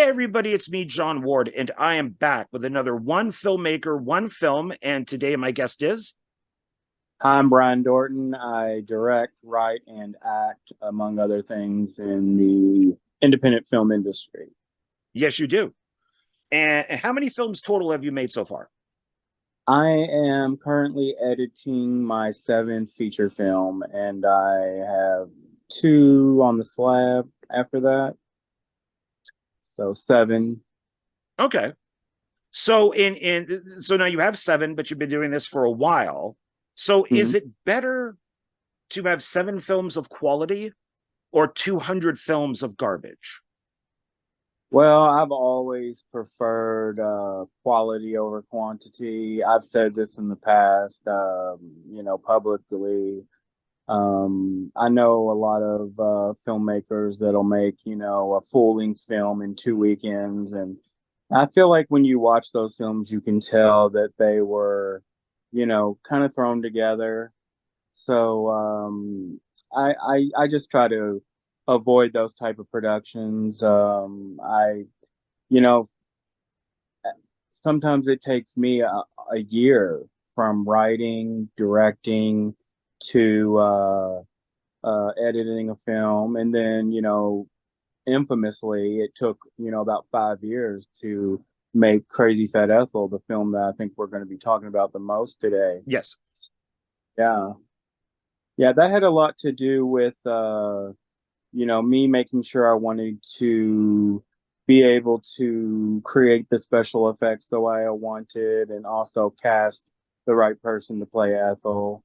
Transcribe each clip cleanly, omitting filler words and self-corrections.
Hey everybody, it's me, John Ward, and I am back with another One Filmmaker, One Film, and today my guest is... Hi, I'm Brian Dortin. I direct, write, and act, among other things, in the independent film industry. Yes, you do. And how many films total have you made so far? I am currently editing my seventh feature film, and I have two on the slab after that. So seven. Okay. So now you have seven, but you've been doing this for a while. So Mhm. is it better to have seven films of quality or 200 films of garbage? Well, I've always preferred quality over quantity. I've said this in the past, publicly. I know a lot of filmmakers that'll make, a full-length film in 2 weekends. And I feel like when you watch those films, you can tell that they were, kind of thrown together. So I just try to avoid those type of productions. You know, Sometimes it takes me a year from writing, directing to editing a film, and then infamously, it took about 5 years to make Crazy Fat Ethel, the film that I think we're going to be talking about the most today. Yes. Yeah, yeah, that had a lot to do with me making sure I wanted to be able to create the special effects the way I wanted, and also cast the right person to play Ethel.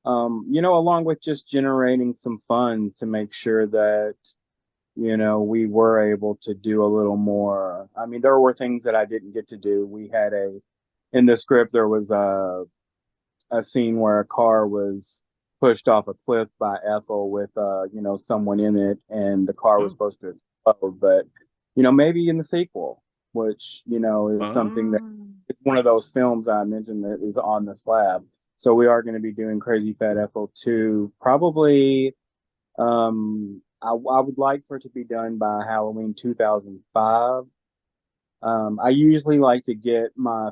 Along with just generating some funds to make sure that, we were able to do a little more. I mean, there were things that I didn't get to do. In the script, there was a scene where a car was pushed off a cliff by Ethel with, someone in it, and the car was Oh. supposed to explode. But, maybe in the sequel, which, is something that Um, it's one of those films I mentioned that is on the slab. So we are going to be doing Crazy Fat Ethel 2, probably. I would like for it to be done by Halloween 2005. I usually like to get my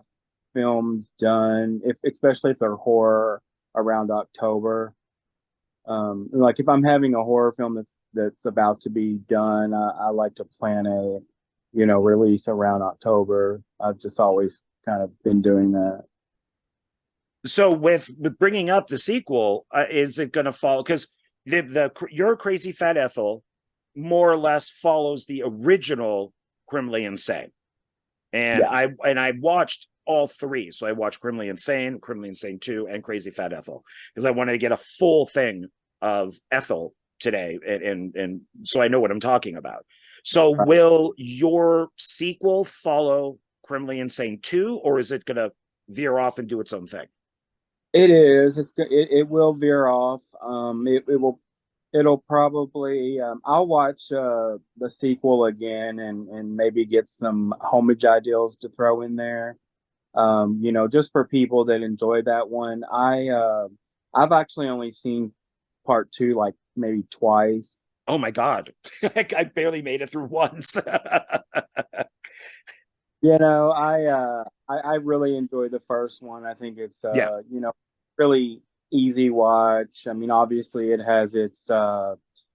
films done, especially if they're horror, around October. Like if I'm having a horror film that's about to be done, I like to plan a, release around October. I've just always kind of been doing that. so with bringing up the sequel, is it going to follow? Because the your Crazy Fat Ethel more or less follows the original Criminally Insane, and Yeah. I watched all three. So I watched Criminally Insane 2, and Crazy Fat Ethel because I wanted to get a full thing of Ethel today, and so I know what I'm talking about. So Right. will your sequel follow Criminally Insane 2, or is it going to veer off and do its own thing? It is. It will veer off. It'll probably. I'll watch the sequel again and maybe get some homage ideals to throw in there. Just for people that enjoy that one. I've actually only seen part two like maybe twice. Oh my god, I barely made it through once. I really enjoy the first one. I think it's Yeah. really easy watch. I mean, obviously it has its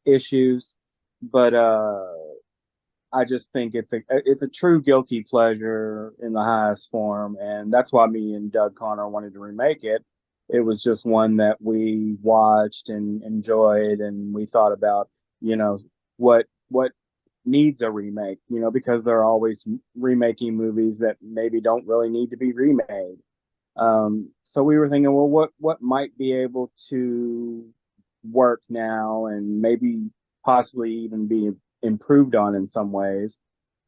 issues, but I just think it's a true guilty pleasure in the highest form, and that's why me and Doug Connor wanted to remake it. It was just one that we watched and enjoyed, and we thought about, you know, what needs a remake, because they're always remaking movies that maybe don't really need to be remade. So we were thinking, well, what might be able to work now and maybe possibly even be improved on in some ways.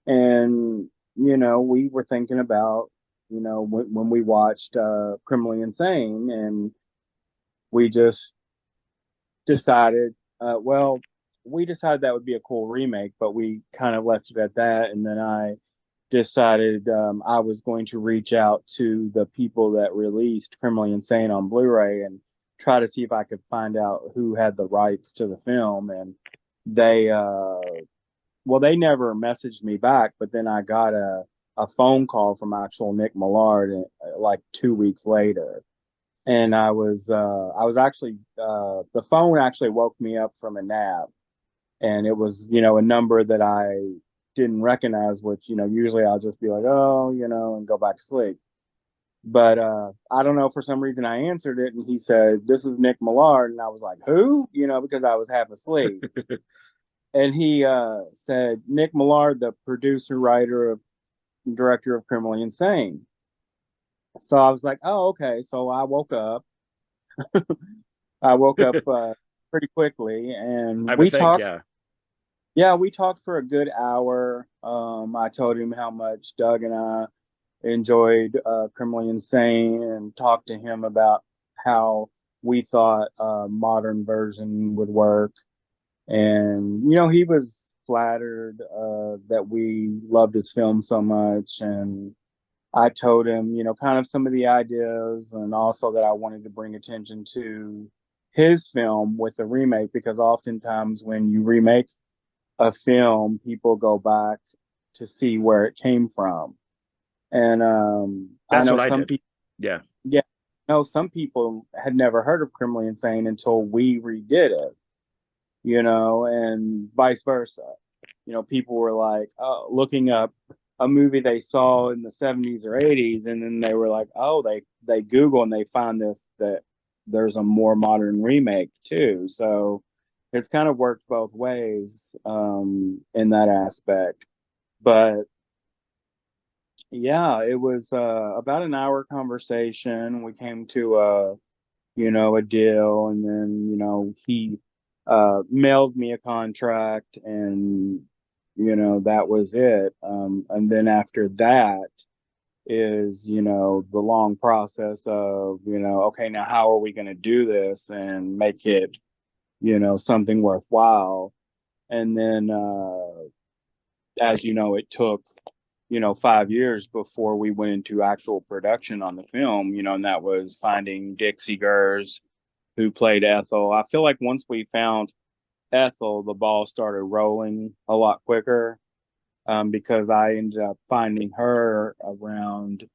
And we were thinking about, when we watched Criminally Insane, and we just decided, we decided that would be a cool remake, but we kind of left it at that. And then I decided I was going to reach out to the people that released Criminally Insane on Blu-ray and try to see if I could find out who had the rights to the film. And they well, they never messaged me back, but then I got a phone call from actual Nick Millard like 2 weeks later. And I was actually the phone actually woke me up from a nap, and it was, you know, a number that I didn't recognize, which, you know, usually I'll just be like, oh, you know, and go back to sleep. But I don't know, for some reason I answered it, and he said, "This is Nick Millard," and I was like, "Who?" You know, because I was half asleep. And he said, "Nick Millard, the producer, writer, of director of Criminally Insane." So I was like, "Oh, okay." So I woke up. I woke up pretty quickly, I and would we think, talked. yeah. Yeah, we talked for a good hour. I told him how much Doug and I enjoyed Criminally Insane, and talked to him about how we thought a modern version would work. And, you know, he was flattered that we loved his film so much. And I told him, you know, kind of some of the ideas, and also that I wanted to bring attention to his film with the remake, because oftentimes when you remake a film, people go back to see where it came from. And I That's know what I some did. people, Yeah. yeah, I know some people had never heard of Criminally Insane until we redid it, you know, and vice versa. You know, people were like, looking up a movie they saw in the 70s or 80s, and then they were like, oh, they Google and they find this, that there's a more modern remake too. So it's kind of worked both ways in that aspect. But yeah, it was about an hour conversation. We came to you know, a deal, and then, you know, he mailed me a contract, and, you know, that was it. And then after that is, you know, the long process of, you know, okay, now how are we going to do this and make it, you know, something worthwhile? And then as you know, it took, you know, 5 years before we went into actual production on the film, you know, and that was finding Dixie Gers, who played Ethel. I feel like once we found Ethel, the ball started rolling a lot quicker, because I ended up finding her around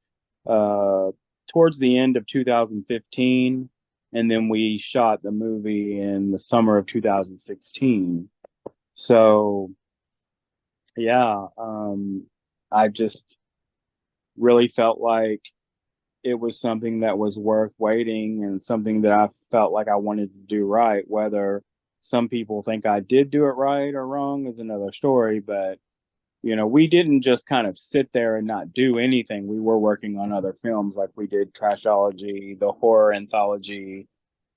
uh, towards the end of 2015. And then we shot the movie in the summer of 2016. So, yeah, I just really felt like it was something that was worth waiting, and something that I felt like I wanted to do right. Whether some people think I did do it right or wrong is another story, but, you know, we didn't just kind of sit there and not do anything. We were working on other films, like we did Trashology, the horror anthology,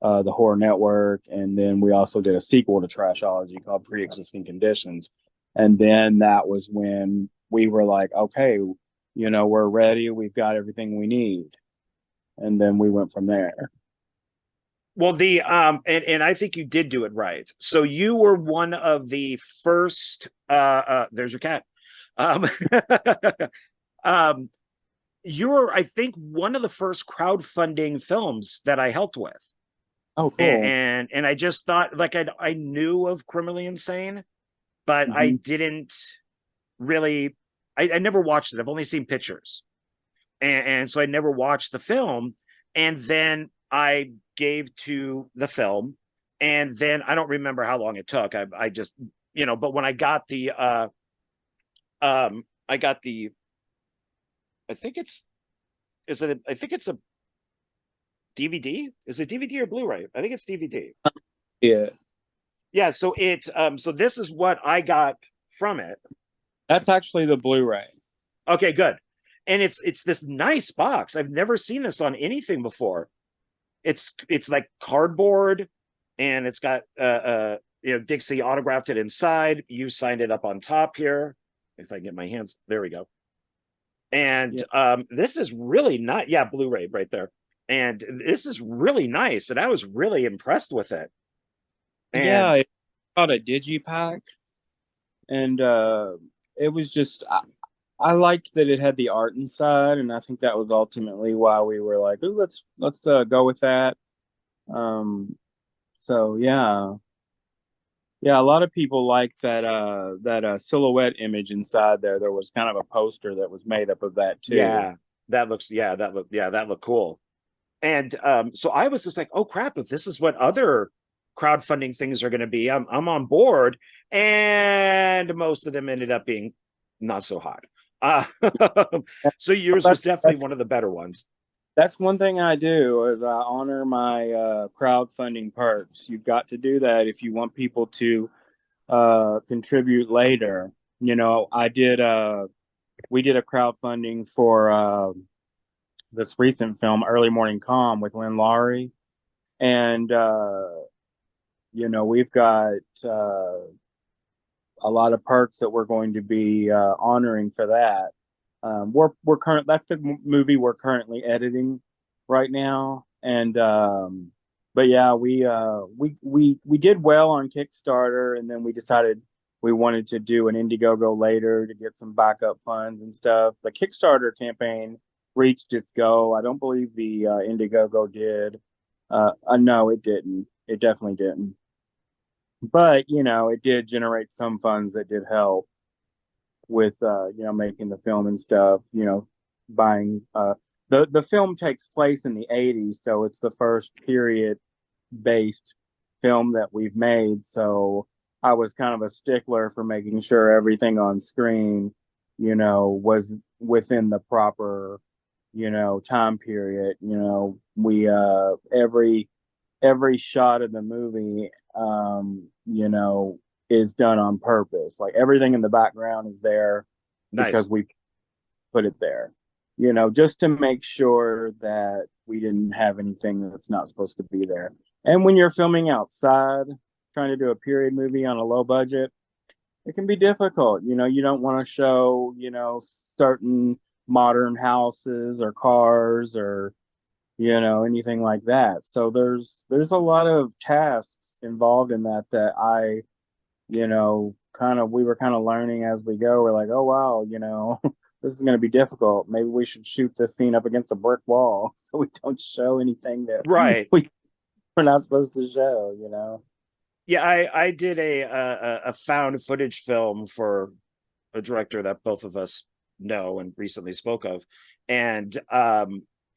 the Horror Network, and then we also did a sequel to Trashology called Pre-Existing Conditions. And then that was when we were like, okay, you know, we're ready. We've got everything we need, and then we went from there. Well, the and I think you did do it right. So you were one of the first there's your cat. Um um you were, I think, one of the first crowdfunding films that I helped with. Oh, And cool. I just thought, like, I knew of Criminally Insane, but I Hmm. didn't really I never watched it. I've only seen pictures. And so I never watched the film. And then I gave to the film, and then I don't remember how long it took. I just, you know, but when I got the I got the, I think it's, is it, I think it's a DVD. Is it DVD or Blu-ray? I think it's DVD. Yeah, Yeah, so it so this is what I got from it. that's actually the Blu-ray. Okay, good. And it's this nice box. I've never seen this on anything before. It's like cardboard, and it's got you know, Dixie autographed it inside. You signed it up on top here. If I can get my hands, there we go. And Yeah, this is really not, yeah, Blu-ray right there. And this is really nice, and I was really impressed with it. yeah. And It's called a digipack, and it was just I liked that it had the art inside, and I think that was ultimately why we were like, "Ooh, let's go with that." Um, so yeah, Yeah, a lot of people like that silhouette image inside there. There was kind of a poster that was made up of that too. Yeah, that looked cool. And so I was just like, oh crap, if this is what other crowdfunding things are going to be, I'm on board. And most of them ended up being not so hot. Uh, so yours was That's definitely one of the better ones. that's one thing I do is I honor my crowdfunding perks. You've got to do that if you want people to contribute later. You know, we did a crowdfunding for this recent film, Early Morning Calm, with Lynn Laurie, and you know, we've got a lot of perks that we're going to be honoring for that. We're current. That's the movie we're currently editing right now, and but yeah, we did well on Kickstarter, and then we decided we wanted to do an Indiegogo later to get some backup funds and stuff. The Kickstarter campaign reached its goal. I don't believe the Indiegogo did. No, it didn't. It definitely didn't. But you know, it did generate some funds that did help with you know, making the film and stuff. You know, buying the film takes place in the 80s, so it's the first period based film that we've made. So I was kind of a stickler for making sure everything on screen, you know, was within the proper, you know, time period. You know, we every shot of the movie, you know, is done on purpose. Like everything in the background is there because Nice. we put it there, you know, just to make sure that we didn't have anything that's not supposed to be there. And when you're filming outside, trying to do a period movie on a low budget, it can be difficult. You know, you don't want to show, you know, certain modern houses or cars or, you know, anything like that. So there's a lot of tasks involved in that that I, you know, kind of we were kind of learning as we go. We're like, oh wow, you know, this is going to be difficult. Maybe we should shoot this scene up against a brick wall so we don't show anything that Right. we're not supposed to show, you know. Yeah, I did a found footage film for a director that both of us know and recently spoke of, and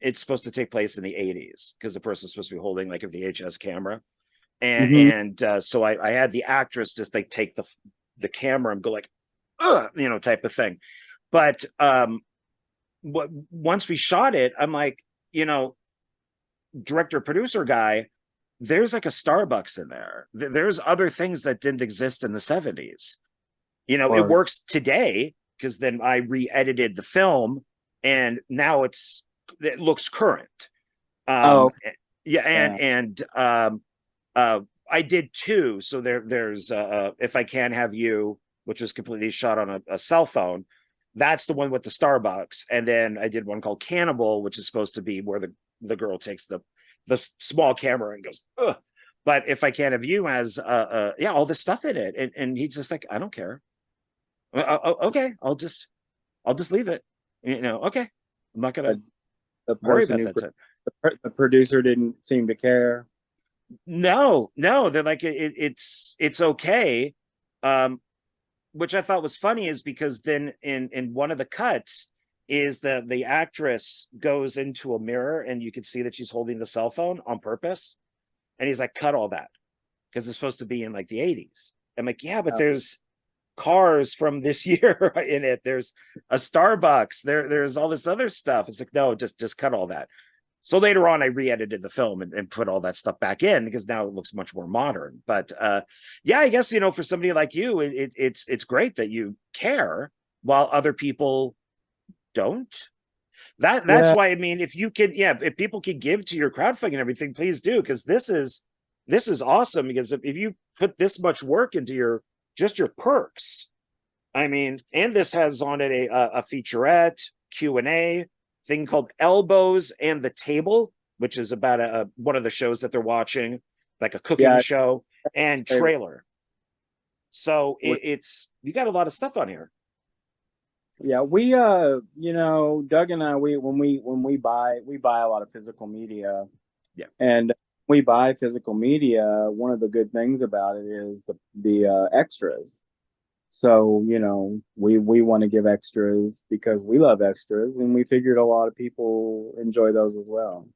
it's supposed to take place in the 80s because the person's supposed to be holding like a VHS camera, Hmm. so I had the actress just like take the camera and go like, you know, type of thing. But once we shot it, I'm like, you know, director producer guy, there's like a Starbucks in there. There's other things that didn't exist in the 70s. You know, it Or works today because then I re-edited the film and now it looks current. oh Yeah, yeah, uh I did two. So there's If I Can Have You, which was completely shot on a cell phone. That's the one with the Starbucks. And then I did one called Cannibal, which is supposed to be where the girl takes the small camera and goes, ugh. But If I Can't Have You has yeah, all this stuff in it. And he's just like, I don't care. Okay, I'll just leave it. You know, okay. I'm not the, gonna the worry person about who that time. the producer didn't seem to care. No, they're like it's okay. Um, which I thought was funny is because then in one of the cuts is the actress goes into a mirror and you can see that she's holding the cell phone on purpose. And he's like, cut all that because it's supposed to be in like the 80s. I'm like, yeah, but Uh, there's cars from this year in it. There's a Starbucks. There's all this other stuff. It's like, no, just cut all that. So later on, I re-edited the film and put all that stuff back in because now it looks much more modern. But yeah, I guess, you know, for somebody like you, it's great that you care while other people don't. That's yeah, why, I mean, if you can, yeah, if people can give to your crowdfunding and everything, please do, because this is awesome. Because if you put this much work into your perks, I mean, and this has on it a featurette, Q&A, thing called Elbows and the Table, which is about one of the shows that they're watching, like a cooking yeah. show, and Favorite. trailer. So Which, it's you got a lot of stuff on here. yeah, we you know, Doug and I, we when we buy a lot of physical media, Yeah. and we buy physical media, one of the good things about it is the extras. So, we want to give extras because we love extras, and we figured a lot of people enjoy those as well.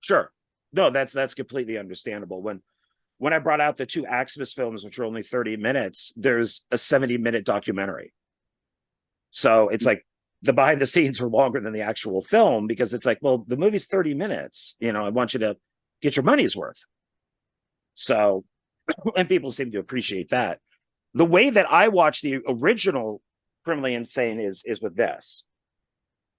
Sure. No, that's completely understandable. When I brought out the two AXEMAS films, which are only 30 minutes, there's a 70-minute documentary. So it's like the behind the scenes are longer than the actual film, because it's like, well, the movie's 30 minutes. I want you to get your money's worth. So, and people seem to appreciate that. The way that I watch the original Criminally Insane is with this.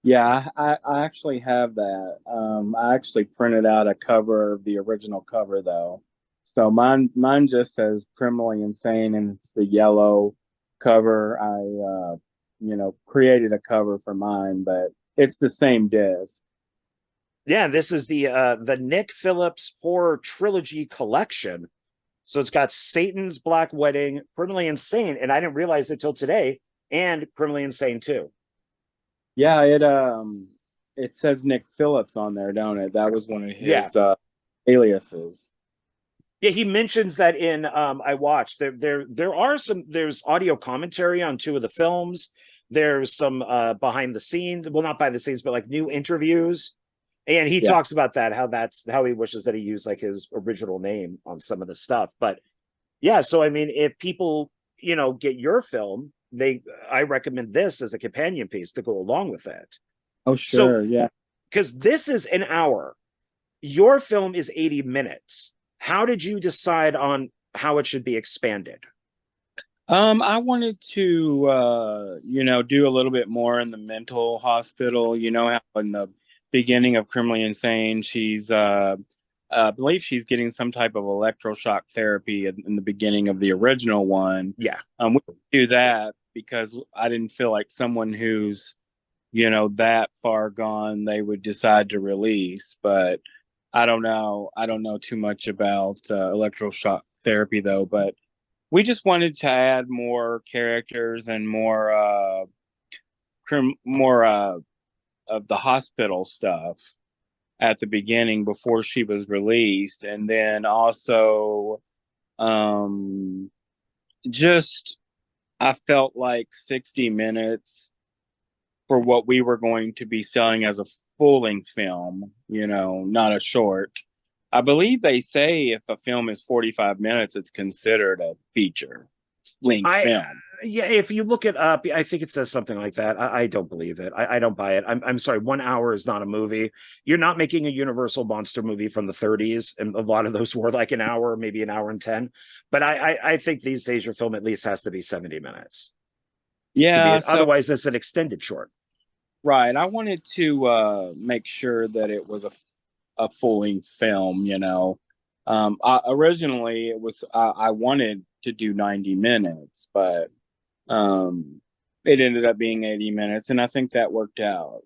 Yeah, I actually have that. I actually printed out a cover of the original cover though. So mine just says Criminally Insane, and it's the yellow cover. I created a cover for mine, but it's the same disc. Yeah, this is the Nick Phillips horror trilogy collection. So it's got Satan's Black Wedding, Criminally Insane, and I didn't realize it till today, and Criminally Insane 2. Yeah, it says Nick Phillips on there, don't it? That was one of Yeah. his aliases. Yeah, he mentions that in I watched. There's audio commentary on two of the films. There's some behind the scenes, well, not behind the scenes, but like new interviews. And he Yeah. talks about that, that's how he wishes that he used like his original name on some of the stuff. But yeah, so I mean, if people, get your film, I recommend this as a companion piece to go along with it. Oh, So, sure. Yeah. because this is an hour, your film is 80 minutes. How did you decide on how it should be expanded? I wanted to, do a little bit more in the mental hospital. You know how in the beginning of Criminally Insane, I believe she's getting some type of electroshock therapy in the beginning of the original one. Yeah. We do that because I didn't feel like someone who's, that far gone, they would decide to release. But I don't know. I don't know too much about electroshock therapy though, but we just wanted to add more characters and more of the hospital stuff at the beginning before she was released, and then also um, just I felt like 60 minutes for what we were going to be selling as a full-length film, not a short. I believe they say if a film is 45 minutes, it's considered a feature length film. Yeah, if you look it up, I think it says something like that. I don't believe it. I don't buy it. I'm sorry. 1 hour is not a movie. You're not making a Universal monster movie from the 30s, and a lot of those were like an hour, maybe an hour and 10. But I think these days your film at least has to be 70 minutes. Yeah, so Otherwise it's an extended short. right. I wanted to make sure that it was a full length film. Originally it was I wanted to do 90 minutes, but it ended up being 80 minutes, and I think that worked out.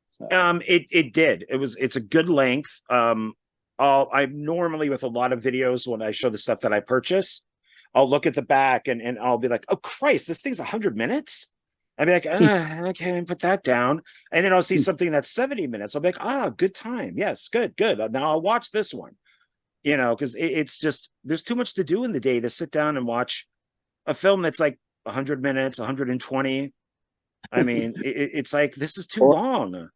So. It did. It's a good length. I normally, with a lot of videos, when I show the stuff that I purchase, I'll look at the back and I'll be like, oh Christ, this thing's 100 minutes. I'd be like, okay, put that down. And then I'll see something that's 70 minutes. I'll be like, good time. Yes, good. Now I'll watch this one. Because it's just, there's too much to do in the day to sit down and watch a film that's like 100 minutes, 120. I mean, it's like, this is too long.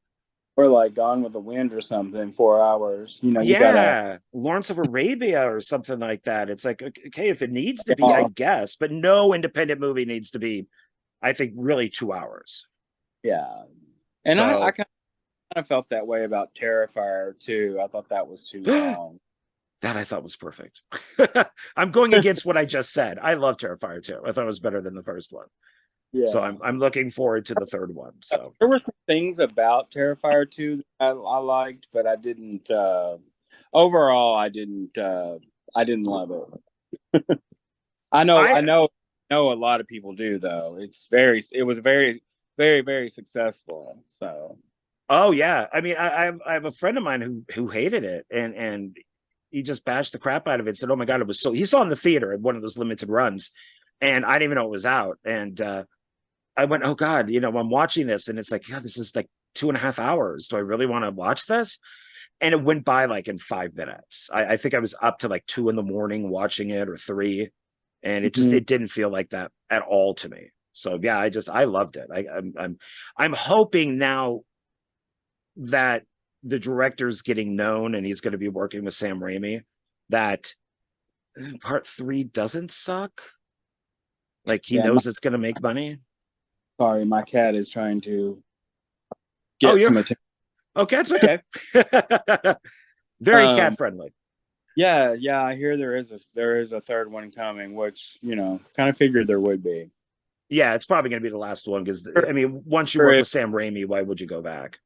Or like Gone with the Wind or something, 4 hours. You Yeah, gotta Lawrence of Arabia or something like that. It's like, okay, if it needs to be, I guess, but no independent movie needs to be, I think, really 2 hours. Yeah. And so, I kind of felt that way about Terrifier too. I thought that was too long. That I thought was perfect. I'm going against what I just said. I love Terrifier too. I thought it was better than the first one. Yeah. So I'm looking forward to the third one. So there were some things about Terrifier 2 that I liked, but I didn't overall I didn't love it. I know a lot of people do though. It was very, very, very successful. So oh yeah. I mean I have a friend of mine who hated it and he just bashed the crap out of it, said, oh my God, it was so, he saw in the theater at one of those limited runs, and I didn't even know it was out. And I went, oh God, I'm watching this and it's like, yeah, this is like 2.5 hours. Do I really want to watch this? and it went by like in 5 minutes. I think I was up to like 2 in the morning watching it, or three, and Mhm. it didn't feel like that at all to me. So yeah, I loved it. I'm hoping now that the director's getting known and he's going to be working with Sam Raimi, that part three doesn't suck. Like he Yeah, knows it's going to make money. sorry, my cat is trying to Oh, get you're some attention. okay. It's okay. Very cat Um, friendly. yeah, yeah, I hear there is a third one coming, which, kind of figured there would be. Yeah, it's probably going to be the last one because I mean, once you Or work if, with Sam Raimi, why would you go back?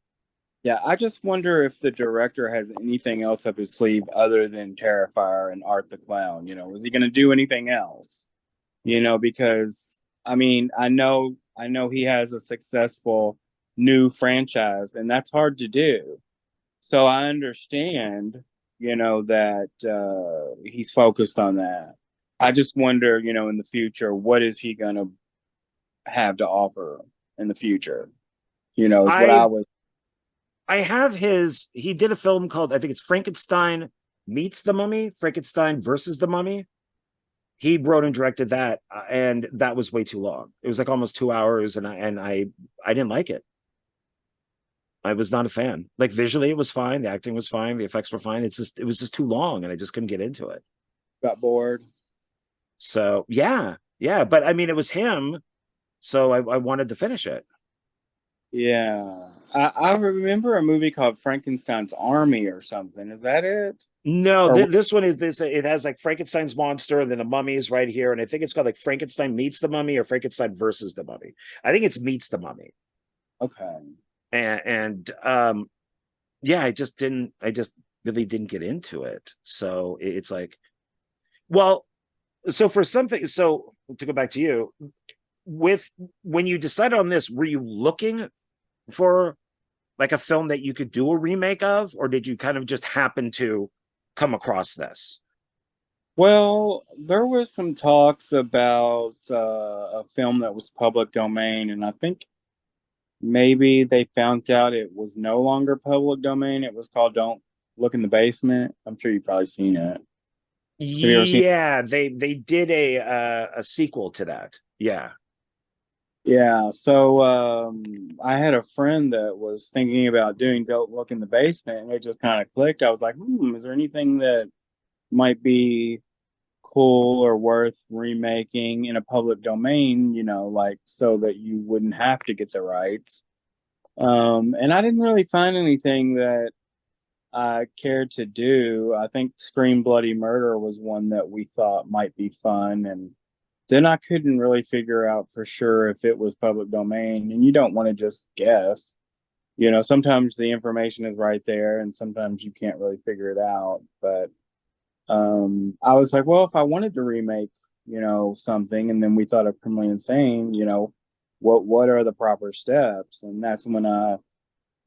yeah, I just wonder if the director has anything else up his sleeve other than Terrifier and Art the Clown. Is he going to do anything else? Because I mean, I know he has a successful new franchise, and that's hard to do. So I understand, that he's focused on that. I just wonder, in the future, what is he going to have to offer in the future? Is what I I was. I have his. He did a film called, I think it's Frankenstein Meets the Mummy, Frankenstein versus the Mummy. He wrote and directed that, and that was way too long. It was like almost 2 hours, and I didn't like it. I was not a fan. Like visually, it was fine. The acting was fine. The effects were fine. It was just too long, and I just couldn't get into it. Got bored. So yeah, yeah. But I mean, it was him, so I wanted to finish it. Yeah. I remember a movie called Frankenstein's Army or something. Is that it? No, Or this one is this. It has like Frankenstein's monster, and then the mummy is right here, and I think it's called like Frankenstein meets the mummy or Frankenstein versus the mummy. I think it's meets the mummy, okay. and yeah, I just really didn't get into it. So it's like, well, so for something, so to go back to you, with when you decided on this, were you looking for like a film that you could do a remake of, or did you kind of just happen to come across this? Well, there was some talks about a film that was public domain, and I think maybe they found out it was no longer public domain. It was called Don't Look in the Basement. I'm sure you've probably seen it. Have you ever seen? Yeah, they did a sequel to that. Yeah. Yeah, so I had a friend that was thinking about doing Don't Look in the Basement, and it just kind of clicked. I was like, is there anything that might be cool or worth remaking in a public domain, like so that you wouldn't have to get the rights? And I didn't really find anything that I cared to do. I think Scream Bloody Murder was one that we thought might be fun, and then I couldn't really figure out for sure if it was public domain, and you don't want to just guess. Sometimes the information is right there, and sometimes you can't really figure it out. But I was like, well, if I wanted to remake, something, and then we thought of Criminally Insane, what are the proper steps? And that's when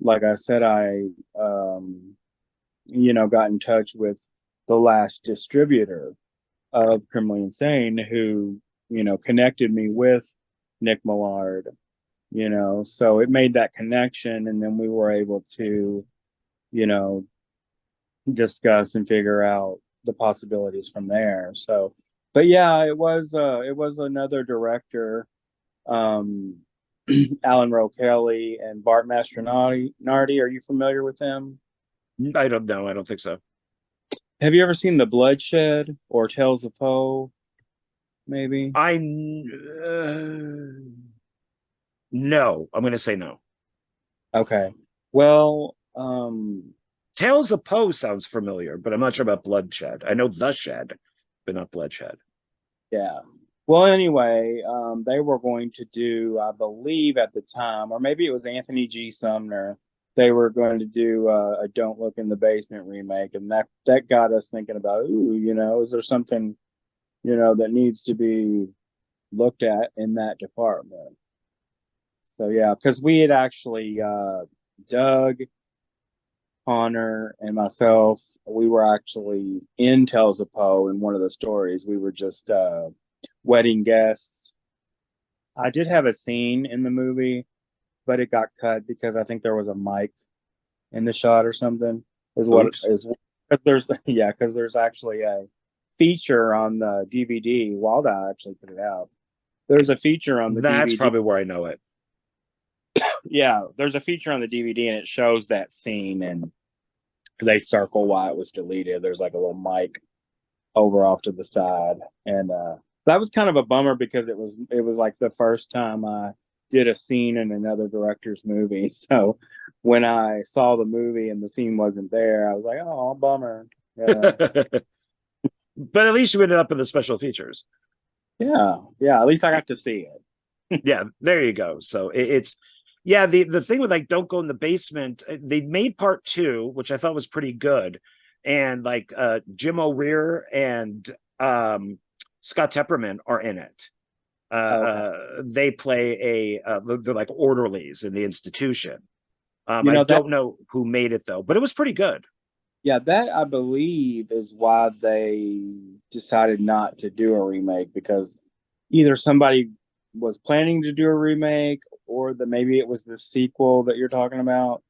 like I said, I got in touch with the last distributor of Criminally Insane, who connected me with Nick Millard. So it made that connection, and then we were able to you know discuss and figure out the possibilities from there. So, but yeah, it was another director, um, Alan Rowe Kelly and Bart Mastronardi. Are you familiar with them? I don't know. I don't think so. Have you ever seen The Bloodshed or Tales of Poe? Maybe. I no. I'm going to say no. Okay. Well, Tales of Poe sounds familiar, but I'm not sure about Bloodshed. I know The Shed, but not Bloodshed. yeah. Well, anyway, they were going to do, I believe at the time, or maybe it was Anthony G. Sumner. They were going to do a "Don't Look in the Basement" remake, and that got us thinking about, ooh, is there something that needs to be looked at in that department? So yeah, because we had actually Doug, Connor, and myself, we were actually in Tales of Poe in one of the stories. We were just wedding guests. I did have a scene in the movie, but it got cut because I think there was a mic in the shot or something. is what Oops. is because there's yeah, because there's actually a feature on the DVD. Walda actually put it out. There's a feature on the That's DVD. probably where I know it. Yeah, there's a feature on the DVD and it shows that scene and they circle why it was deleted. There's like a little mic over off to the side. And that was kind of a bummer because it was like the first time I did a scene in another director's movie. So when I saw the movie and the scene wasn't there, I was like, oh, bummer. Yeah. But at least you ended up in the special features. Yeah. Yeah. At least I got to see it. Yeah, there you go. So it's yeah, the thing with like Don't Go in the Basement, they made part two, which I thought was pretty good. And like Jim O'Rear and Scott Tepperman are in it. Okay. They play they're like orderlies in the institution. You I know, that don't know who made it though, but it was pretty good. Yeah, that I believe is why they decided not to do a remake because either somebody was planning to do a remake or that maybe it was the sequel that you're talking about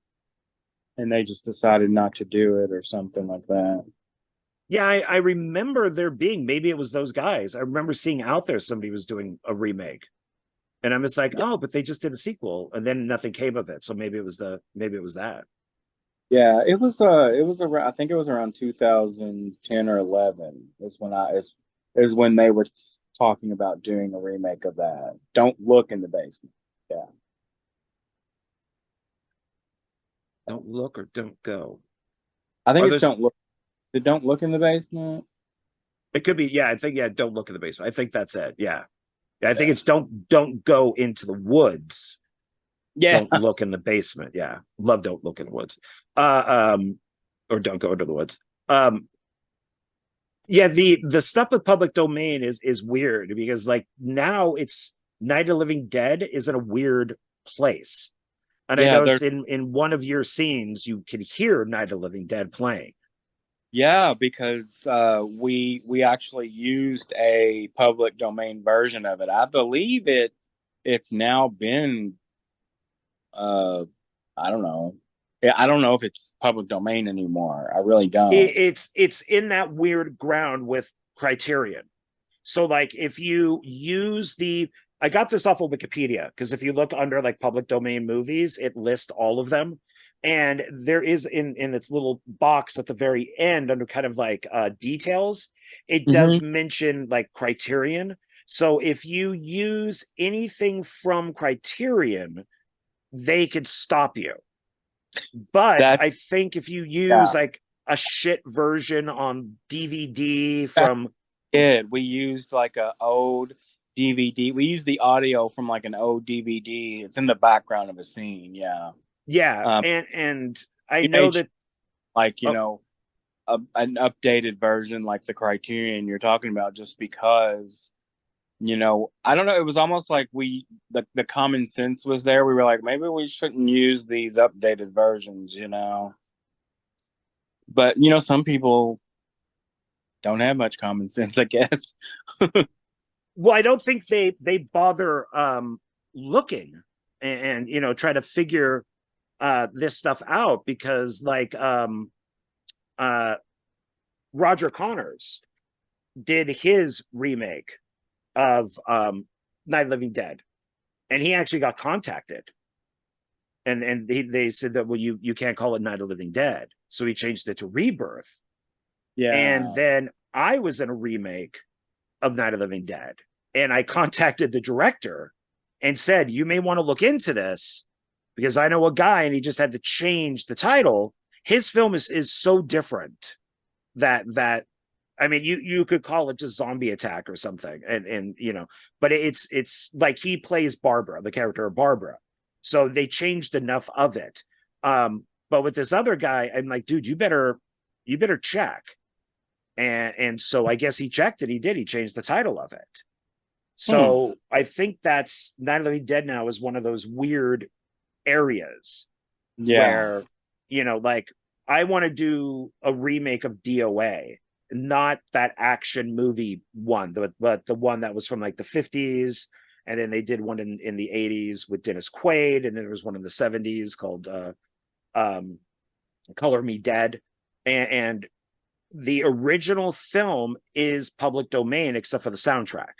and they just decided not to do it or something like that. Yeah, I remember there being, maybe it was those guys. I remember seeing out there somebody was doing a remake. And I'm just like, Yeah. oh, but they just did a sequel and then nothing came of it. So maybe it was that. Yeah, it was around I think it was around 2010 or 11 is when they were talking about doing a remake of that. Don't Look in the Basement. Yeah. Don't look or don't go. I think Are it's those Don't Look in the Basement. it could be, yeah, I think, yeah, don't look in the basement. I think that's it. Yeah. Yeah, I think Yeah. it's don't go into the woods. Yeah. Don't look in the basement. Yeah. Love don't look in the woods. Um or don't go into the woods. Um yeah, the stuff with public domain is weird because like now it's Night of the Living Dead is in a weird place. And I Yeah, there's noticed in one of your scenes you can hear Night of the Living Dead playing. Yeah, because we actually used a public domain version of it. I believe it's now been uh I don't know. Yeah, I don't know if it's public domain anymore. I really don't. It's in that weird ground with Criterion. So like if you use the I got this off of Wikipedia because if you look under like public domain movies, it lists all of them. And there is in its little box at the very end under kind of like details, it Hmm. does mention like Criterion. So if you use anything from Criterion, they could stop you. But That's I think if you use yeah. like a shit version on DVD That's from it. We used like a old DVD. We used the audio from like an old DVD. It's in the background of a scene. Yeah. yeah, Um, and I we know made that like oh, an updated version like the Criterion you're talking about just because I don't know, it was almost like the common sense was there. We were like, maybe we shouldn't use these updated versions. But some people don't have much common sense, I guess. well, I don't think they bother looking and try to figure this stuff out because like uh Roger Connors did his remake of Night of the Living Dead, and he actually got contacted, and they said that well you can't call it Night of the Living Dead, so he changed it to Rebirth. And Yeah. then I was in a remake of Night of the Living Dead, and I contacted the director and said you may want to look into this because I know a guy and he just had to change the title. His film is so different that I mean, you could call it just Zombie Attack or something, and but it's like he plays Barbara, the character of Barbara, so they changed enough of it. But with this other guy, I'm like, dude, you better check, and so I guess he checked it. He did. He changed the title of it. Hmm. So I think that's Night of the Living Dead now is one of those weird areas Yeah. where like I want to do a remake of DOA, not that action movie one, but the one that was from like the 50s, and then they did one in the 80s with Dennis Quaid, and then there was one in the 70s called um Color Me Dead. and the original film is public domain except for the soundtrack.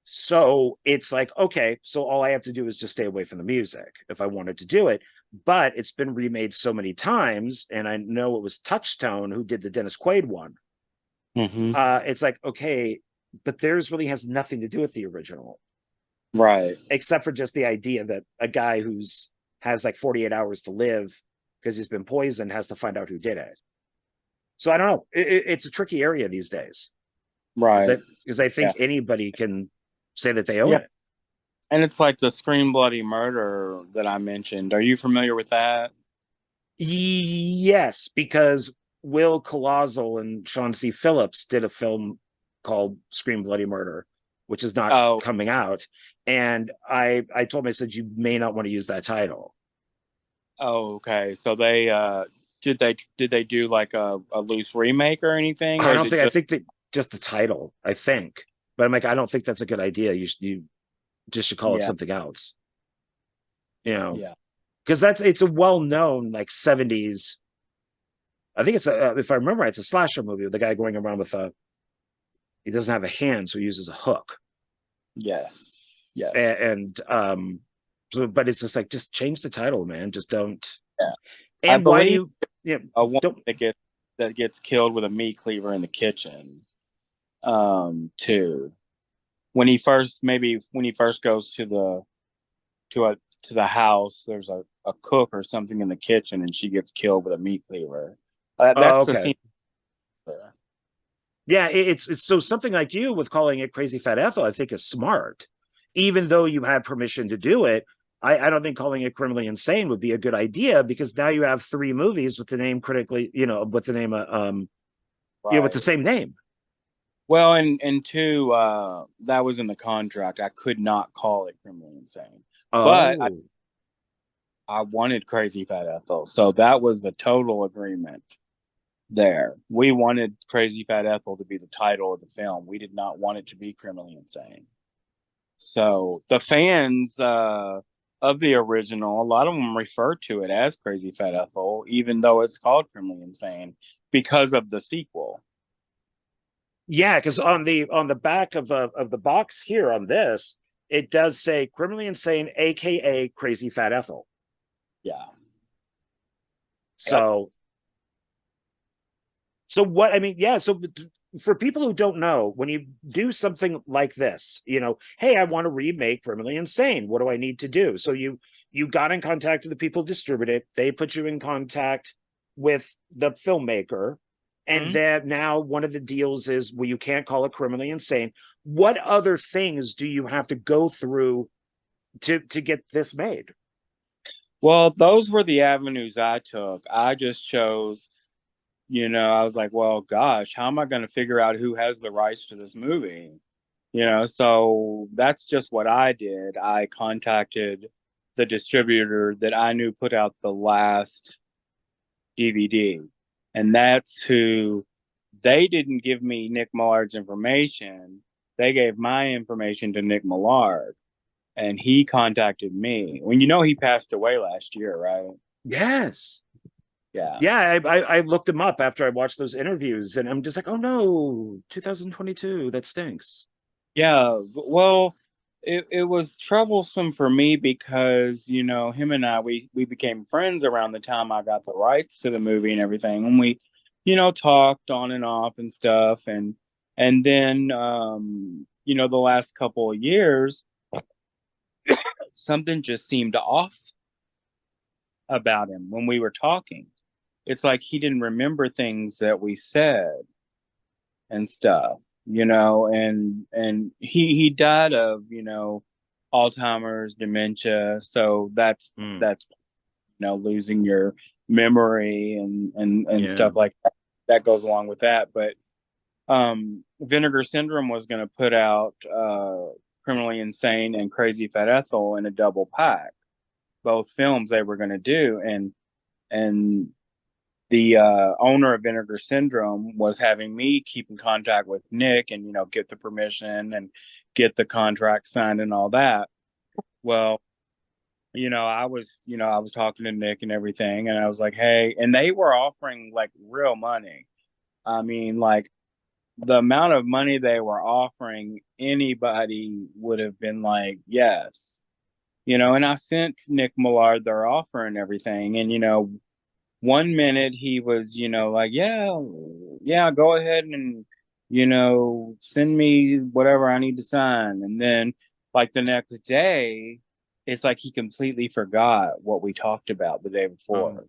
So it's like, okay, so all I have to do is just stay away from the music if I wanted to do it. But it's been remade so many times, and I know it was Touchstone who did the Dennis Quaid one. Mm-hmm. It's like, okay, but theirs really has nothing to do with the original, Right. except for just the idea that a guy who's has like 48 hours to live because he's been poisoned has to find out who did it. So I don't know. It's a tricky area these days Right. because I think Yeah. anybody can say that they own Yeah. it. And it's like the Scream Bloody Murder that I mentioned. Are you familiar with that? Yes, because Will Colossal and Sean C. Phillips did a film called Scream Bloody Murder, which is not Oh, coming out. And I told him, I said, you may not want to use that title. oh, okay. So they did they do like a loose remake or anything, I or is don't it think I just think that just the title, I think. But I'm like, I don't think that's a good idea. You just should call it yeah, something else. You know, yeah. because it's a well-known like 70s. I think it's a if I remember right, it's a slasher movie with the guy going around with a he doesn't have a hand, so he uses a hook. Yes. Yes. And so but it's just like just change the title, man. Just don't. Yeah. I And why do believe you a woman don't that gets killed with a meat cleaver in the kitchen. Too. When he first goes to the house, there's a cook or something in the kitchen, and she gets killed with a meat cleaver. oh That's the okay. scene. Yeah, it's so something like you with calling it Crazy Fat Ethel, I think is smart. Even though you had permission to do it, I don't think calling it criminally insane would be a good idea because now you have three movies with the name critically, with the name with the Right. same name. Well, and two, that was in the contract. I could not call it criminally insane, but Oh. I wanted Crazy Fat Ethel, so that was a total agreement there. We wanted Crazy Fat Ethel to be the title of the film. We did not want it to be criminally insane. So the fans of the original, a lot of them refer to it as Crazy Fat Ethel, even though it's called Criminally Insane because of the sequel. Yeah, because on the back of the box here on this, it does say criminally insane, aka Crazy Fat Ethel. Yeah. Yep. So what I mean, yeah. So for people who don't know, when you do something like this, hey, I want to remake Criminally Insane. What do I need to do? So you got in contact with the people who distribute it. They put you in contact with the filmmaker. And Mm-hmm. then now one of the deals is, well, you can't call it Criminally Insane. What other things do you have to go through to get this made? Well, those were the avenues I took. I just chose, I was like, well, gosh, how am I going to figure out who has the rights to this movie? So that's just what I did. I contacted the distributor that I knew put out the last DVD, and that's who they didn't give me Nick Millard's information. They gave my information to Nick Millard, and he contacted me. When he passed away last year, right? Yes. Yeah. Yeah, I looked him up after I watched those interviews, and I'm just like, oh no, 2022, that stinks. Yeah, well, it was troublesome for me because, him and I we became friends around the time I got the rights to the movie and everything. And we, talked on and off and stuff and then the last couple of years something just seemed off about him when we were talking. It's like he didn't remember things that we said and stuff, and he died of, Alzheimer's, dementia. So Mm, that's losing your memory and yeah. stuff like that. That goes along with that. But Vinegar Syndrome was going to put out Criminally Insane and Crazy Fat Ethel in a double pack, both films they were going to do, and the owner of Vinegar Syndrome was having me keep in contact with Nick and get the permission and get the contract signed and all that. Well, I was talking to Nick and everything, and I was like, hey, and they were offering like real money. I mean, like the amount of money they were offering, anybody would have been like, yes. And I sent Nick Millard their offer and everything. And, 1 minute he was, like, yeah, yeah, go ahead and, send me whatever I need to sign. And then, like, the next day, it's like he completely forgot what we talked about the day before.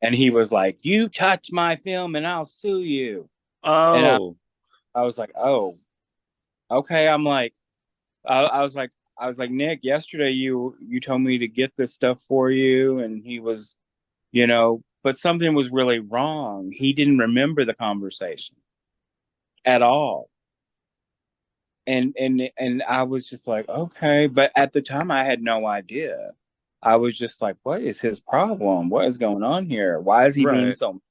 And he was like, you touch my film and I'll sue you. And Oh, I was like, oh, okay. I was like, Nick, yesterday you told me to get this stuff for you, and he was, but something was really wrong. He didn't remember the conversation at all. And I was just like, okay. But at the time I had no idea. I was just like, what is his problem? What is going on here? Why is he being right. so,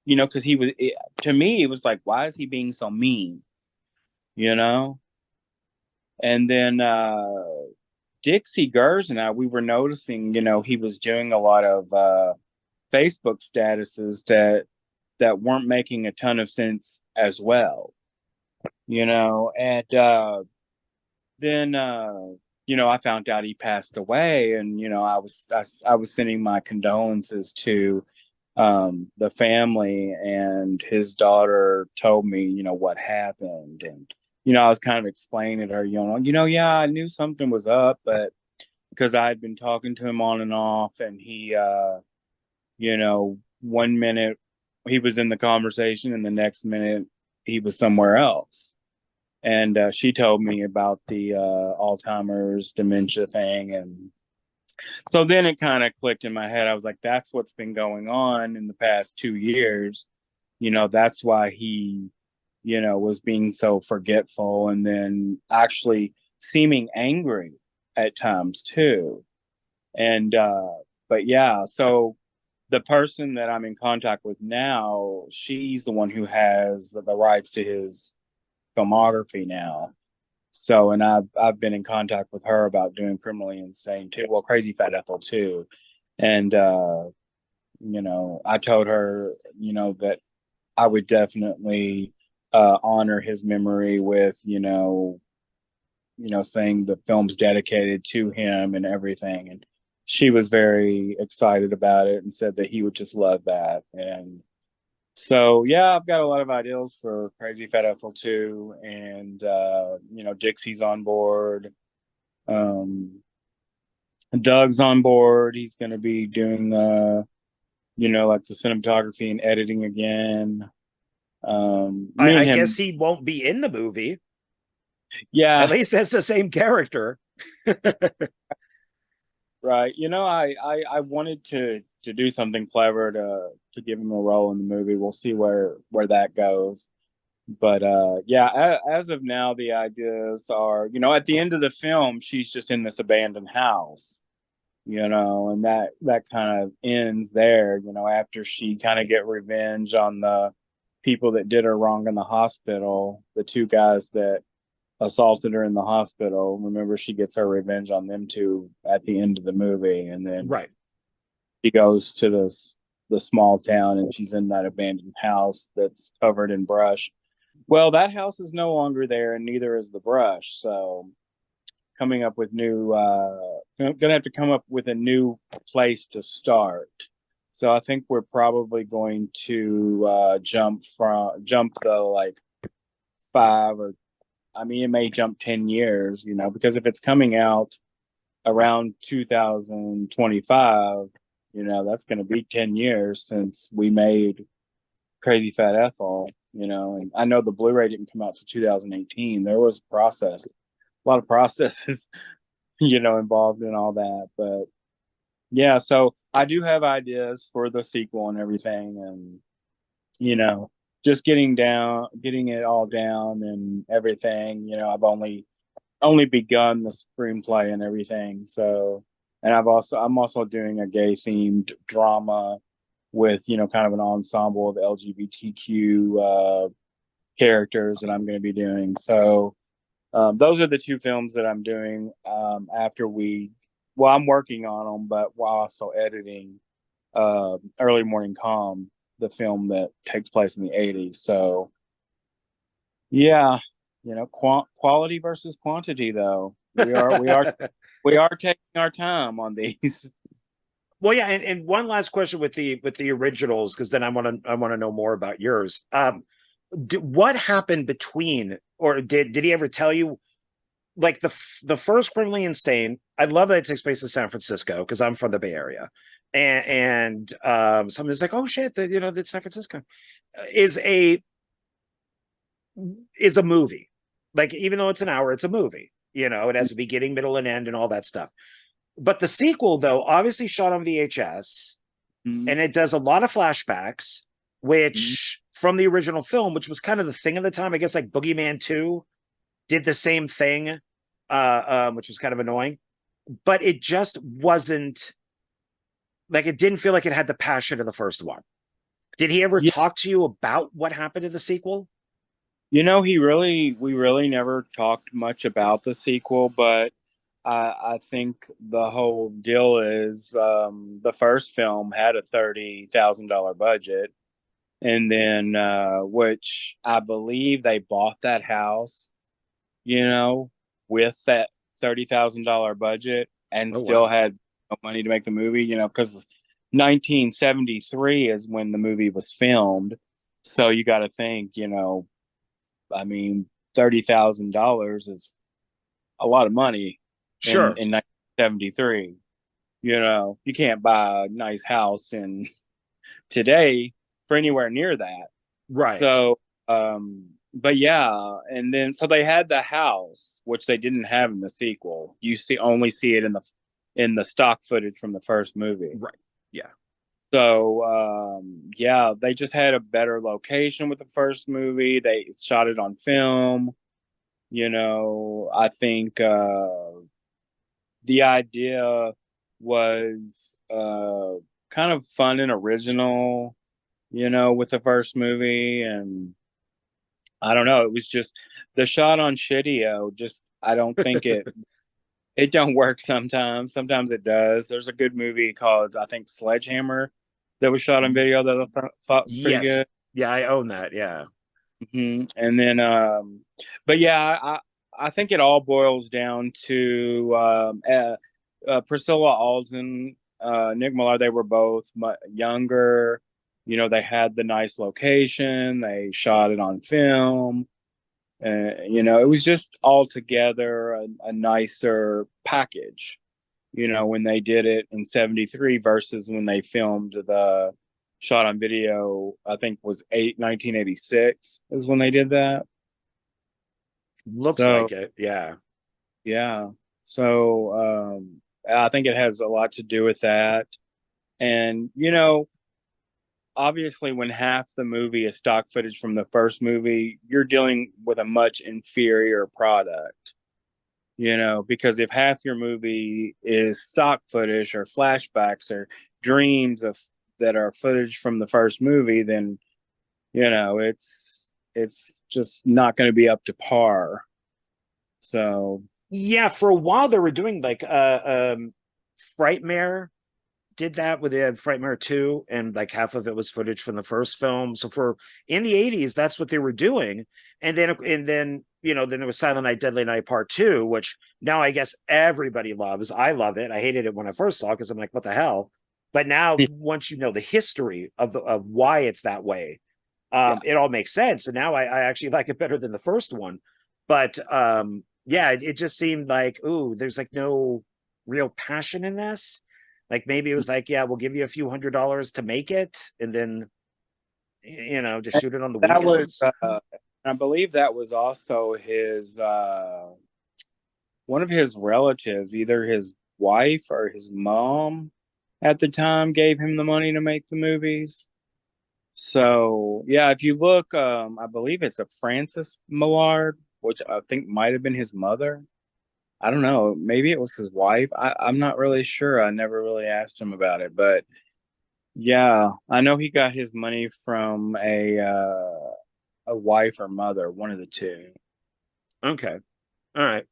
because to me, it was like, why is he being so mean? You know? And then Dixie Gers and I, we were noticing, he was doing a lot of Facebook statuses that weren't making a ton of sense as well, and then I found out he passed away, and I was sending my condolences to the family, and his daughter told me, what happened, and I was kind of explaining to her, yeah, I knew something was up, but because I had been talking to him on and off, and he, 1 minute he was in the conversation, and the next minute he was somewhere else. And she told me about the Alzheimer's dementia thing, and so then it kind of clicked in my head. I was like, that's what's been going on in the past 2 years. That's why he, was being so forgetful, and then actually seeming angry at times too. And but yeah, so the person that I'm in contact with now, she's the one who has the rights to his filmography now. So, and I've been in contact with her about doing Criminally Insane too. Well, Crazy Fat Ethel too. And I told her, that I would definitely honor his memory with, saying the film's dedicated to him and everything. And she was very excited about it and said that he would just love that. And so yeah, I've got a lot of ideas for Crazy Fat Ethel too, and Dixie's on board. Um, Doug's on board. He's going to be doing like the cinematography and editing again. Me I and guess him, he won't be in the movie, at yeah, least as the same character. right. I wanted to do something clever to give him a role in the movie. We'll see where that goes. But yeah, as of now, the ideas are, at the end of the film, she's just in this abandoned house, and that kind of ends there, after she kind of get revenge on the people that did her wrong in the hospital, the two guys that assaulted her in the hospital. Remember, she gets her revenge on them two at the end of the movie, and then Right. she goes to the small town, and she's in that abandoned house that's covered in brush. Well, that house is no longer there, and neither is the brush. So, coming up with gonna have to come up with a new place to start. So, I think we're probably going to jump the like 5 or I mean, it may jump 10 years, because if it's coming out around 2025, that's going to be 10 years since we made Crazy Fat Ethel, and I know the Blu-ray didn't come out to 2018. There was a lot of processes, involved in all that. But yeah, so I do have ideas for the sequel and everything, and you know, just getting it all down and everything. I've only begun the screenplay and everything. So, and I'm also doing a gay themed drama with kind of an ensemble of LGBTQ characters that I'm going to be doing. So those are the two films that I'm doing after we well, I'm working on them, but while also editing Early Morning Calm, the film that takes place in the 80s. So yeah, quality versus quantity, though. We are taking our time on these. Well, yeah, and one last question with the originals, because then I want to know more about yours. What happened between, or did he ever tell you, like the first Criminally Insane? I love that it takes place in San Francisco because I'm from the Bay Area, and someone's like, oh shit, that's San Francisco, is a is a movie. Like, even though it's an hour, it's a movie. It has a beginning, middle, and end, and all that stuff. But the sequel, though, obviously shot on VHS, Mhm. and it does a lot of flashbacks, which from the original film, which was kind of the thing of the time, I guess, like Boogeyman 2 did the same thing, which was kind of annoying. But it just wasn't like, it didn't feel like it had the passion of the first one. Did he ever Yeah, talk to you about what happened in the sequel? we really never talked much about the sequel, but I think the whole deal is the first film had a $30,000 budget, and then which I believe they bought that house, you know, with that $30,000 budget and Oh, still wow. had no money to make the movie, because 1973 is when the movie was filmed. So you got to think, I mean, $30,000 is a lot of money Sure. in 1973. You can't buy a nice house in today for anywhere near that. Right. So, but yeah, and then so they had the house, which they didn't have in the sequel. You only see it in the stock footage from the first movie. Right. Yeah. So, yeah, they just had a better location with the first movie. They shot it on film. I think the idea was kind of fun and original, with the first movie. And I don't know, it was just the shot on Shidio. Just I don't think it don't work sometimes. Sometimes it does. There's a good movie called, I think, Sledgehammer, that was shot on video that I thought was pretty Yes. good. Yeah, I own that. Yeah. And then, but yeah, I think it all boils down to Priscilla Alden, Nick Millard. They were both younger. They had the nice location. They shot it on film. It was just altogether a nicer package, when they did it in 73 versus when they filmed the shot on video, I think was 1986 is when they did that. Looks So like it. Yeah. yeah. So I think it has a lot to do with that. And obviously when half the movie is stock footage from the first movie, you're dealing with a much inferior product. Because if half your movie is stock footage or flashbacks or dreams of that are footage from the first movie, then it's just not going to be up to par. So Yeah, for a while they were doing like Frightmare did that with the Frightmare 2, and like half of it was footage from the first film. So for in the 80s, that's what they were doing. And then there was Silent Night, Deadly Night Part 2, which now I guess everybody loves. I love it. I hated it when I first saw it because I'm like, what the hell? But now once you know the history of why it's that way, yeah, it all makes sense. And now I actually like it better than the first one. But yeah, it just seemed like, ooh, there's like no real passion in this. Like, maybe it was like, yeah, we'll give you a few $100s to make it, and then just shoot it on the that was weekends. I believe that was also his one of his relatives, either his wife or his mom at the time, gave him the money to make the movies. So yeah, if you look, I believe it's a Frances Millard, which I think might have been his mother. I don't know. Maybe it was his wife. I'm not really sure. I never really asked him about it, but yeah, I know he got his money from a wife or mother, one of the two. Okay, all right.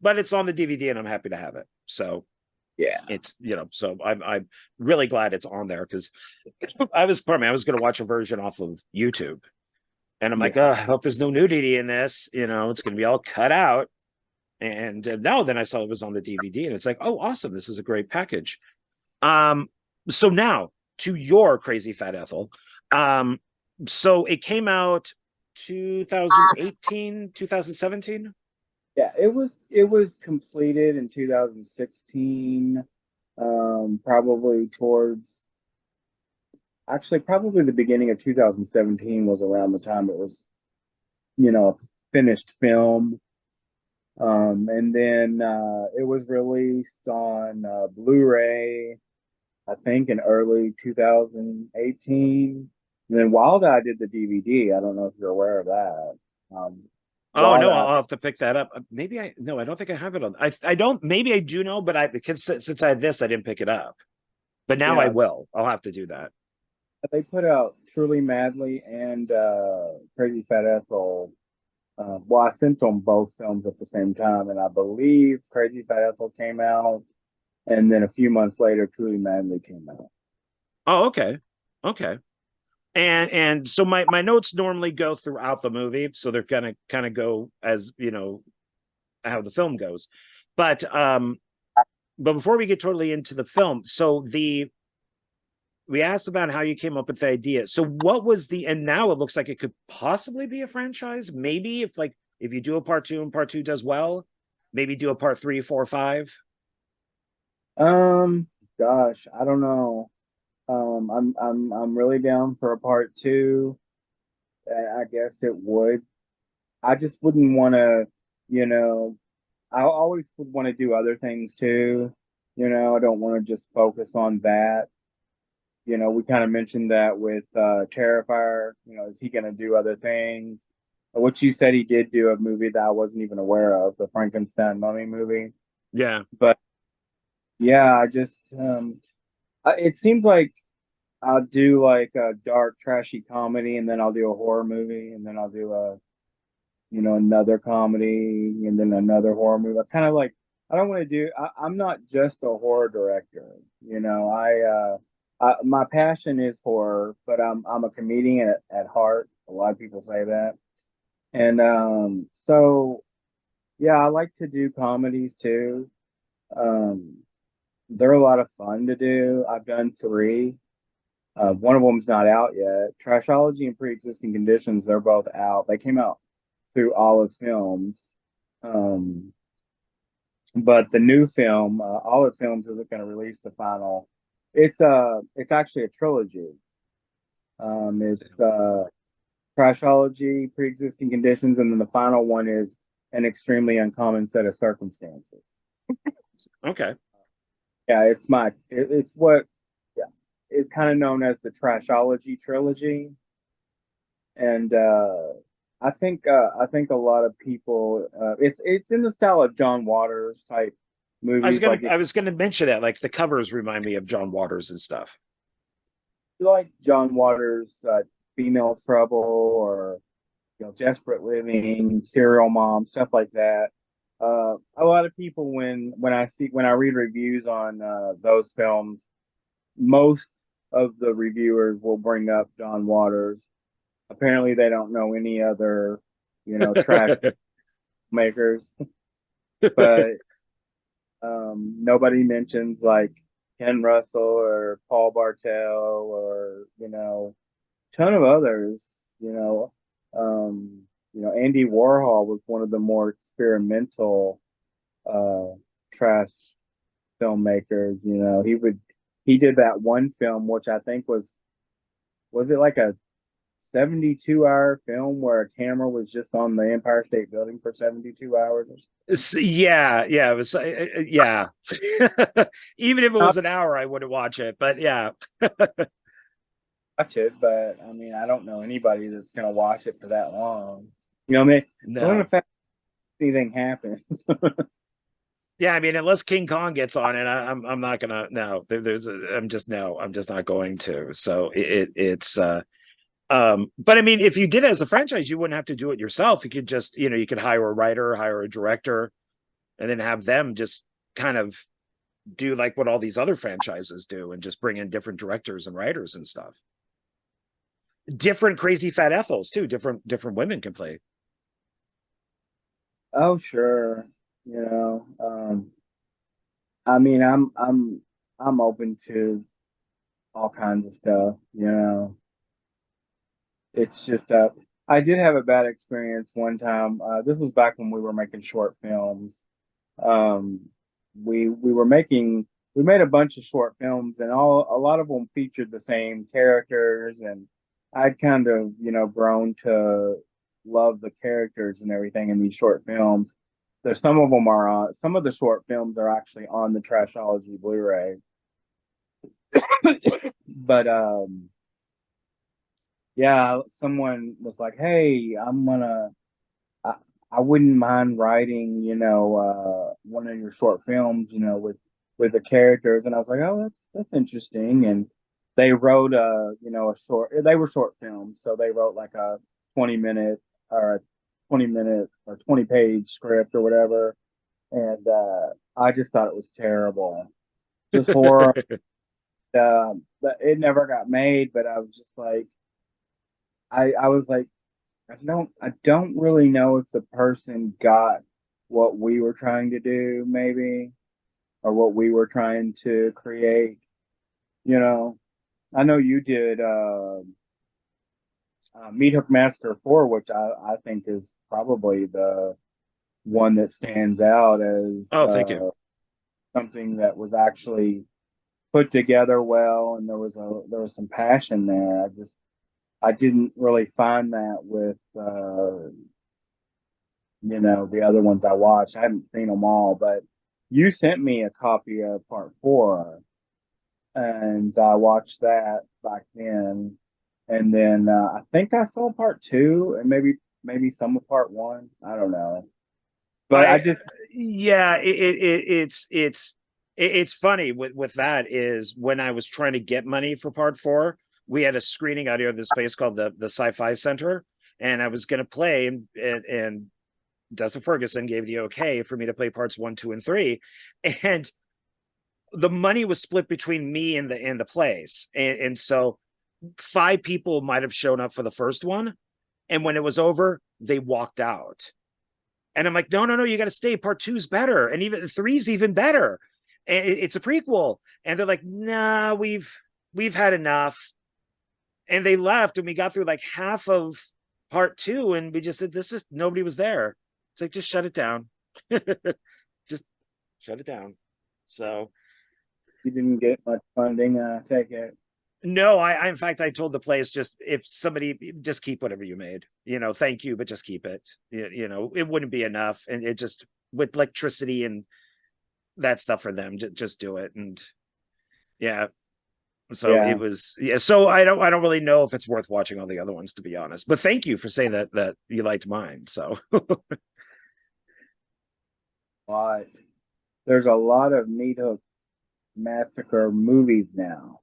But it's on the DVD, and I'm happy to have it. So Yeah. It's, so I'm really glad it's on there, because I was going to watch a version off of YouTube, and I'm like, Yeah. oh, I hope there's no nudity in this. It's going to be all cut out. And now then I saw it was on the DVD, and it's like, oh, awesome. This is a great package. Um, so now to your Crazy Fat Ethel. So it came out 2018, 2017. Yeah, it was completed in 2016, probably towards actually probably the beginning of 2017 was around the time it was, a finished film. And then it was released on Blu-ray, I think in early 2018. And then Wild Eye did the DVD. I don't know if you're aware of that. Um, Oh Wild no, Eye, I'll have to pick that up. Maybe I no, I don't think I have it on. I don't. Maybe I do know, but because since I had this, I didn't pick it up. But now I yeah, will. I'll have to do that. they put out Truly Madly and Crazy Fat Ethel. Well, I sent them both films at the same time, and I believe Crazy Fat Ethel came out, and then a few months later, Truly Madly came out. Oh, okay, okay. And so my notes normally go throughout the movie, so they're gonna kind of go as how the film goes. But before we get totally into the film, so we asked about how you came up with the idea. So what was and now it looks like it could possibly be a franchise. Maybe if you do a part two and part two does well, maybe do a part three, four, five. Um, Gosh, I don't know. I'm really down for a part two. I guess it would. I just wouldn't want to, you know, I always would want to do other things too. I don't want to just focus on that. We kind of mentioned that with Terrifier. Is he going to do other things? Which you said he did do a movie that I wasn't even aware of, the Frankenstein Mummy movie. Yeah. But yeah, it seems like I'll do like a dark, trashy comedy, and then I'll do a horror movie, and then I'll do another comedy, and then another horror movie. I kind of like, I don't want to do, I'm not just a horror director. My passion is horror, but I'm a comedian at heart. A lot of people say that. And so, yeah, I like to do comedies too. Um, they're a lot of fun to do. I've done three. One of them's not out yet. Trashology and Pre-Existing Conditions, they're both out. They came out through Olive Films. Um, but the new film, Olive Films isn't going to release the final. It's actually a trilogy. It's Trashology, Pre-Existing Conditions, and then the final one is An Extremely Uncommon Set of Circumstances. Okay. Yeah, it's what, yeah, it's kind of known as the Trashology trilogy. And I think a lot of people, it's in the style of John Waters type movies. I was gonna mention that, like, the covers remind me of John Waters and stuff. Like John Waters, Female Trouble, or Desperate Living, Serial Mom, stuff like that. A lot of people, when I read reviews on those films, most of the reviewers will bring up John Waters. Apparently, they don't know any other, trash makers, but nobody mentions like Ken Russell or Paul Bartel or ton of others. Andy Warhol was one of the more experimental uh, trash filmmakers. He did that one film which I think was it like a 72-hour film where a camera was just on the Empire State Building for 72 hours. Yeah, it was. Yeah, even if it I'll was an hour, I wouldn't watch it. But yeah, watch it, but I mean, I don't know anybody that's gonna watch it for that long. I mean, so in no. fact, anything happens. Yeah, I mean, unless King Kong gets on it, I'm not gonna. No, I'm just no, I'm just not going to. So it's but I mean, if you did it as a franchise, you wouldn't have to do it yourself. You could just, you could hire a writer, hire a director, and then have them just kind of do like what all these other franchises do and just bring in different directors and writers and stuff. Different crazy fat Ethels too. Different women can play. Oh, sure. You know, I mean, I'm open to all kinds of stuff. You know, it's just I did have a bad experience one time. This was back when we were making short films. Um, we were making we made a bunch of short films, and a lot of them featured the same characters, and I'd kind of grown to love the characters and everything in these short films. There's some of them are on some of the short films are actually on the Trashology Blu-ray, but yeah, someone was like, "Hey, I, I wouldn't mind writing, one of your short films, with the characters." And I was like, "Oh, that's interesting." And they wrote they were short films, so they wrote like a 20-minute or a 20-minute or 20-page script or whatever. And I just thought it was terrible, just horror. But it never got made. But I was just like, I was like, I don't really know if the person got what we were trying to do, maybe, or what we were trying to create. You know, I know you did Meat Hook Massacre 4, which I think is probably the one that stands out as Oh, thank you. something that was actually put together well, and there was some passion there. I didn't really find that with the other ones I watched. I haven't seen them all, but you sent me a copy of part four, and I watched that back then. And then I think I saw part two, and maybe some of part one. I don't know, but I I just Yeah, it's funny with that is when I was trying to get money for part four, we had a screening out here at this place called the Sci-Fi Center, and I was going to play, and Dustin Ferguson gave the okay for me to play parts 1, 2, and 3, and the money was split between me and the place, and so 5 people might have shown up for the first one, and when it was over, they walked out. And I'm like, no, no, no, you got to stay. Part two's better. And even three's even better. And it's a prequel. And they're like, nah, we've had enough. And they left, and we got through like half of part two, and we just said, this is nobody was there. It's like, just shut it down. Just shut it down. So you didn't get much funding. Take it. no, I in fact I told the place, just if somebody just keep whatever you made, thank you, but just keep it. It wouldn't be enough, and it just with electricity and that stuff for them, just do it. And yeah, so it Yeah. was, yeah. So I don't really know if it's worth watching all the other ones, to be honest. But thank you for saying that you liked mine. So But there's a lot of Meat Hook Massacre movies now.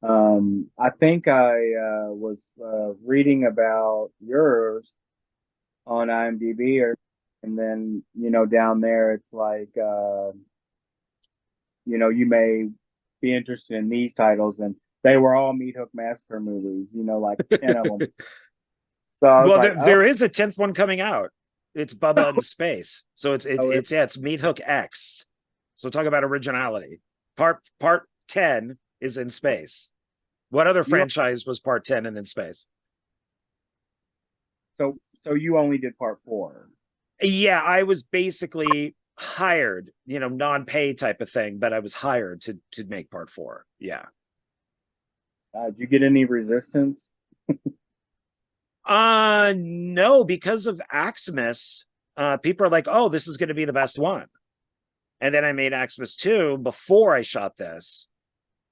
I think I was reading about yours on IMDb, and then down there it's like you may be interested in these titles, and they were all Meat Hook Massacre movies. Like 10 of them. So I was well, like, there is a 10th one coming out. It's Bubba in space. So oh, it's Meat Hook X. So talk about originality. Part 10 is in space. What other you franchise was part 10 and in space? so you only did part four. Yeah, I was basically hired, non-pay type of thing, but I was hired to make part four. Yeah. Did you get any resistance? No, because of AXEMAS, people are like, oh, this is going to be the best one. And then I made AXEMAS 2 before I shot this.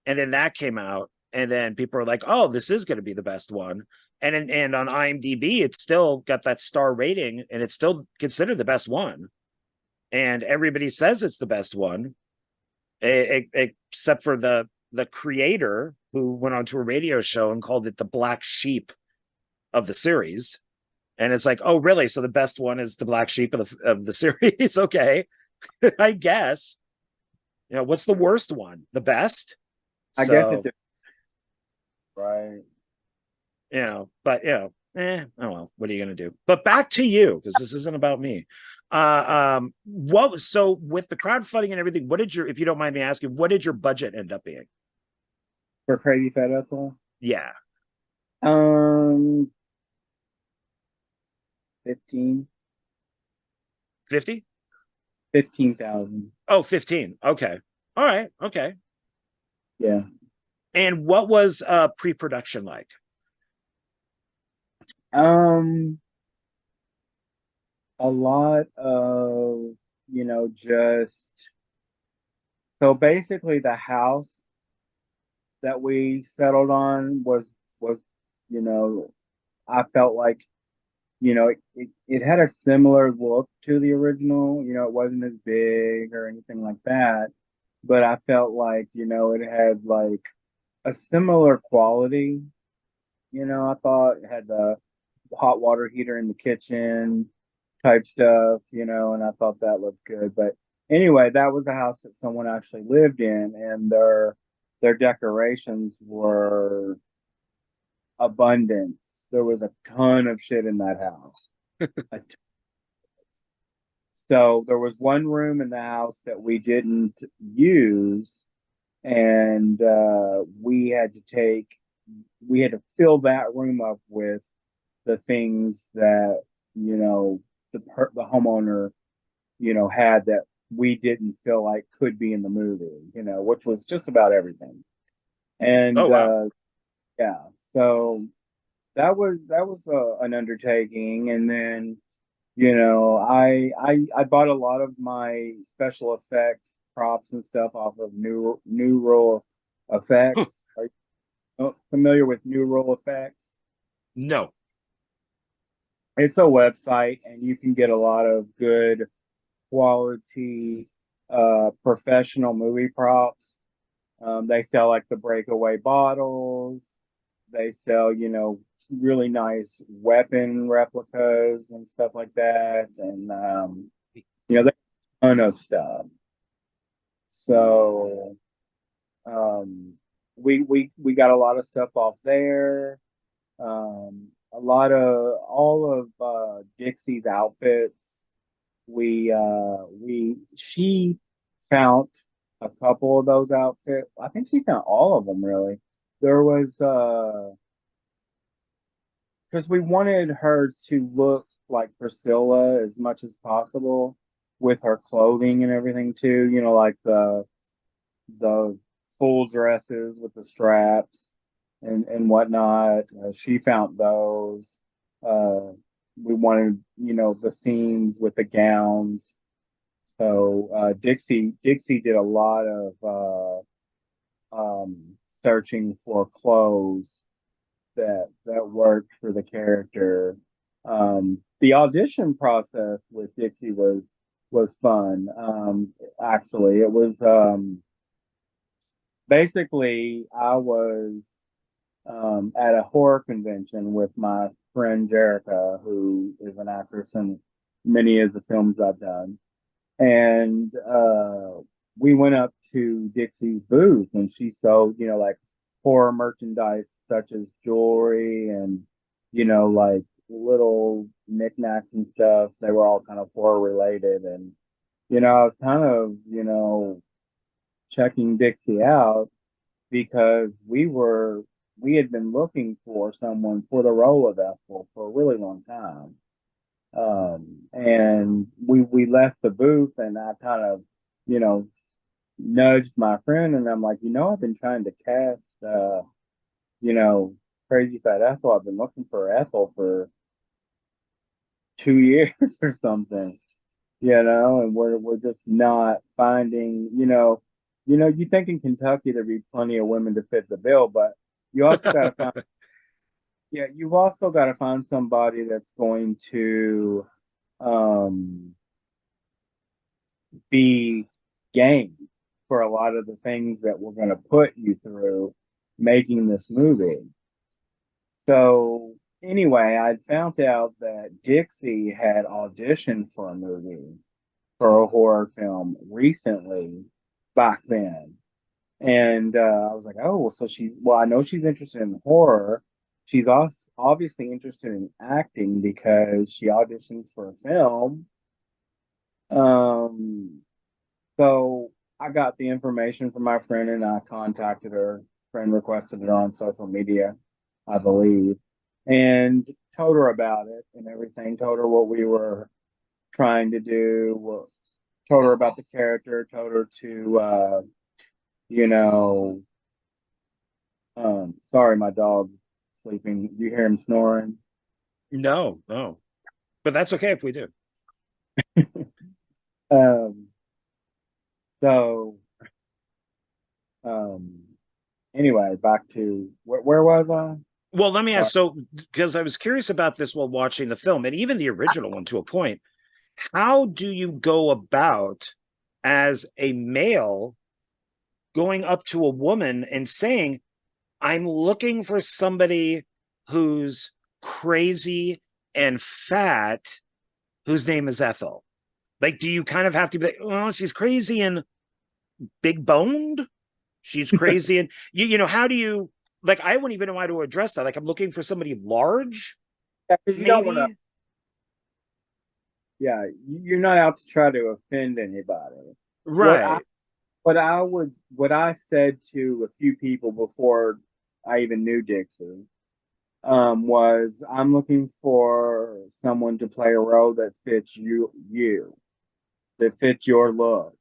And then that came out. And then people are like, oh, this is going to be the best one. And on IMDb, it's still got that star rating, and it's still considered the best one. And everybody says it's the best one, except for the creator, who went on to a radio show and called it the black sheep of the series. And it's like, oh, really? So the best one is the black sheep of the series? Okay, I guess. What's the worst one? The best? I guess it So, depends, right? but oh well, what are you gonna do? But back to you, because this isn't about me. What so with the crowdfunding and everything, what did your, if you don't mind me asking, what did your budget end up being? For Crazy Fat Ethel. Yeah, Um, 15, 50? 15,000. Oh, 15. Okay. All right. Okay. Yeah. And what was pre-production like? Um, a lot of, just so basically the house that we settled on was, you know, I felt like, it had a similar look to the original. It wasn't as big or anything like that, but I felt like, it had like a similar quality. I thought it had the hot water heater in the kitchen type stuff, and I thought that looked good. But anyway, that was a house that someone actually lived in, and their decorations were abundance. There was a ton of shit in that house. A t- So there was one room in the house that we didn't use, and we had to fill that room up with the things that the homeowner had that we didn't feel like could be in the movie, which was just about everything. Oh And wow. yeah, so that was an undertaking. And then I bought a lot of my special effects props and stuff off of New Roll Effects. Are you familiar with New Roll Effects? No. It's a website, and you can get a lot of good quality professional movie props. They sell like the breakaway bottles. They sell, really nice weapon replicas and stuff like that. And there's a ton of stuff. So we got a lot of stuff off there. A lot of all of Dixie's outfits. She found a couple of those outfits. I think she found all of them really. There was because we wanted her to look like Priscilla as much as possible with her clothing and everything too. Like the full dresses with the straps and whatnot. She found those. Uh, we wanted, the scenes with the gowns. So Dixie did a lot of searching for clothes that worked for the character. The audition process with Dixie was fun. Actually, it was basically I was at a horror convention with my friend Jerica, who is an actress in many of the films I've done. And we went up to Dixie's booth, and she sold, like horror merchandise such as jewelry and, like little knickknacks and stuff. They were all kind of horror related. And, I was kind of, checking Dixie out because we had been looking for someone for the role of Ethel for a really long time. And we left the booth, and I kind of, you know, nudged my friend, and I'm like, I've been trying to cast, you know, Crazy Fat Ethel. I've been looking for Ethel for 2 years or something, and we're just not finding, you think in Kentucky there'd be plenty of women to fit the bill, but you also got to find, yeah, you've also got to find somebody that's going to, um, be game for a lot of the things that we're going to put you through making this movie. So anyway, I found out that Dixie had auditioned for a movie, for a horror film recently, back then. And I was like, oh, well, so well, I know she's interested in horror. She's also obviously interested in acting because she auditioned for a film. Um, so I got the information from my friend and I contacted her. Friend requested her on social media, I believe, and told her about it and everything. Told her what we were trying to do. Told her about the character. Told her to, you know, sorry, my dog's sleeping. You hear him snoring? No, no, but that's okay if we do. Um, so, um, anyway, back to where was I? Well, let me Sorry. ask. So, because I was curious about this while watching the film, and even the original one to a point, how do you go about as a male going up to a woman and saying, I'm looking for somebody who's crazy and fat, whose name is Ethel? Like, do you kind of have to be like, oh, she's crazy and big boned? She's crazy. And how do you, like, I wouldn't even know how to address that. Like, I'm looking for somebody large, Yeah, because you don't want to. maybe. Yeah, you're not out to try to offend anybody. What I Right. what I said to a few people before I even knew Dixon, was I'm looking for someone to play a role that fits that fits your look,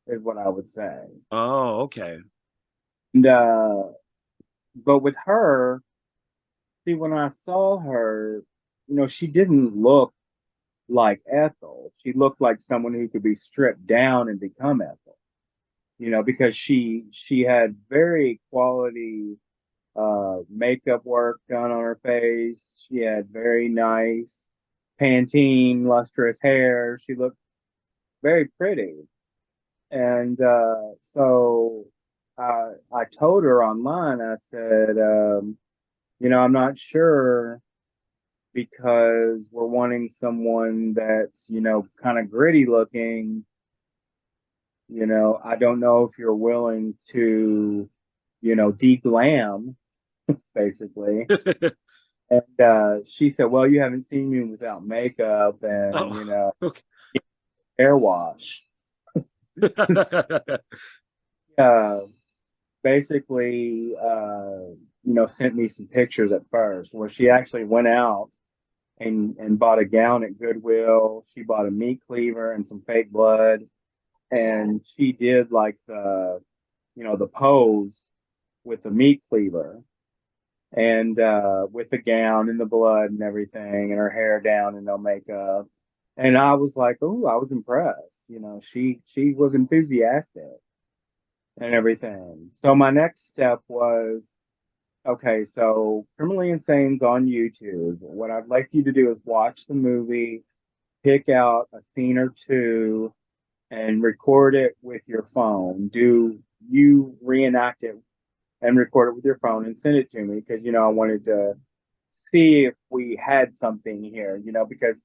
is what I would say. Oh, okay. And but with her, see, when I saw her, she didn't look like Ethel. She looked like someone who could be stripped down and become Ethel. Because she had very quality makeup work done on her face. She had very nice Pantene lustrous hair. She looked very pretty. And so I told her online, I said, I'm not sure because we're wanting someone that's, kind of gritty looking. I don't know if you're willing to, de-glam, basically. And she said, well, you haven't seen me without makeup and, Oh, okay. hair wash. uh, Basically, sent me some pictures at first where she actually went out and bought a gown at Goodwill. She bought a meat cleaver and some fake blood. And she did like the pose with the meat cleaver and with the gown and the blood and everything and her hair down and no makeup. And I was like, oh, I was impressed. She was enthusiastic and everything. So my next step was, okay, so Criminally Insane's on YouTube. What I'd like you to do is watch the movie, pick out a scene or two, and record it with your phone. Do you reenact it and record it with your phone and send it to me because I wanted to see if we had something here, because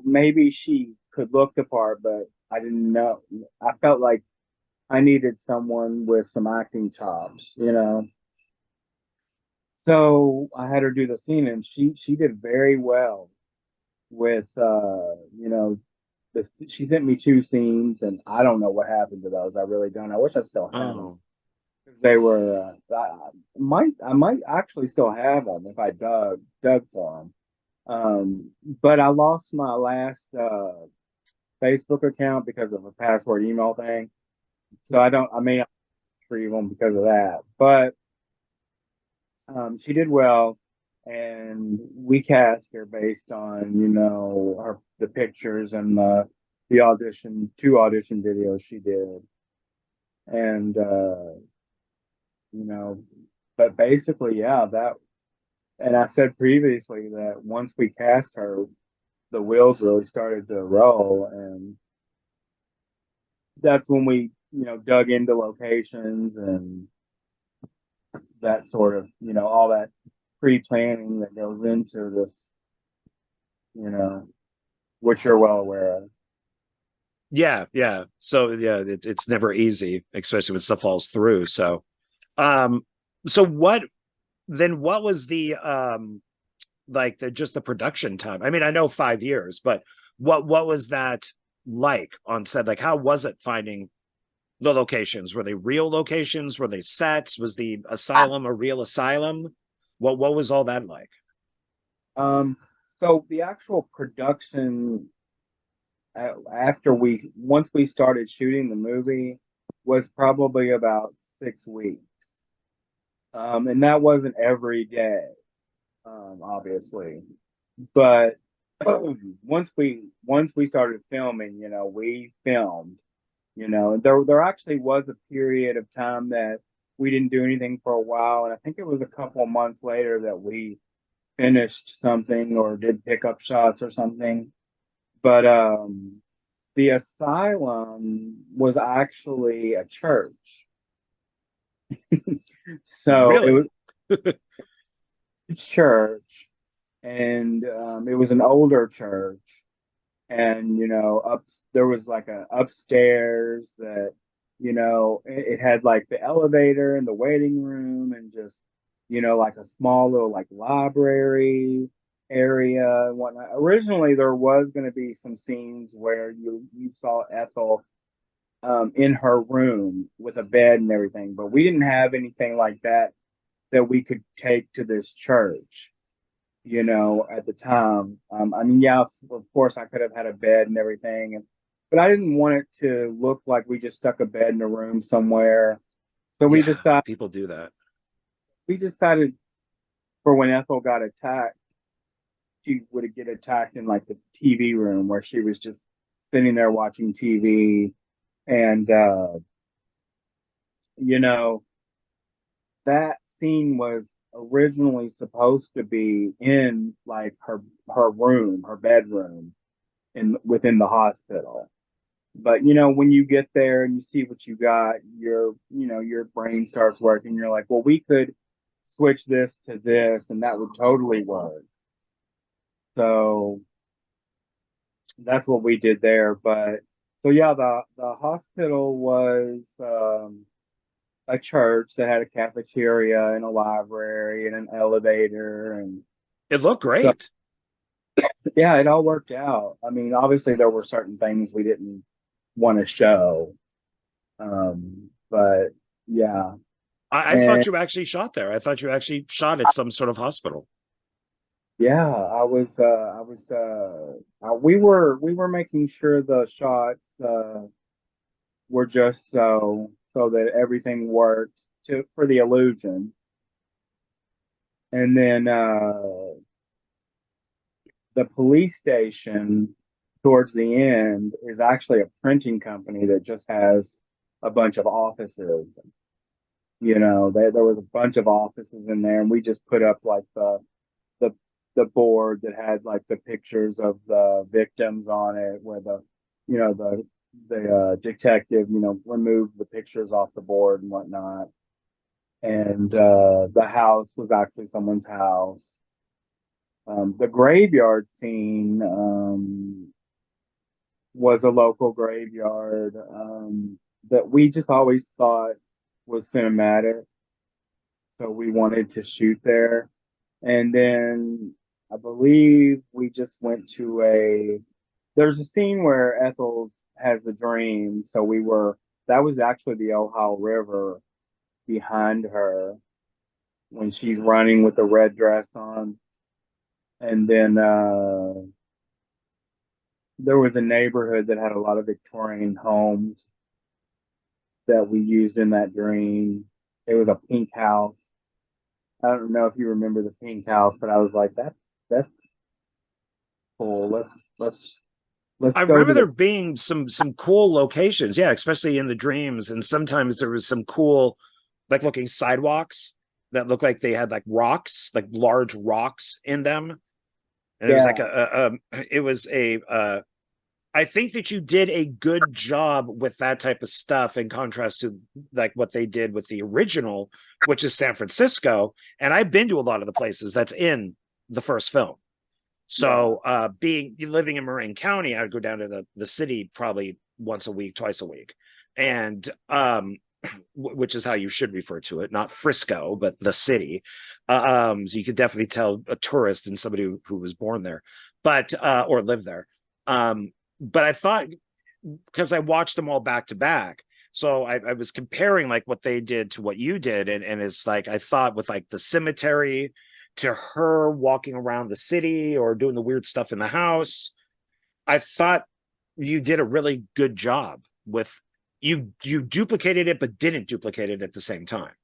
maybe she could look the part, but I didn't know. I felt like I needed someone with some acting chops. So I had her do the scene, and she did very well with she sent me two scenes, and I don't know what happened to those. I really don't. I wish I still had them. Oh. They were I might actually still have them if I dug for them. But I lost my last Facebook account because of a password email thing, so I may not retrieve them because of that. But she did well, and we cast her based on the pictures and the two audition videos she did, and you know, but basically, yeah, that. And I said previously that once we cast her, the wheels really started to roll, and that's when we, dug into locations and that sort of, all that pre-planning that goes into this, you know, which you're well aware of. Yeah, yeah. So yeah, it's never easy, especially when stuff falls through. Um, so what was the like the just the production time? I mean, I know 5 years, but what was that like on set? Like, how was it finding the locations? Were they real locations? Were they sets? Was the asylum a real asylum? What was all that like? Um, so the actual production after we once we started shooting the movie was probably about 6 weeks. And that wasn't every day, obviously. But once we started filming, we filmed. There actually was a period of time that we didn't do anything for a while, and I think it was a couple of months later that we finished something or did pickup shots or something. But the asylum was actually a church. So it was Really? a church, and it was an older church. And up there was like a upstairs that it had like the elevator and the waiting room and just like a small little like library area and whatnot. Originally there was going to be some scenes where you saw Ethel in her room with a bed and everything, but we didn't have anything like that that we could take to this church, at the time. I mean, yeah, of course, I could have had a bed and everything, but I didn't want it to look like we just stuck a bed in a room somewhere. So Yeah, people do that. we decided for when Ethel got attacked, she would get attacked in like the TV room where she was just sitting there watching TV, and you know that scene was originally supposed to be in like her room, her bedroom in within the hospital. But when you get there and you see what you got, your brain starts working. You're like, well, we could switch this to this, and that would totally work. So that's what we did there. But so yeah, the hospital was a church that had a cafeteria and a library and an elevator, and It looked so great. yeah, it all worked out. I mean, obviously there were certain things we didn't want to show. But yeah, I thought and you actually shot there. I thought you actually shot at some sort of hospital. yeah, we were making sure the shots were just so that everything worked for the illusion. And then the police station towards the end is actually a printing company that just has a bunch of offices. There was a bunch of offices in there, and we just put up like the the board that had like the pictures of the victims on it, where the detective removed the pictures off the board and whatnot. And the house was actually someone's house. The graveyard scene was a local graveyard that we just always thought was cinematic, so we wanted to shoot there. And then I believe we just went to there's a scene where Ethel has the dream. So that was actually the Ohio River behind her when she's running with the red dress on. And then there was a neighborhood that had a lot of Victorian homes that we used in that dream. It was a pink house. I don't know if you remember the pink house, but I was like, that's cool. Let's let's I go remember to the there being some cool locations, yeah, especially in the dreams. And sometimes there was some cool, like looking sidewalks that looked like they had like rocks, like large rocks in them. And it was like yeah. it was a I think that you did a good job with that type of stuff in contrast to like what they did with the original, which is San Francisco. And I've been to a lot of the places that's in the first film. Yeah. So being living in Marin County, I'd go down to the city probably once a week, twice a week, and which is how you should refer to it, not Frisco, but the city. So you could definitely tell a tourist and somebody who was born there, but or lived there. But I thought, because I watched them all back to back, so I was comparing like what they did to what you did, and it's like I thought with like the cemetery to her walking around the city or doing the weird stuff in the house, I thought you did a really good job with you duplicated it but didn't duplicate it at the same time.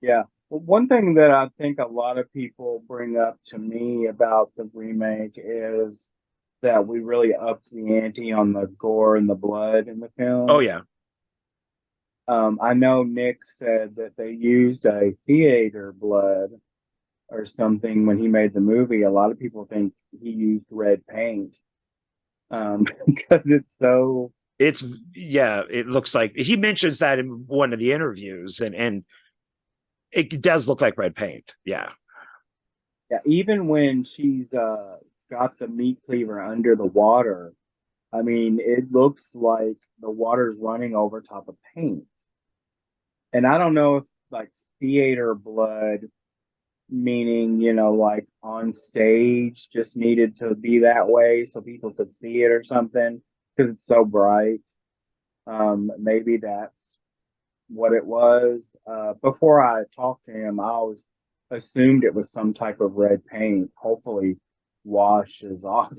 Yeah. Well, one thing that I think a lot of people bring up to me about the remake is that we really upped the ante on the gore and the blood in the Oh film. yeah. I know Nick said that they used a theater blood or something when he made the movie. A lot of people think he used red paint because it's so. It's yeah, it looks like he mentions that in one of the interviews, and it does look like red paint. Yeah. Yeah, even when she's got the meat cleaver under the water, I mean, it looks like the water's running over top of paint. And I don't know if like theater blood, meaning, like on stage, just needed to be that way so people could see it or something because it's so bright. Maybe that's what it was. Before I talked to him, I always assumed it was some type of red paint. Hopefully, washes off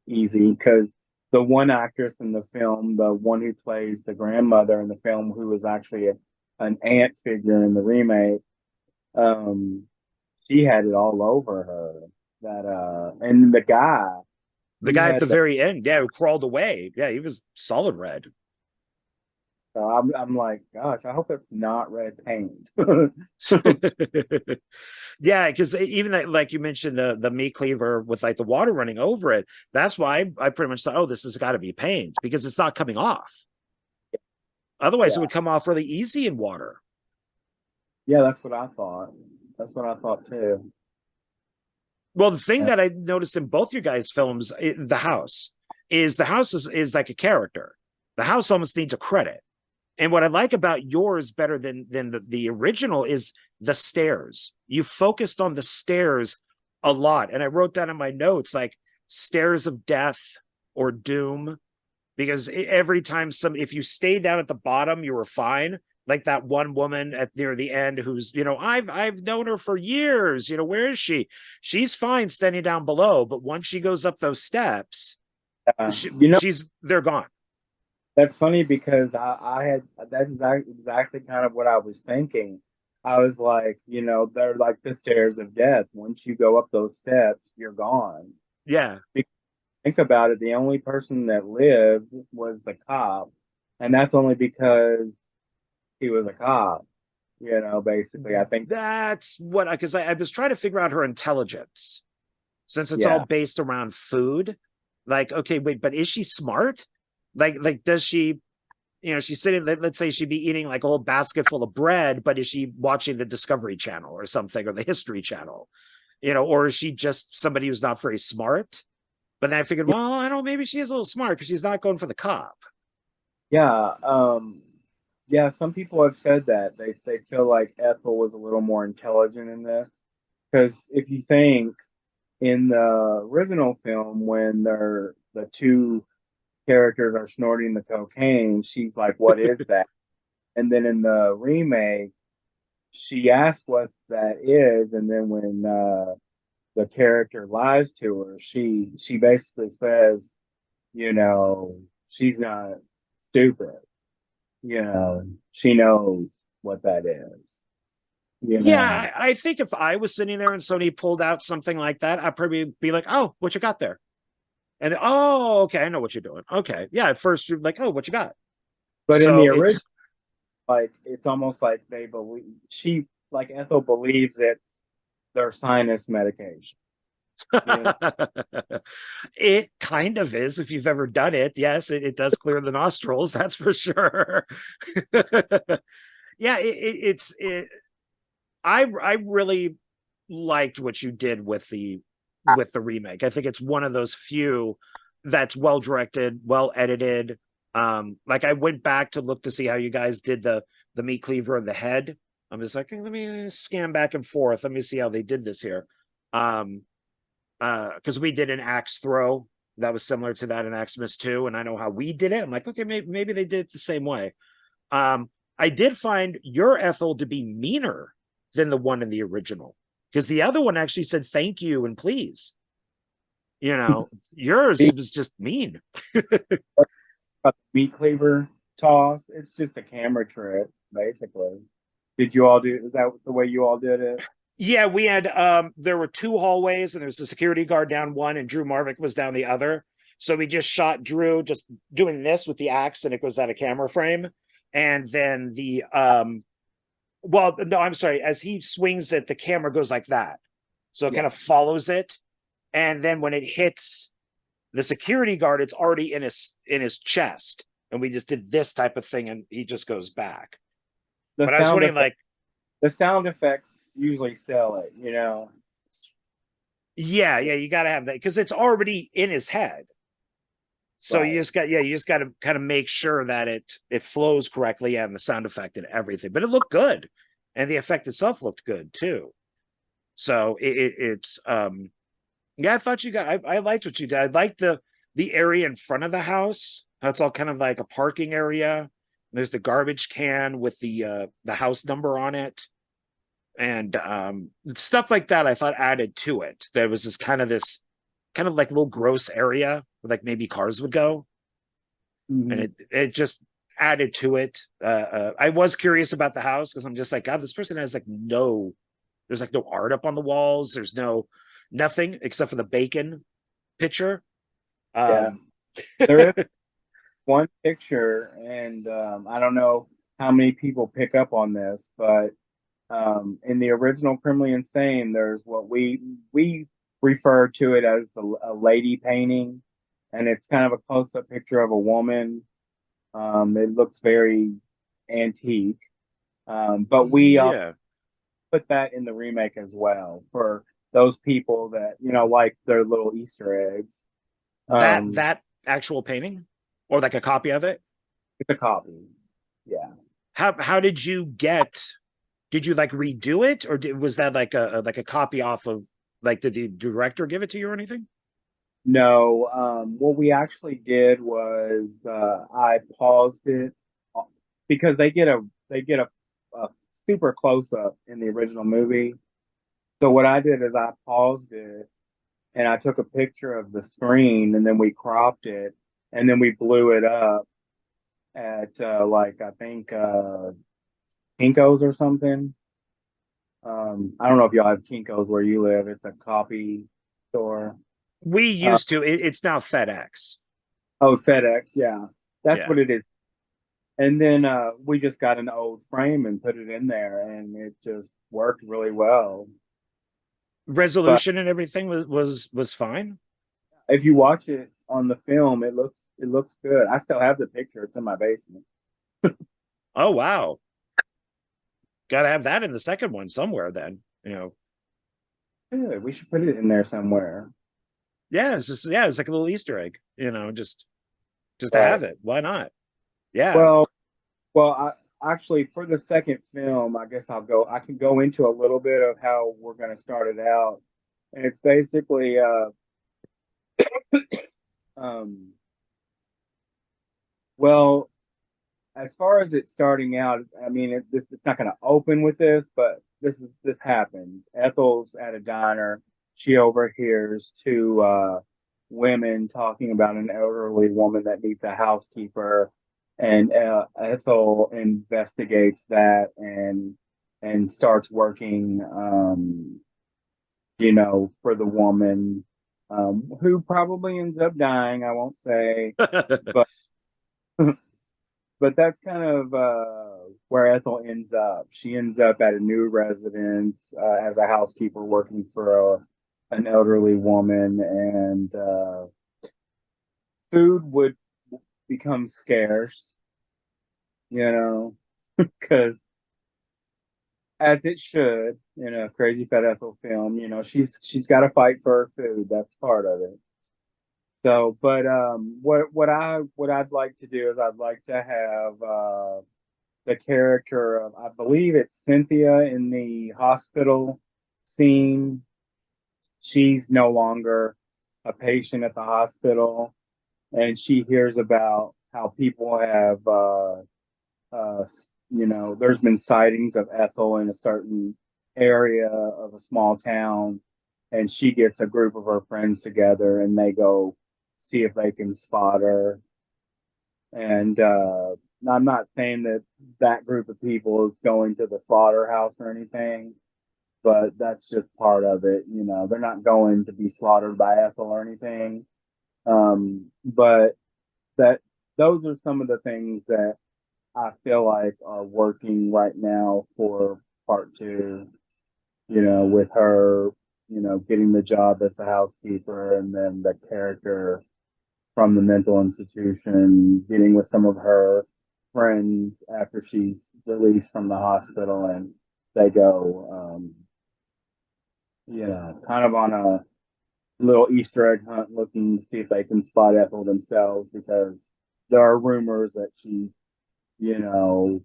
easy because the one actress in the film, the one who plays the grandmother in the film, who was actually an aunt figure in the remake, um, she had it all over her. And the guy, The he guy at had the the. very end, yeah, who crawled away. Yeah, he was solid red. So I'm like, gosh, I hope it's not red paint. Yeah, because even that, like you mentioned, the meat cleaver with like the water running over it. That's why I pretty much thought, oh, this has got to be paint because it's not coming off. Otherwise, it Yeah. would come off really easy in water. Yeah, that's what I thought. That's what I thought too. Well, the thing And that I noticed in both your guys' films, the house is like a character. The house almost needs a credit. And what I like about yours better than the original is the stairs. You focused on the stairs a lot. And I wrote down in my notes like stairs of death or doom, because every time if you stayed down at the bottom, you were fine. Like that one woman at near the end who's, I've known her for years. Where is she? She's fine standing down below, but once she goes up those steps, uh, she, you know, she's they're gone. that's funny because I had that's exactly kind of what I was thinking. I was like, they're like the stairs of death. Once you go up those steps, you're gone. Yeah. Think about it, the only person that lived was the cop, and that's only because he was a cop. Basically, I think. That's what because I was trying to figure out her intelligence since it's all Yeah, based around food. Like, okay, wait, but is she smart? Like, does she, she's sitting, let's say she'd be eating like a whole basket full of bread, but is she watching the Discovery Channel or something or the History Channel? Or is she just somebody who's not very smart? But then I figured, well, I don't know, maybe she is a little smart because she's not going for the cop. yeah, yeah. Some people have said that they feel like Ethel was a little more intelligent in this because if you think in the original film when the two characters are snorting the cocaine, she's like, "What is that?" And then in the remake, she asks what that is, and then when the character lies to her, she basically says, she's not stupid. She knows what that is. You Yeah, know, I think if I was sitting there and somebody pulled out something like that, I'd probably be like, oh, what you got there? And oh, okay, I know what you're doing. Okay. Yeah, at first you're like, oh, what you got? but in So the original, it's like it's almost like they believe she like Ethel believes that they're sinus medication. You know, it kind of is if you've ever done it. Yes, it does clear the nostrils, that's for sure. Yeah, it's I really liked what you did with the remake. I think it's one of those few that's well directed, well edited. Like I went back to look to see how you guys did the meat cleaver and the head. I'm just like, let me scan back and forth. Let me see how they did this here. Um, because we did an axe throw that was similar to that in AXEMAS 2, and I know how we did it. I'm like, okay, maybe they did it the same way. I did find your Ethel to be meaner than the one in the original, because the other one actually said thank you and please. You know, yours The was just mean. meat cleaver toss, it's just a camera trick, basically. Did you all do, is that the way you all did it? Yeah, we had there were two hallways and there's a security guard down one and Drew Marvick was down the other. So we just shot Drew just doing this with the axe and it goes out of camera frame. And then the well, no, I'm sorry, as he swings it, the camera goes like that. So it Yeah. kind of follows it. And then when it hits the security guard, it's already in his chest. And we just did this type of thing and he just goes back. The But I was sound wondering effect, like, the sound effects usually sell it, you know. yeah, you got to have that because it's already in his head. So Right. you just got to kind of make sure that it flows correctly and the sound effect and everything. But it looked good, and the effect itself looked good too. So it's yeah, I thought you got I liked what you did. I liked the area in front of the house. That's all kind of like a parking area. There's the garbage can with the house number on it. And stuff like that I thought added to it. There was this kind of like little gross area where like maybe cars would go, and Hmm. it just added to it. I was curious about the house because I'm just like, God, this person has like there's like no art up on the walls. There's nothing except for the bacon picture. Yeah. Um, There is one picture, and I don't know how many people pick up on this, but in the original Criminally Insane, there's what we refer to it as a lady painting, and it's kind of a close-up picture of a woman. It looks very antique, but we yeah, put that in the remake as well for those people that like their little Easter eggs. Um, that actual painting or like a copy of it. it's a copy. Yeah. How did you get? Did you like redo it, or was that like a copy off of like did the director give it to you or anything? No, what we actually did was I paused it because they get a super close up in the original movie. So what I did is I paused it and I took a picture of the screen and then we cropped it and then we blew it up at like I think Kinko's or something. I don't know if y'all have Kinko's where you live. It's a copy store. We Uh, used to. It's now FedEx. oh, FedEx, yeah, that's Yeah, what it is. And then we just got an old frame and put it in there, and it just worked really well. But resolution and everything was fine. if you watch it on the film, it looks good. I still have the picture; it's in my basement. Oh wow, got to have that in the second one somewhere. Then Good. We should put it in there somewhere. yeah, it's like a little Easter egg. Just to Right. have it. Why not? Yeah, Well, well, I actually for the second film, I guess I can go into a little bit of how we're going to start it out, and it's basically um, well, as far as it starting out, I mean, it's not going to open with this, but this happens. Ethel's at a diner. She overhears two women talking about an elderly woman that needs a housekeeper, and Ethel investigates that and starts working, for the woman, who probably ends up dying. I won't say, but. But that's kind of where Ethel ends up. She ends up at a new residence as a housekeeper working for an elderly woman, and food would become scarce, you know, because as it should in a Crazy Fat Ethel film, she's got to fight for her food. That's part of it. So, but what I'd like to do is I'd like to have the character of, I believe it's Cynthia in the hospital scene. She's no longer a patient at the hospital, and she hears about how people have uh, there's been sightings of Ethel in a certain area of a small town, and she gets a group of her friends together and they go see if they can spot her. And I'm not saying that that group of people is going to the slaughterhouse or anything, but that's just part of it. They're not going to be slaughtered by Ethel or anything. But that those are some of the things that I feel like are working right now for part two, with her, getting the job as a housekeeper, and then the character from the mental institution getting with some of her friends after she's released from the hospital, and they go, kind of on a little Easter egg hunt looking to see if they can spot Ethel themselves, because there are rumors that she's, you know,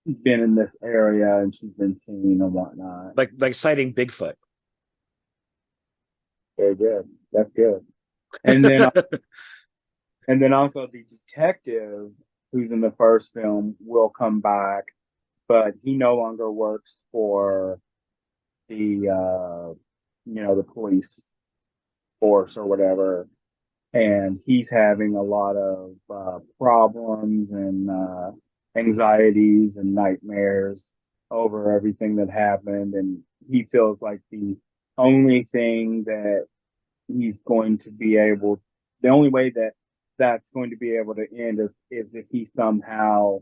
been in this area and she's been seen and whatnot. Like citing Bigfoot. Very good. That's good. And then and then also the detective who's in the first film will come back, but he no longer works for the the police force or whatever. And he's having a lot of problems and anxieties and nightmares over everything that happened, and he feels like only thing that he's going to be able, the only way that that's going to be able to end is if he somehow,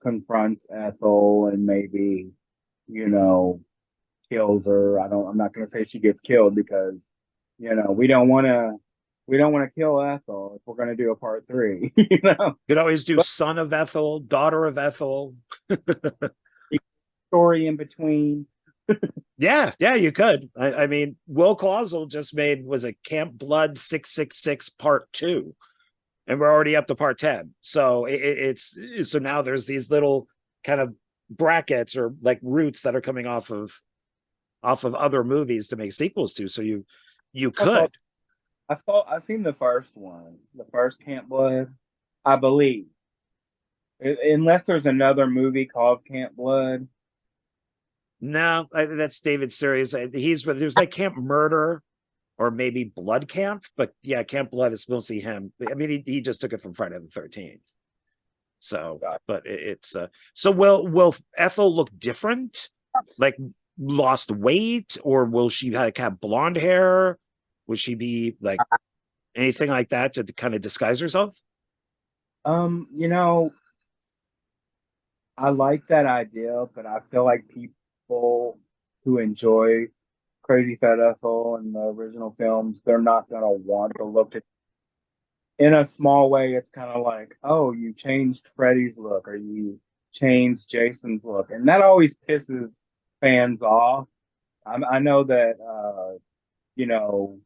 confronts Ethel and maybe, you know, kills her. I'm not going to say she gets killed, because, we don't want to kill Ethel if we're going to do a part three. Could always do But son of Ethel, daughter of Ethel. story in between. Yeah, you could. I mean, Will Clausel just made, was it Camp Blood 666 Part 2, and we're already up to Part 10. So so now there's these little kind of brackets or like roots that are coming off of other movies to make sequels to. So you could. I've seen the first one, the first Camp Blood, I believe. Unless there's another movie called Camp Blood. No, that's David Series. There's like Camp Murder or maybe Blood Camp, but yeah, Camp Blood is mostly him. I mean, he just took it from Friday the 13th. So, but it's so will Ethel look different? Like lost weight, or will she like have blonde hair? Would she be like anything like that to kind of disguise herself? You know, I like that idea, but I feel like people who enjoy Crazy Fat Ethel and the original films, they're not gonna want to look at, in a small way. It's kind of like, oh, you changed Freddy's look or you changed Jason's look, and that always pisses fans off. I know that you know,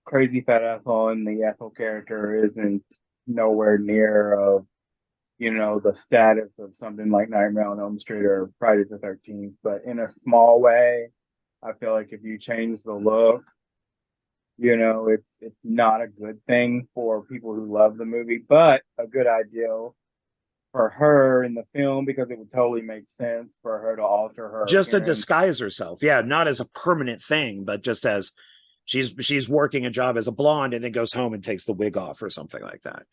Crazy Fat Ethel and the Ethel character isn't nowhere near of, the status of something like Nightmare on Elm Street or Friday the 13th. But in a small way, I feel like if you change the look, it's not a good thing for people who love the movie, but a good idea for her in the film, because it would totally make sense for her to alter her Just to appearance. disguise herself, yeah, not as a permanent thing, but just as she's working a job as a blonde and then goes home and takes the wig off or something like that,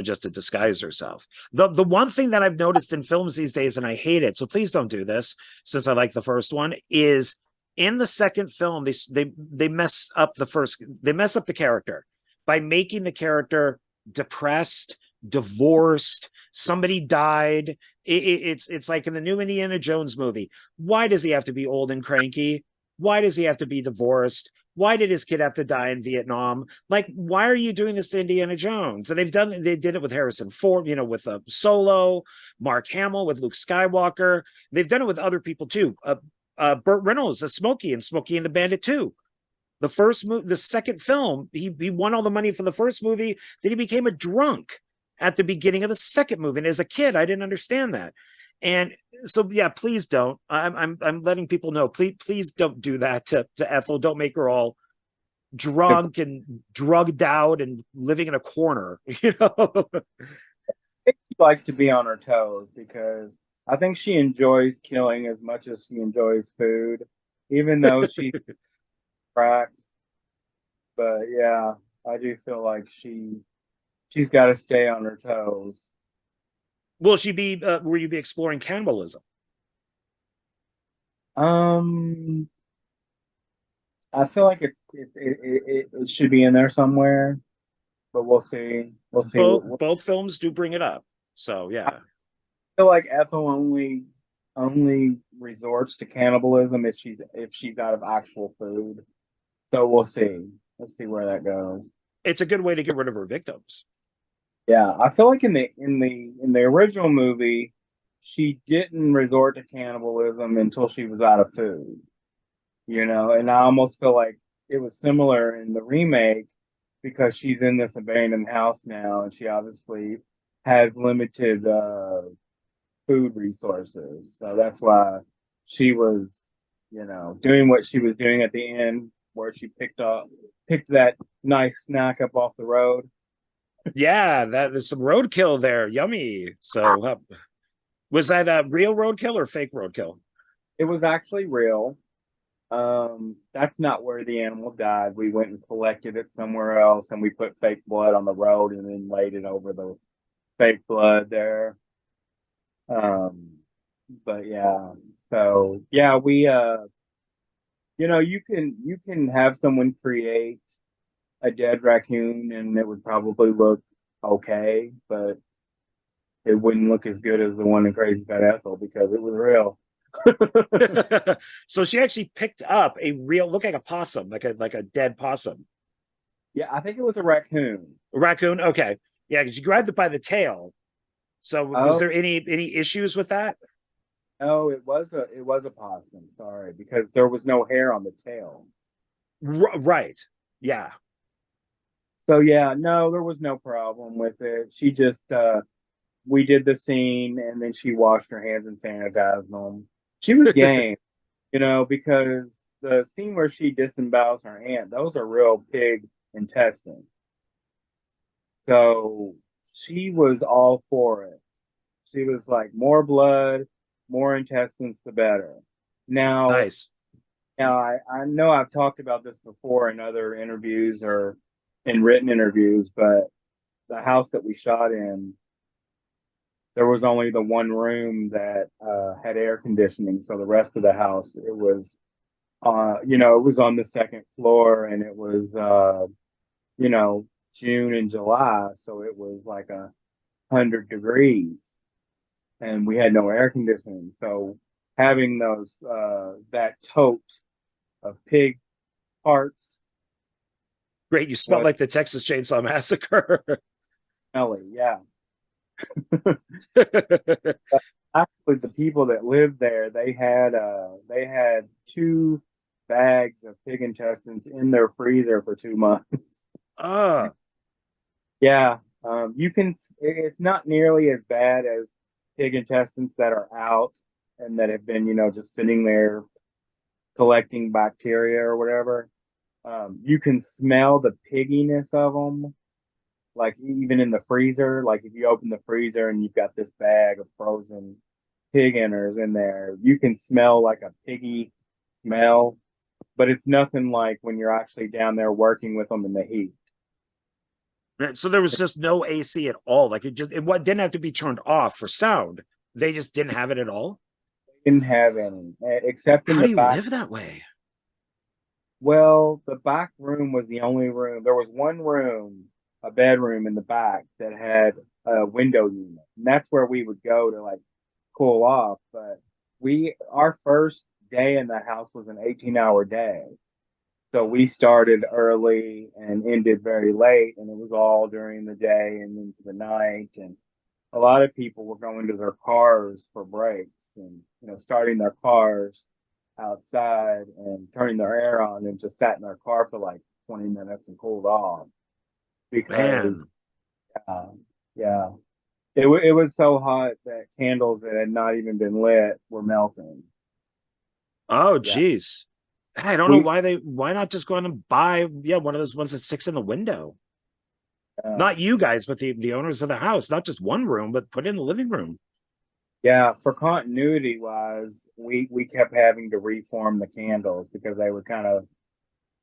just to disguise herself. The one thing that I've noticed in films these days, and I hate it, so please don't do this since I like the first one, is in the second film they mess up the character by making the character depressed, divorced, somebody died. It's like in the new Indiana Jones movie. Why does he have to be old and cranky? Why does he have to be divorced? Why did his kid have to die in Vietnam? Like, why are you doing this to Indiana Jones? And they did it with Harrison Ford, with Solo, Mark Hamill, with Luke Skywalker. They've done it with other people too. Burt Reynolds as Smokey and the Bandit too. The first movie, the second film, he won all the money for the first movie. Then he became a drunk at the beginning of the second movie. And as a kid, I didn't understand that. And so, yeah, please don't. I'm letting people know. Please don't do that to Ethel. Don't make her all drunk and drugged out and living in a corner. You know. She likes to be on her toes because I think she enjoys killing as much as she enjoys food, even though she cracks. But yeah, I do feel like she's got to stay on her toes. Will she be? Will you be exploring cannibalism? Um, I feel like it should be in there somewhere, but we'll see. We'll see. Both films do bring it up. So I yeah. feel like Ethel only resorts to cannibalism if she's out of actual food. So we'll see. Let's see where that goes. It's a good way to get rid of her victims. Yeah, I feel like in the original movie, she didn't resort to cannibalism until she was out of food. And I almost feel like it was similar in the remake because she's in this abandoned house now and she obviously has limited food resources. So that's why she was, doing what she was doing at the end where she picked that nice snack up off the road. Yeah, there's some roadkill there. Yummy. So was that a real roadkill or fake roadkill? It was actually real. That's not where the animal died. We went and collected it somewhere else and we put fake blood on the road and then laid it over the fake blood there. Um, but yeah, so yeah, you can have someone create a dead raccoon and it would probably look okay, but it wouldn't look as good as the one in Crazy Fat Ethel because it was real. So she actually picked up a real, look like a possum, like a dead possum. Yeah, I think it was a raccoon. A raccoon. Okay. Yeah, because you grabbed it by the tail. So was Oh, there any issues with that? no, it was a possum. Sorry, because there was no hair on the tail. Right. Yeah. So yeah, no, there was no problem with it. She just we did the scene and then she washed her hands and sanitized them. She was game, because the scene where she disembowels her aunt, those are real pig intestines. So she was all for it. She was like, more blood, more intestines, the better. Now, Nice. I know I've talked about this before in other interviews or in written interviews, but the house that we shot in, there was only the one room that had air conditioning. So the rest of the house, it was on the second floor and it was, June and July. So it was like 100 degrees and we had no air conditioning. So having that tote of pig parts Great. You smelled was like the Texas Chainsaw Massacre. smelly. Yeah. Actually, the people that lived there, they had 2 bags of pig intestines in their freezer for 2 months. Ah, Yeah, you can. It's not nearly as bad as pig intestines that are out and that have been, just sitting there collecting bacteria or whatever. You can smell the pigginess of them, like even in the freezer. Like if you open the freezer and you've got this bag of frozen pig inners in there, you can smell like a piggy smell, but it's nothing like when you're actually down there working with them in the heat. so there was just no AC at all. Like it didn't have to be turned off for sound. They just didn't have it at all. Didn't have any, except in How the do you back. live that way? Well, the back room was the only room. There was one room, a bedroom in the back that had a window unit, and that's where we would go to like cool off. But our first day in the house was an 18-hour day. So we started early and ended very late, and it was all during the day and into the night. And a lot of people were going to their cars for breaks and starting their cars. outside and turning their air on and just sat in their car for like 20 minutes and cooled off because Man. uh, yeah, it was so hot that candles that had not even been lit were melting. Oh, Yeah, geez. I don't know we why not just go on and buy, yeah, one of those ones that sticks in the window. uh, Not you guys, but the owners of the house, not just one room, but put in the living room. yeah, for continuity wise, we kept having to reform the candles because they would kind of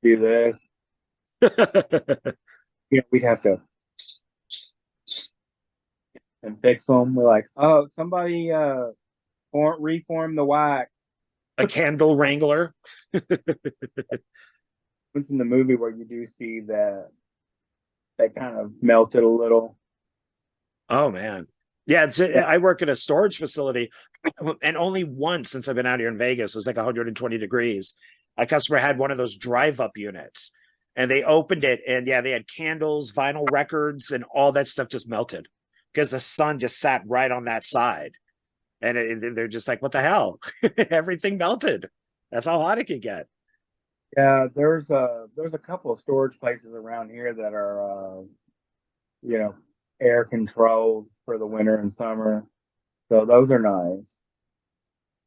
do this. We'd have to and fix them. We're like, oh, somebody reform the wax. A candle wrangler. It's in the movie where you do see that that kind of melted a little. Oh man. Yeah, Yeah. I work at a storage facility, and only once since I've been out here in Vegas, it was like 120 degrees. A customer had one of those drive up units, and they opened it, and yeah, they had candles, vinyl records, and all that stuff just melted because the sun just sat right on that side. And they're just like, what the hell? Everything melted. That's how hot it could get. Yeah, there's a couple of storage places around here that are you know, air controlled for the winter and summer. So those are nice.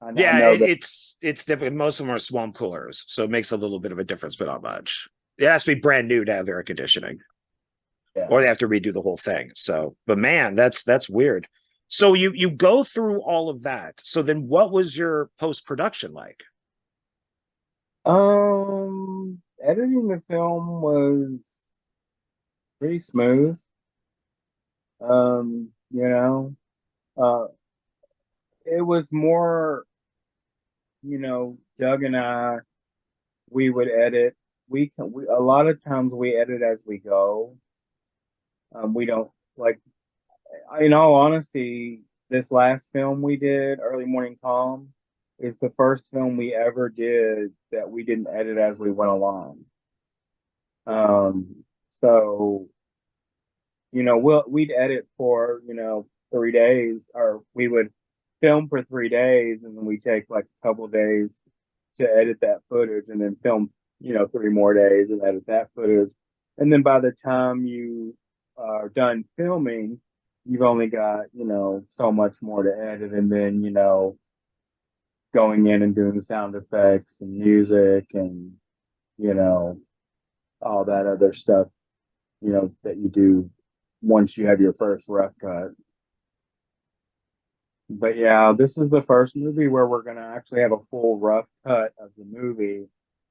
I Yeah, know that. it's different. Most of them are swamp coolers, so it makes a little bit of a difference, but not much. It has to be brand new to have air conditioning, Yeah. or they have to redo the whole thing. So, but man, that's weird. So you go through all of that. So then, what was your post production like? Editing the film was pretty smooth. You know, uh, it was more, Doug and I, we would edit. A lot of times we edit as we go. We don't like, in all honesty, this last film we did, Early Morning Calm, is the first film we ever did that we didn't edit as we went along. So we'd edit for 3 days, or we would film for 3 days, and then we take like a couple days to edit that footage, and then film 3 more days and edit that footage, and then by the time you are done filming, you've only got so much more to edit, and then going in and doing sound effects and music and you know all that other stuff that you do once you have your first rough cut. But yeah, this is the first movie where we're gonna actually have a full rough cut of the movie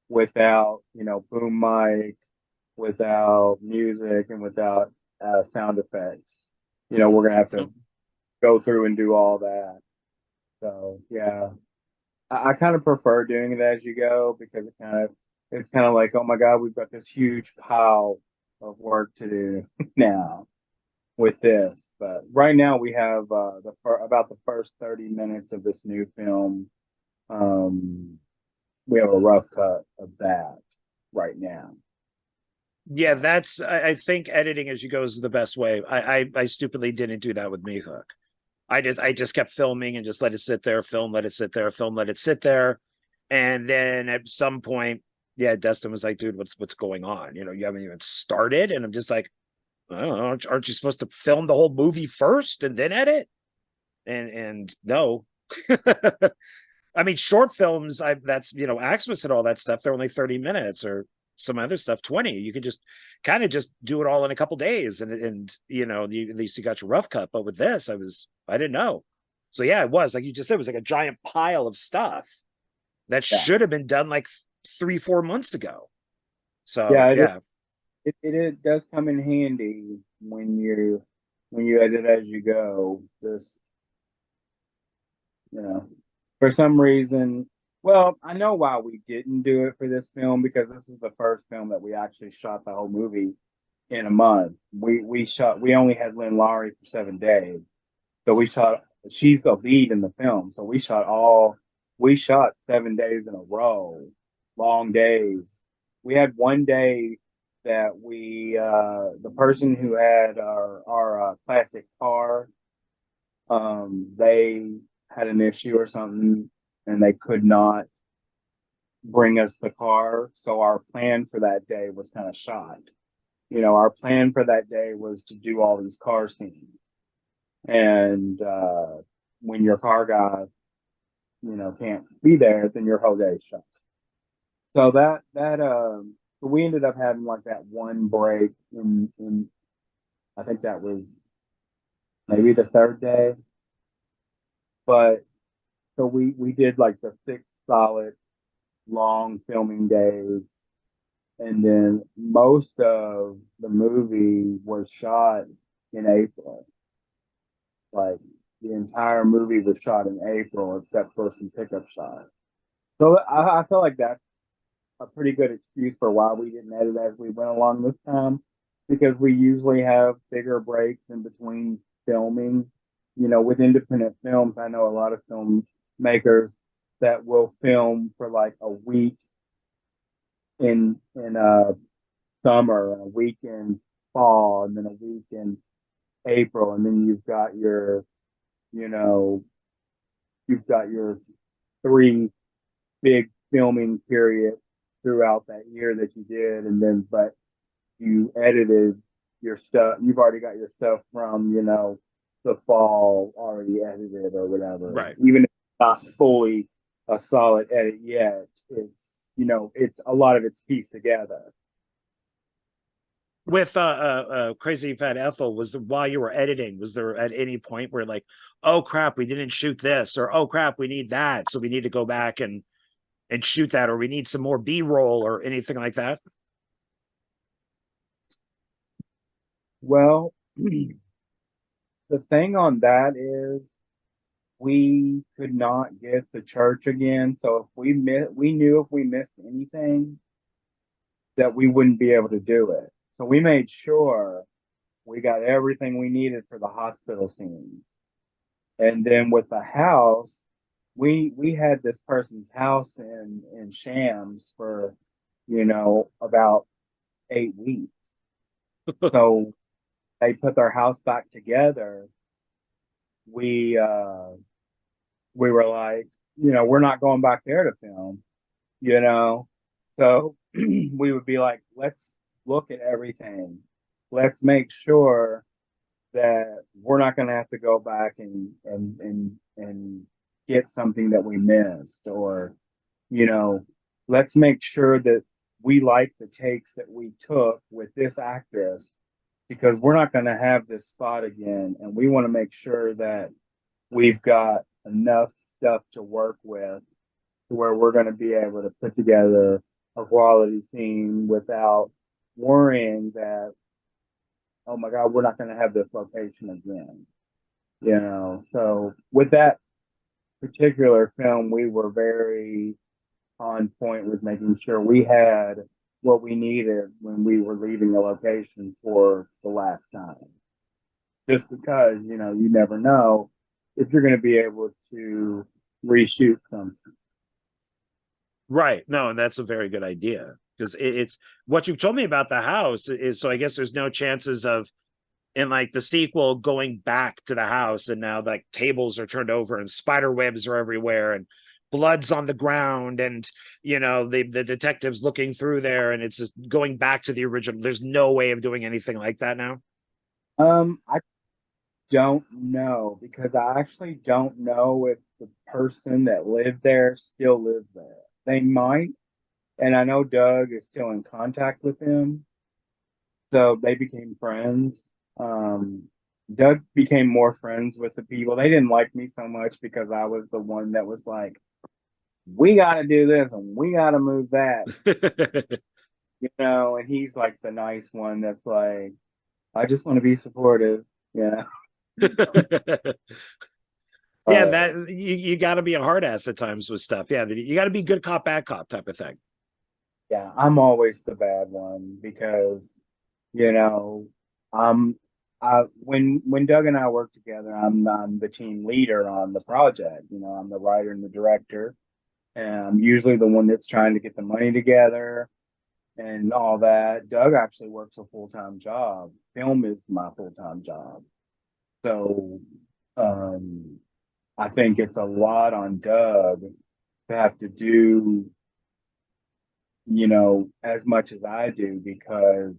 without, boom mic, without music, and without sound effects. We're gonna have to go through and do all that. So yeah, I kind of prefer doing it as you go because it's kind of like, oh my God, we've got this huge pile of work to do now with this. But right now we have about the first 30 minutes of this new film. Um, we have a rough cut of that right now. Yeah, So that's I think editing as you go is the best way. I stupidly didn't do that with Me Hook. I just kept filming and just let it sit there, film, let it sit there, film, let it sit there. And then at some point, yeah, Destin was like, dude, what's going on? You haven't even started. And I'm just like, I don't know, aren't you supposed to film the whole movie first and then edit? And no. I mean, short films, that's AXEMAS and all that stuff, they're only 30 minutes, or some other stuff 20. You could just kind of just do it all in a couple days, and at least you got your rough cut. But with this, I didn't know. So yeah, it was like you just said, it was like a giant pile of stuff that yeah, should have been done like 3-4 months ago. So yeah, yeah. it does come in handy when you edit as you go. This you know for some reason. Well, I know why we didn't do it for this film, because this is the first film that we actually shot the whole movie in a month. We only had Lynn Lowry for 7 days. So she's the lead in the film. So we shot 7 days in a row, long days. We had one day that the person who had our classic car, they had an issue or something, and they could not bring us the car. So our plan for that day was kind of shot. You know, our plan for that day was to do all these car scenes. And when your car guy, you know, can't be there, then your whole day shot. So so we ended up having like that one break in I think that was maybe the third day. But so we did like the 6 solid long filming days, and then most of the movie was shot in April. Like the entire movie was shot in April, except for some pickup shots. So I feel like that's a pretty good excuse for why we didn't edit as we went along this time, because we usually have bigger breaks in between filming. You know, with independent films, I know a lot of filmmakers that will film for like a week in summer, and a week in fall, and then a week in April, and then you know, you've got your 3 big filming periods throughout that year that you did, and then but you edited your stuff. You've already got your stuff from, you know, the fall already edited or whatever. Right. Even if it's not fully a solid edit yet, it's, you know, it's a lot of it's pieced together. With Crazy Fat Ethel, while you were editing, was there at any point where like, oh crap, we didn't shoot this, or oh crap, we need that, so we need to go back and shoot that, or we need some more B-roll or anything like that? Well, the thing on that is we could not get the church again. So if we knew if we missed anything that we wouldn't be able to do it. So we made sure we got everything we needed for the hospital scenes. And then with the house, we had this person's house in Shams for, you know, about 8 weeks. So they put their house back together. We we were like, you know, we're not going back there to film, you know. So we would be like, let's look at everything. Let's make sure that we're not going to have to go back and get something that we missed, or, you know, let's make sure that we like the takes that we took with this actress, because we're not going to have this spot again, and we want to make sure that we've got enough stuff to work with to where we're going to be able to put together a quality scene without worrying that, oh my God, we're not going to have this location again. You know, so with that particular film, we were very on point with making sure we had what we needed when we were leaving the location for the last time. Just because, you know, you never know if you're going to be able to reshoot something. Right. No, and that's a very good idea, because it's what you told me about the house is, so I guess there's no chances of in like the sequel going back to the house and now like tables are turned over and spider webs are everywhere and blood's on the ground, and you know the detectives looking through there, and it's just going back to the original. There's no way of doing anything like that now. I don't know, because I actually don't know if the person that lived there still lives there. They might, and I know Doug is still in contact with him, so they became friends. Um, Doug became more friends with the people. They didn't like me so much because I was the one that was like, "We got to do this and we got to move that," you know. And he's like the nice one that's like, "I just want to be supportive," you know. Yeah, Uh, that you got to be a hard ass at times with stuff. Yeah, you got to be good cop, bad cop type of thing. yeah, I'm always the bad one because, you know, I'm when Doug and I work together, I'm the team leader on the project. You know, I'm the writer and the director, and I'm usually the one that's trying to get the money together and all that. Doug actually works a full-time job. Film is my full-time job. So um, I think it's a lot on Doug to have to do as much as I do, because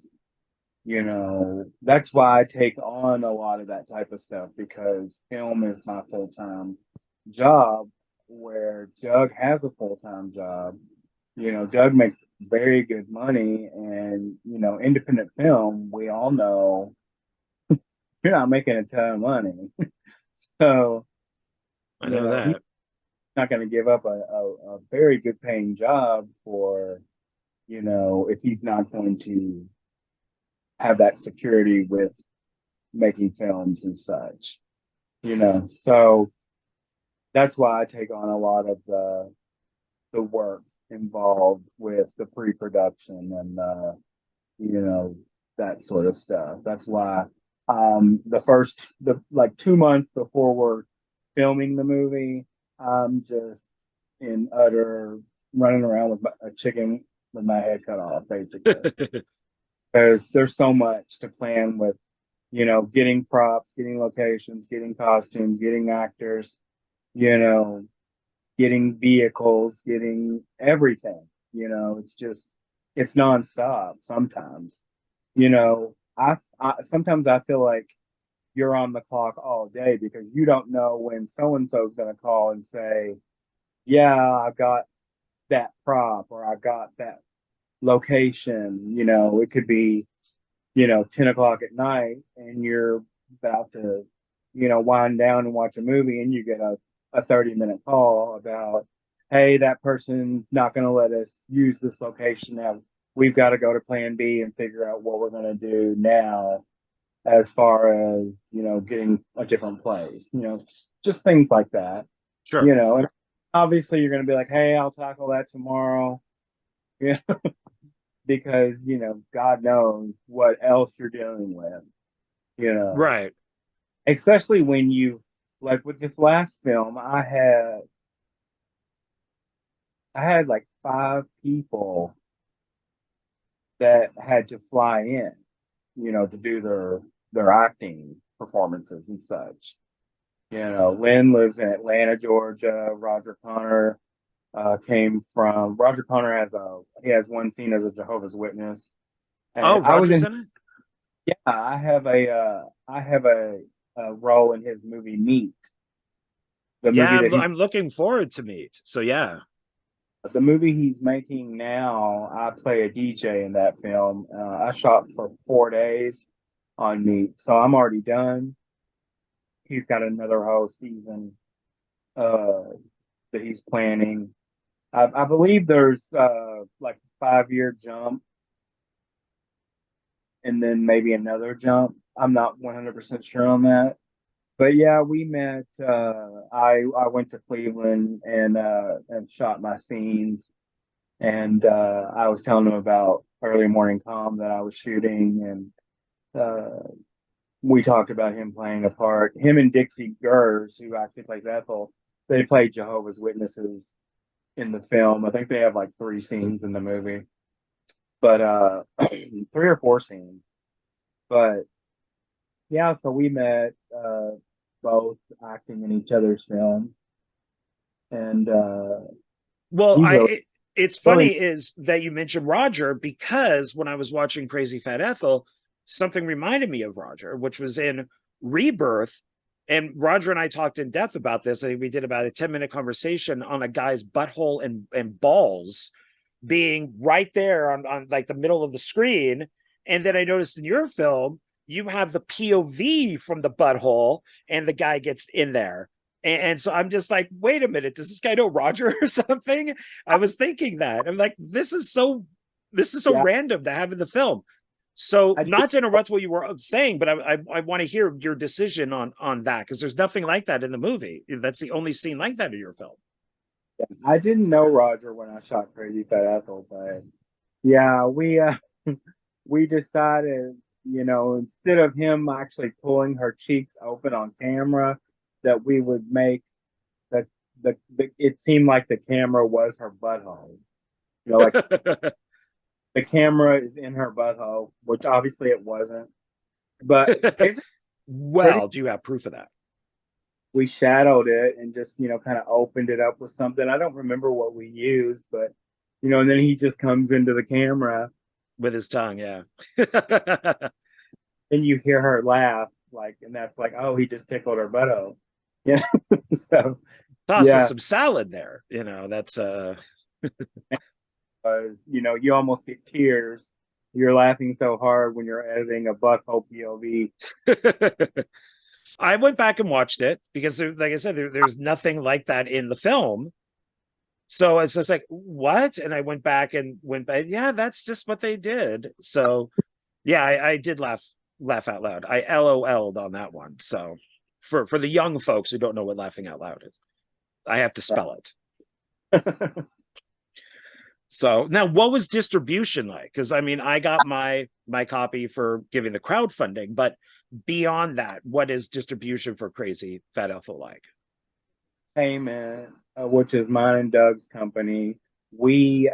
that's why I take on a lot of that type of stuff, because film is my full-time job, where Doug has a full-time job. Doug makes very good money, and independent film, we all know you're not making a ton of money. So, I know he's that. not going to give up a very good paying job for, if he's not going to have that security with making films and such. So that's why I take on a lot of the work involved with the pre-production and you know that sort of stuff. That's why the like 2 months before we're filming the movie, I'm just in utter running around with a chicken with my head cut off, basically. Because there's so much to plan with, getting props, getting locations, getting costumes, getting actors, you know, getting vehicles, getting everything. It's nonstop sometimes. I sometimes I feel like you're on the clock all day, because you don't know when so and so is going to call and say, "Yeah, I got that prop," or "I got that location." It could be 10 o'clock at night, and you're about to wind down and watch a movie, and you get a 30-minute call about, hey, that person's not going to let us use this location now. We've got to go to plan B and figure out what we're going to do now, as far as getting a different place, just things like that. Sure. And obviously you're going to be like, hey, I'll tackle that tomorrow. Yeah. Because God knows what else you're dealing with, you know Right. especially when you, like with this last film, I had like 5 people that had to fly in, to do their acting performances and such. Lynn lives in Atlanta, Georgia. Roger Connor has one scene as a Jehovah's Witness, Oh, and I was Roger's in. in it? Yeah, I have a role in his movie Meat, the Yeah, movie that he's I'm looking forward to Meet. So yeah. the movie he's making now. I play a DJ in that film. I shot for 4 days on Meat, so I'm already done. He's got another whole season uh, that he's planning. I believe there's like a 5-year jump, and then maybe another jump. I'm not 100% sure on that. But yeah, we met. I went to Cleveland and shot my scenes, and I was telling him about Early Morning Calm that I was shooting, and we talked about him playing a part. Him and Dixie Gers, who actually plays Ethel, they played Jehovah's Witnesses in the film. I think they have like 3 scenes in the movie, but 3 or 4 scenes. But yeah, so we met, both acting in each other's films, and Well, he's a it's really funny is that you mentioned Roger, because when I was watching Crazy Fat Ethel, something reminded me of Roger, which was in Rebirth. And Roger and I talked in depth about this. I think we did about a 10-minute conversation on a guy's butthole and balls being right there on like the middle of the screen. And then I noticed in your film, you have the POV from the butthole and the guy gets in there. And so I'm just like, wait a minute, does this guy know Roger or something? I was thinking that. I'm like, this is so yeah. random to have in the film. So I did, not to interrupt what you were saying, but I want to hear your decision on that, because there's nothing like that in the movie. That's the only scene like that in your film. I didn't know Roger when I shot Crazy Fat Ethel, but yeah, we decided, instead of him actually pulling her cheeks open on camera, that we would make the it seemed like the camera was her butthole. Like the camera is in her butthole, which obviously it wasn't. But basically, pretty Well, do you have proof of that? we shadowed it and just kind of opened it up with something. I don't remember what we used, but and then he just comes into the camera with his tongue. Yeah. and you hear her laugh, like, and that's like, oh, he just tickled her butto. Yeah. So, Tossing yeah, some salad there. That's you almost get tears. You're laughing so hard when you're editing a butthole POV. I went back and watched it because, like I said, there's nothing like that in the film. So it's just like, what? And I went back and went back. Yeah, that's just what they did. So yeah, I did laugh out loud. I LOL'd on that one. So for the young folks who don't know what laughing out loud is, I have to spell it. So now, what was distribution like? Because I mean, I got my copy for giving the crowdfunding, but beyond that, what is distribution for Crazy Fat Ethel like? Payment, which is mine and Doug's company, we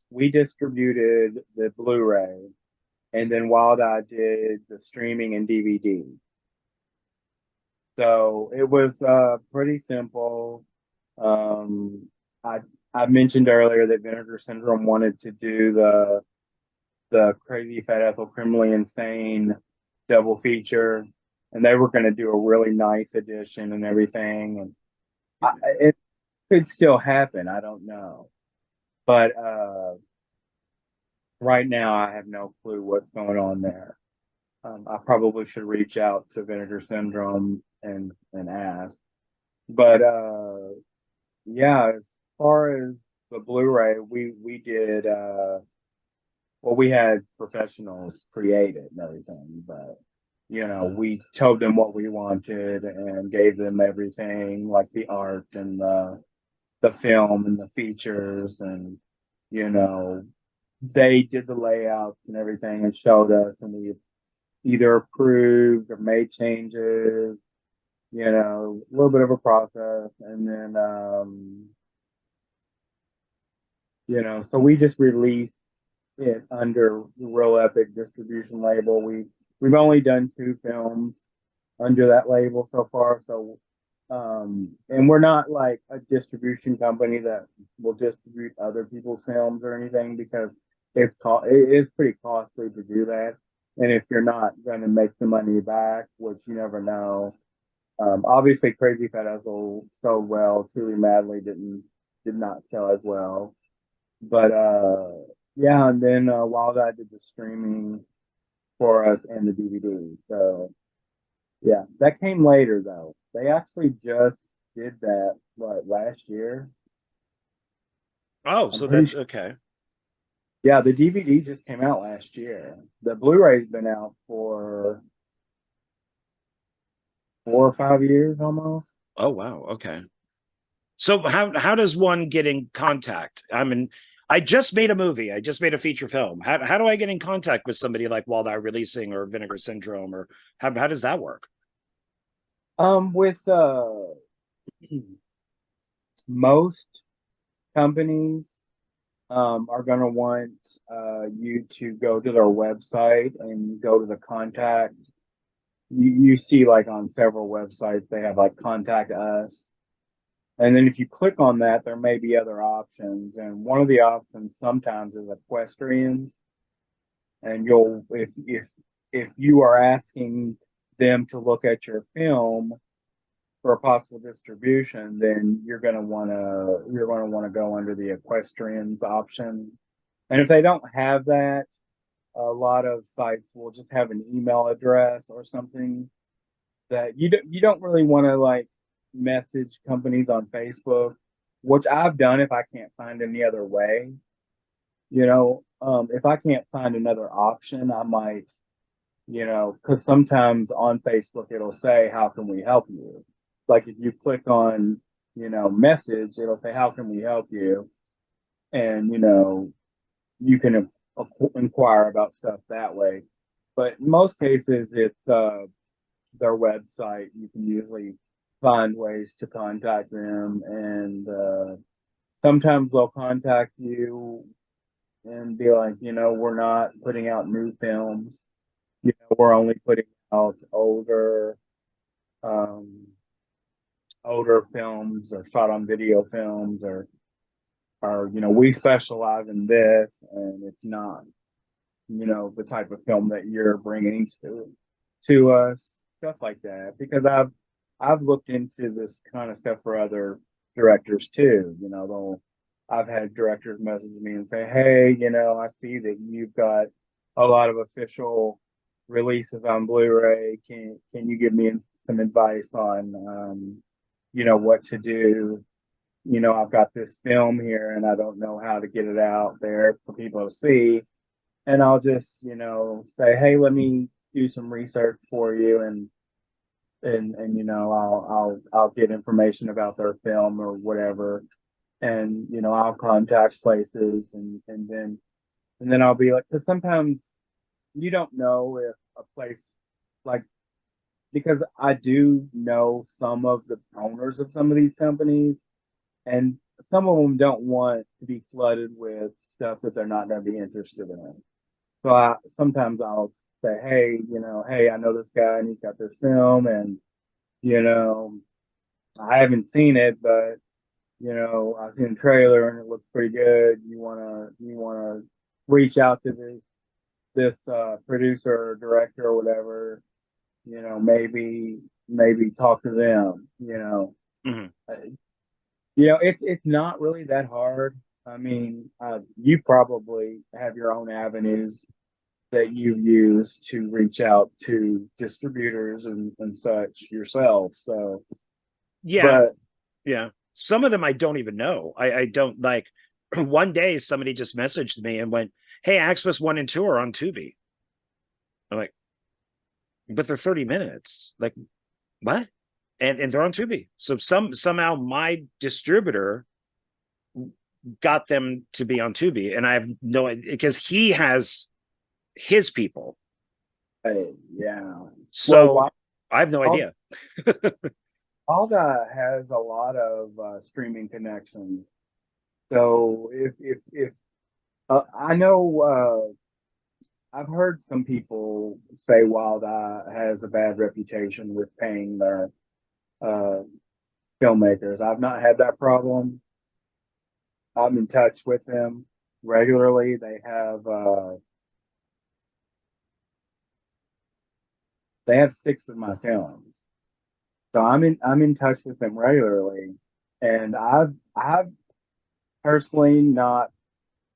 we distributed the Blu-ray, and then Wild Eye did the streaming and DVD. So it was pretty simple. Um, I I mentioned earlier that Vinegar Syndrome wanted to do the Crazy Fat Ethel Criminally Insane double feature, and they were going to do a really nice edition and everything. And it could still happen. I don't know, but right now I have no clue what's going on there. I probably should reach out to Vinegar Syndrome and ask. But yeah, as far as the Blu-ray, we did well, we had professionals create it and everything, but we told them what we wanted and gave them everything, like the art and the film and the features, and you know they did the layouts and everything and showed us, and we either approved or made changes, a little bit of a process. And then so we just released it under the Real Epic distribution label. We've only done 2 films under that label so far. So and we're not like a distribution company that will distribute other people's films or anything, because it is pretty costly to do that. And if you're not going to make the money back, which you never know, obviously Crazy Fat Ethel sold well. Truly Madly did not sell as well. But yeah, and then Wild Eye did the streaming for us and the DVD. So yeah, that came later though. They actually just did that last year. Oh, I'm so pretty that sure. okay. Yeah, the DVD just came out last year. The Blu-ray's been out for 4 or 5 years almost. Oh wow, okay. So how does one get in contact? I mean, I just made a movie. I just made a feature film. How do I get in contact with somebody like Wild Eye Releasing or Vinegar Syndrome, or how does that work? With most companies are going to want you to go to their website and go to the contact. You see, like on several websites, they have like contact us. And then if you click on that, there may be other options. And one of the options sometimes is equestrians. And if you are asking them to look at your film for a possible distribution, then you're gonna want to go under the equestrians option. And if they don't have that, a lot of sites will just have an email address or something that you don't really want to like message companies on Facebook, which I've done if I can't find any other way. If I can't find another option, I might, because sometimes on Facebook it'll say, "How can we help you?" Like if you click on, message, it'll say, "How can we help you?" And you can inquire about stuff that way. But in most cases, it's their website. You can usually find ways to contact them, and sometimes they'll contact you and be like, we're not putting out new films. We're only putting out um, older films or shot on video films, or or we specialize in this, and it's not the type of film that you're bringing to us, stuff like that. Because I've looked into this kind of stuff for other directors too. I've had directors message me and say, hey, I see that you've got a lot of official releases on Blu-ray. Can you give me some advice on what to do? I've got this film here and I don't know how to get it out there for people to see. And I'll just, say, hey, let me do some research for you, and I'll get information about their film or whatever, and I'll contact places, and then I'll be like, because sometimes you don't know if a place, like, because I do know some of the owners of some of these companies, and some of them don't want to be flooded with stuff that they're not going to be interested in. So sometimes I'll say, hey, hey, I know this guy and he's got this film, and you know, I haven't seen it, but I've seen the trailer and it looks pretty good. You wanna reach out to this producer or director or whatever, maybe talk to them. Hmm. It's not really that hard. I mean, you probably have your own avenues that you use to reach out to distributors and such yourself. So, Yeah, but yeah. Some of them I don't even know. I don't like. One day somebody just messaged me and went, "Hey, AXEMAS 1 and 2 are on Tubi." I'm like, but they're 30 minutes. Like, what? And they're on Tubi. So somehow my distributor got them to be on Tubi, and I have no, because he has his people. yeah, well, So I have no idea. Walda has a lot of streaming connections. So if I know, I've heard some people say Wilda has a bad reputation with paying their uh, filmmakers. I've not had that problem. I'm in touch with them regularly. They have 6 of my films, so I'm in touch with them regularly, and I've personally not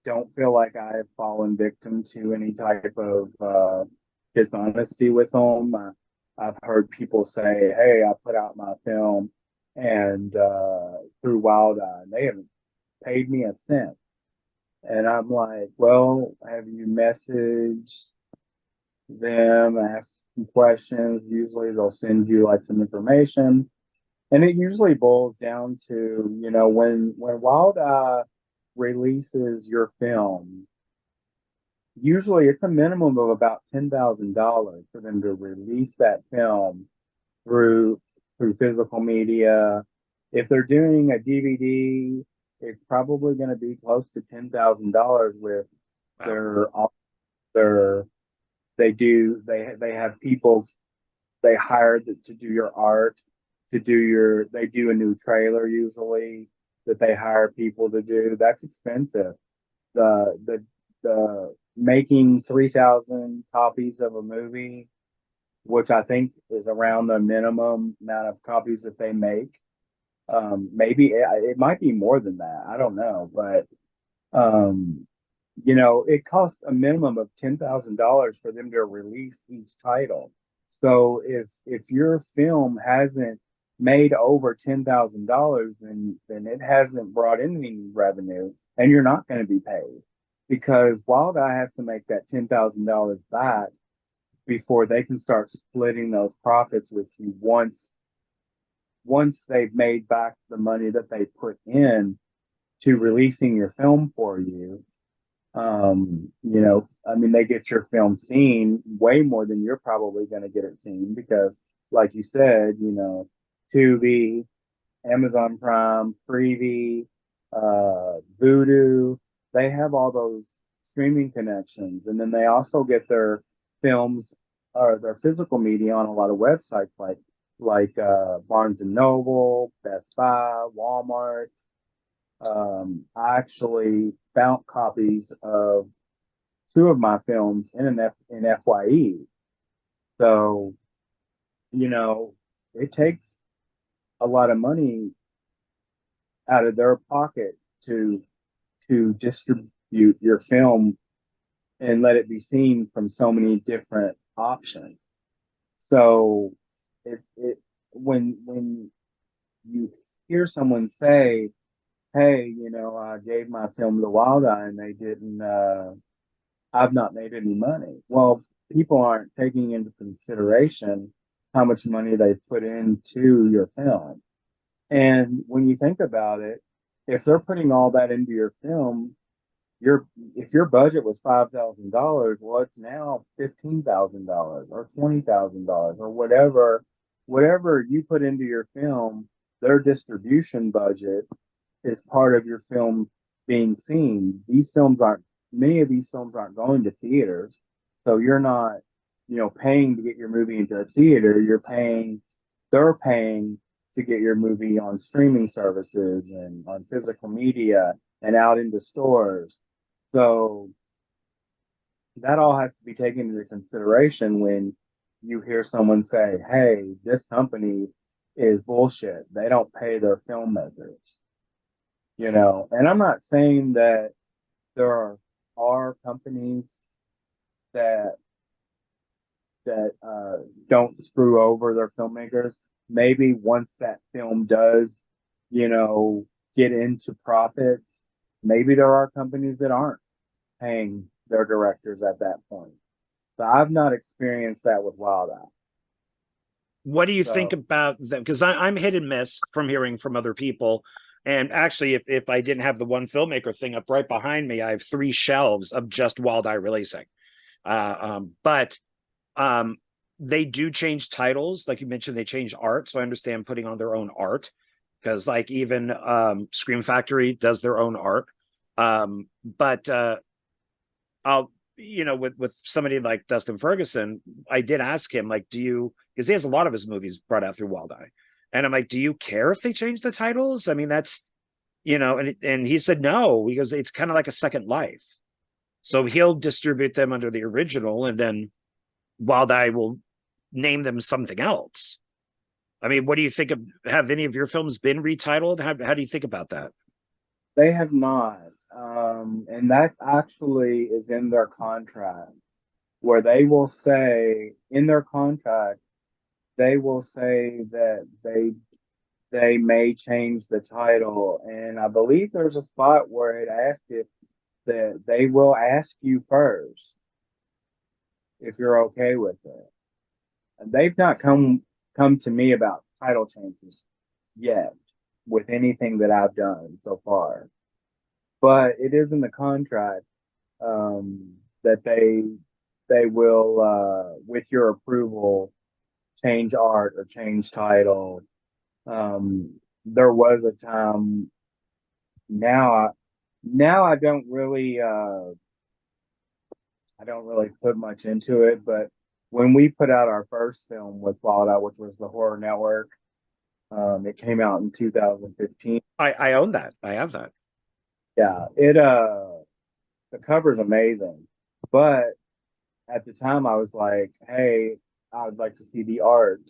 don't feel like I've fallen victim to any type of dishonesty with them. I've heard people say, "Hey, I put out my film and through Wild Eye, and they haven't paid me a cent." And I'm like, "Well, have you messaged them, asked some questions? Usually, they'll send you like some information." And it usually boils down to, when Wild Eye releases your film, usually it's a minimum of about $10,000 for them to release that film through physical media. If they're doing a DVD, it's probably going to be close to $10,000 with Wow. their their they have people they hire to do your art, they do a new trailer usually that they hire people to do. That's expensive. The making 3,000 copies of a movie, which I think is around the minimum amount of copies that they make. Maybe it might be more than that. I don't know, but it costs a minimum of $10,000 for them to release each title. So if your film hasn't made over $10,000, then it hasn't brought in any revenue, and you're not going to be paid, because Wild Eye has to make that $10,000 back before they can start splitting those profits with you. Once they've made back the money that they put in to releasing your film for you, I mean, they get your film seen way more than you're probably going to get it seen, because, like you said, Tubi, Amazon Prime, Freevee, Vudu, they have all those streaming connections, and then they also get their films or their physical media on a lot of websites like Barnes and Noble, Best Buy, Walmart. I actually found copies of two of my films in FYE. So, you know, it takes a lot of money out of their pocket to distribute your film and let it be seen from so many different options. So it when you hear someone say, "Hey, I gave my film to Wild Eye and they didn't, I've not made any money." Well, people aren't taking into consideration how much money they put into your film. And when you think about it, if they're putting all that into your film, your if your budget was $5,000, well, it's now $15,000 or $20,000 or whatever you put into your film. Their distribution budget is part of your film being seen. Many of these films aren't going to theaters, so you're not, paying to get your movie into a theater. They're paying to get your movie on streaming services and on physical media and out into stores. So that all has to be taken into consideration when you hear someone say, "Hey, this company is bullshit. They don't pay their filmmakers." And I'm not saying that there are companies that don't screw over their filmmakers. Maybe once that film does, get into profits, maybe there are companies that aren't paying their directors at that point. So I've not experienced that with Wild Eye. What do you think So about them? Because I'm hit and miss from hearing from other people. And actually, if I didn't have the one filmmaker thing up right behind me, I have 3 shelves of just Wild Eye releasing. But they do change titles. Like you mentioned, they change art. So I understand putting on their own art, because like even Scream Factory does their own art. But I'll, with somebody like Dustin Ferguson, I did ask him, like, because he has a lot of his movies brought out through Wild Eye. And I'm like, do you care if they change the titles? I mean, that's, and he said no, because it's kind of like a second life. So he'll distribute them under the original, and then Wild Eye will name them something else. I mean, what do you think of, have any of your films been retitled? How do you think about that? they have not. And that actually is in their contract, where they will say in their contract, they will say that they may change the title. And I believe there's a spot where it asks it that they will ask you first if you're okay with it. And they've not come to me about title changes yet with anything that I've done so far. But it is in the contract, that they will, with your approval, change art or change title. There was a time. Now, now I don't really put much into it. But when we put out our first film with Fallout, which was the Horror Network, it came out in 2015. I own that. I have that. Yeah, the cover's amazing, but at the time I was like, hey, I would like to see the art.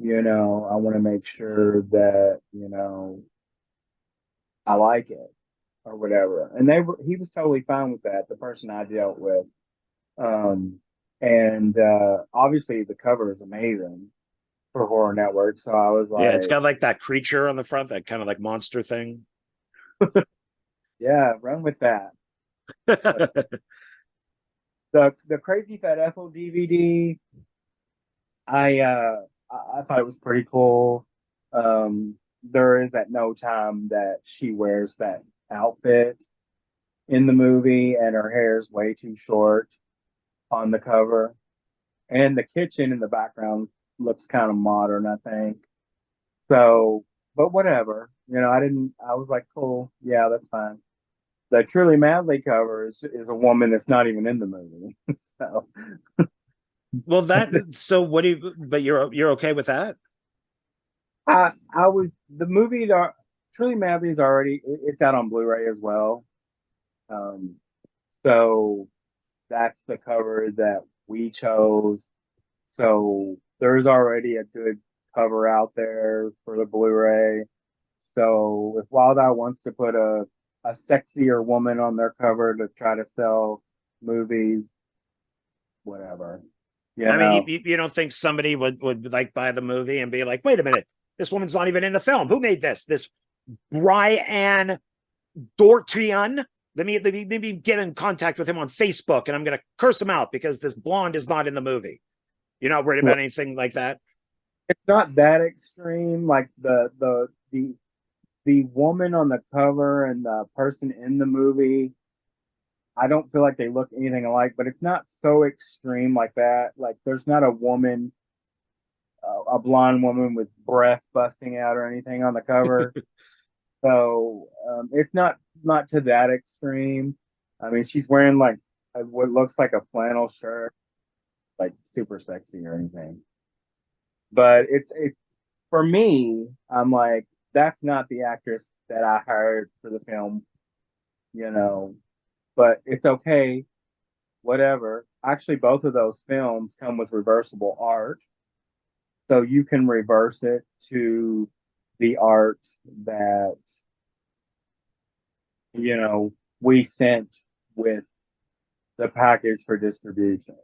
I want to make sure that, I like it or whatever. And he was totally fine with that, the person I dealt with. Um, and obviously the cover is amazing for Horror Network. So I was Yeah, it's like, got like that creature on the front, that kind of like monster thing. yeah, run with that. But the Crazy Fat Ethel DVD, I thought it was pretty cool. There is at no time that she wears that outfit in the movie, and her hair is way too short on the cover. And the kitchen in the background looks kind of modern, I think. So, but whatever. I was like, cool, yeah, that's fine. The Truly Madly cover is a woman that's not even in the movie. So Well, so what do you, but you're okay with that? I was the movie. Truly Madly is already it's out on Blu-ray as well. Um, so that's the cover that we chose. So there's already a good cover out there for the Blu-ray. So if Wild Eye wants to put a sexier woman on their cover to try to sell movies, whatever. You I mean, know, you don't think somebody would like buy the movie and be like, wait a minute, this woman's not even in the film. Who made this? This Brian Dortin? Let me get in contact with him on Facebook, and I'm going to curse him out because this blonde is not in the movie. You're not worried about anything like that? it's not that extreme. Like the woman on the cover and the person in the movie, I don't feel like they look anything alike, but it's not so extreme like that. Like there's not a woman, a blonde woman with breasts busting out or anything on the cover. So it's not to that extreme. I mean, she's wearing like what looks like a flannel shirt, like super sexy or anything. But it's for me, I'm like, that's not the actress that I hired for the film, you know. But it's okay, whatever. Actually, both of those films come with reversible art, so you can reverse it to the art that we sent with the package for distribution.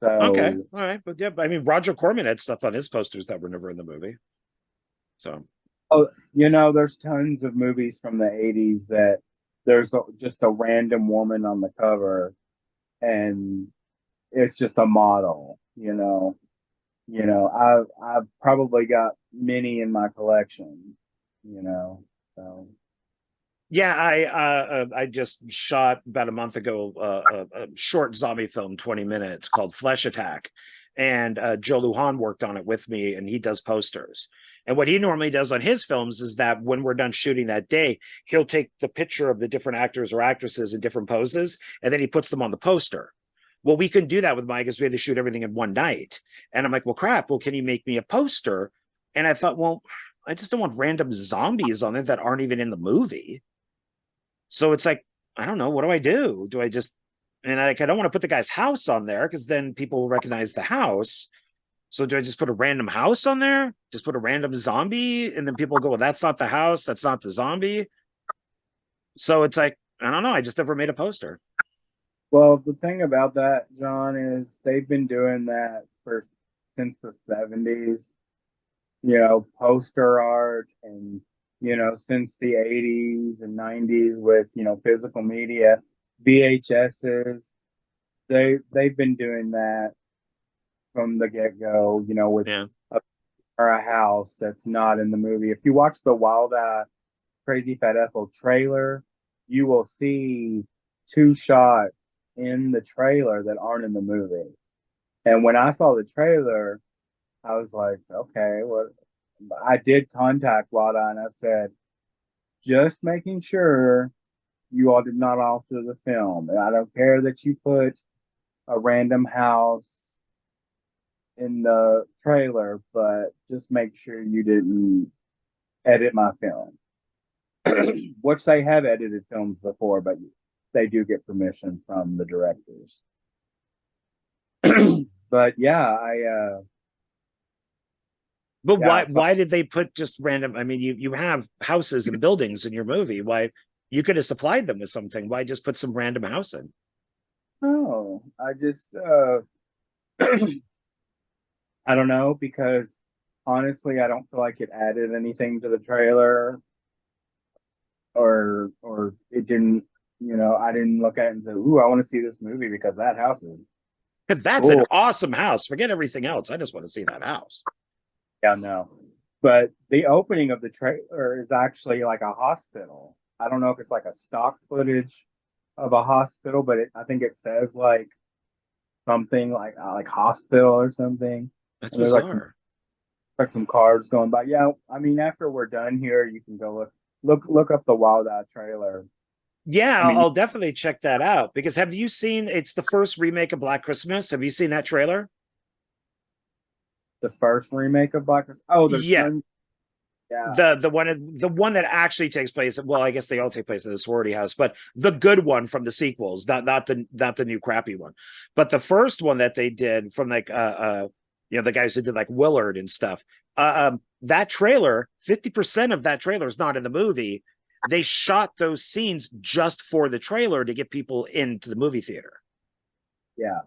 Okay, So, all right, but yeah, I mean, Roger Corman had stuff on his posters that were never in the movie. So, oh, there's tons of movies from the 80s that just a random woman on the cover and it's just a model, I've probably got many in my collection, so. yeah, I just shot about a month ago a short zombie film, 20 minutes, called Flesh Attack, and Joe Lujan worked on it with me, and he does posters. And what he normally does on his films is that when we're done shooting that day, he'll take the picture of the different actors or actresses in different poses, and then he puts them on the poster. Well, we couldn't do that with Mike because we had to shoot everything in one night. And I'm like, well, crap. Well, can you make me a poster? And I thought, well, I just don't want random zombies on it that aren't even in the movie. So it's like, I don't know, what do I do? Do I just, and I don't want to put the guy's house on there because then people will recognize the house. So do I just put a random house on there? Just put a random zombie, and then people go, well, that's not the house, that's not the zombie. So it's like, I don't know. I just never made a poster. Well, the thing about that, John, is they've been doing that for since the 70s, poster art and since the 80s and 90s with, physical media, VHSs, they've been doing that from the get-go, with Yeah. a house that's not in the movie. If you watch the Wild Eye Crazy Fat Ethel trailer, you will see two shots in the trailer that aren't in the movie. And when I saw the trailer, I was like, okay, well, I did contact Wild Eye and I said, just making sure you all did not alter the film. And I don't care that you put a random house in the trailer, but just make sure you didn't edit my film. Which they have edited films before, but they do get permission from the directors. But yeah, But yeah, why did they put just random? I mean, you have houses and buildings in your movie. Why you could have supplied them with something? Why just put some random house in? oh, I just I don't know because honestly, I don't feel like it added anything to the trailer or it didn't, I didn't look at it and say, "Ooh, I want to see this movie because that house is Because that's an cool." awesome house. Forget everything else. I just want to see that house. Yeah, no. But the opening of the trailer is actually like a hospital. I don't know if it's like a stock footage of a hospital, but I think it says like something like hospital or something. That's And there's bizarre. like some cars going by. Yeah, I mean after we're done here, you can go look up the Wild Eye trailer. Yeah, I mean I'll definitely check that out because have you seen it's the first remake of Black Christmas? Have you seen that trailer? the first remake of Black. Oh, there's Yeah. tons. Yeah. the one that actually takes place. Well, I guess they all take place in the sorority house, but the good one from the sequels, not the new crappy one, but the first one that they did from like the guys who did like Willard and stuff. That trailer, 50% of that trailer is not in the movie. They shot those scenes just for the trailer to get people into the movie theater. Yeah.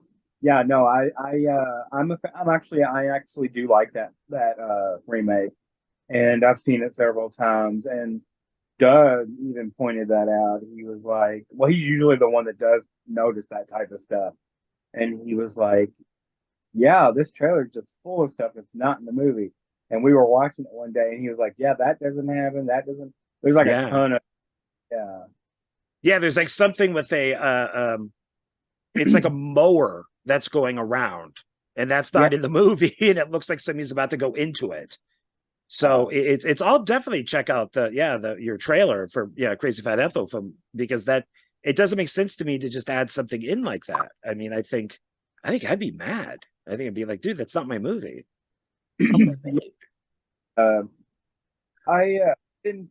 Yeah, no, I actually do like that remake, and I've seen it several times. And Doug even pointed that out. He was like, well, he's usually the one that does notice that type of stuff. And he was like, yeah, this trailer's just full of stuff that's not in the movie. And we were watching it one day, and he was like, yeah, that doesn't happen. That doesn't. There's like a Yeah, ton of, yeah. yeah. There's like something with it's like a mower that's going around, and that's Yeah. not in the movie, and it looks like somebody's about to go into it. So Uh, it's all definitely check out your trailer for Crazy Fat Ethel from because that it doesn't make sense to me to just add something in like that. I mean, I think I'd be mad. I think I'd be like, dude, that's not my movie. It's not my movie. uh, I didn't.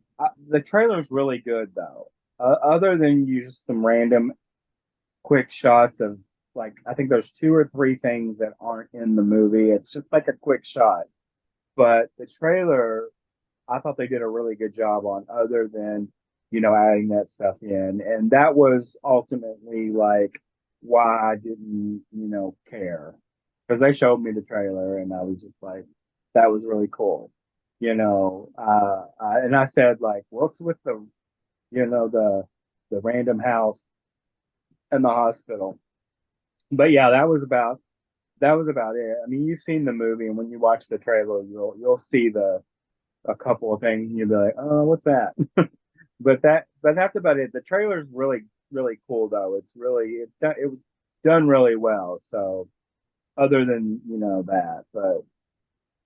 The trailer's really good though. Other than just some random quick shots of, like, I think there's two or three things that aren't in the movie. It's just like a quick shot. But the trailer, I thought they did a really good job on, other than, adding that stuff in. And that was ultimately like why I didn't, care. Because they showed me the trailer and I was just like, that was really cool. And I said, like, what's with the random house and the hospital? But yeah, that was about it. I mean, you've seen the movie, and when you watch the trailer, you'll see a couple of things, and you'll be like, "Oh, what's that?" but that's about it. The trailer's really really cool though. It was done really well. So other than that, but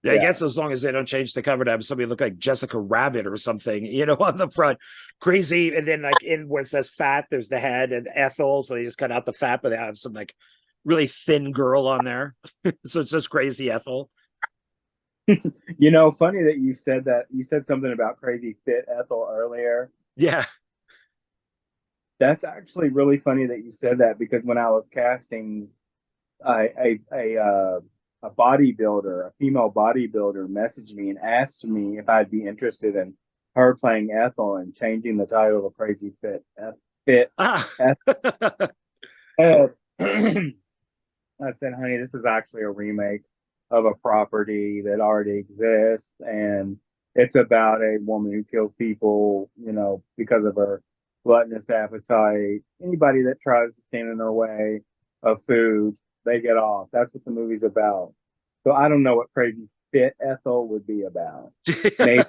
Yeah, I yeah, guess as long as they don't change the cover to have somebody look like Jessica Rabbit or something, on the front. Crazy. And then like in where it says fat, there's the head and Ethel. So they just cut out the fat, but they have some like really thin girl on there. So it's just crazy Ethel. funny that you said that. You said something about crazy fit Ethel earlier. Yeah. That's actually really funny that you said that, because when I was casting a bodybuilder, a female bodybuilder, messaged me and asked me if I'd be interested in her playing Ethel and changing the title of Crazy Fit Ah. Ethel. I said, honey, this is actually a remake of a property that already exists, and it's about a woman who kills people, because of her gluttonous appetite. Anybody that tries to stand in her way of food, they get off. That's what the movie's about. So I don't know what Crazy Fit Ethel would be about. Maybe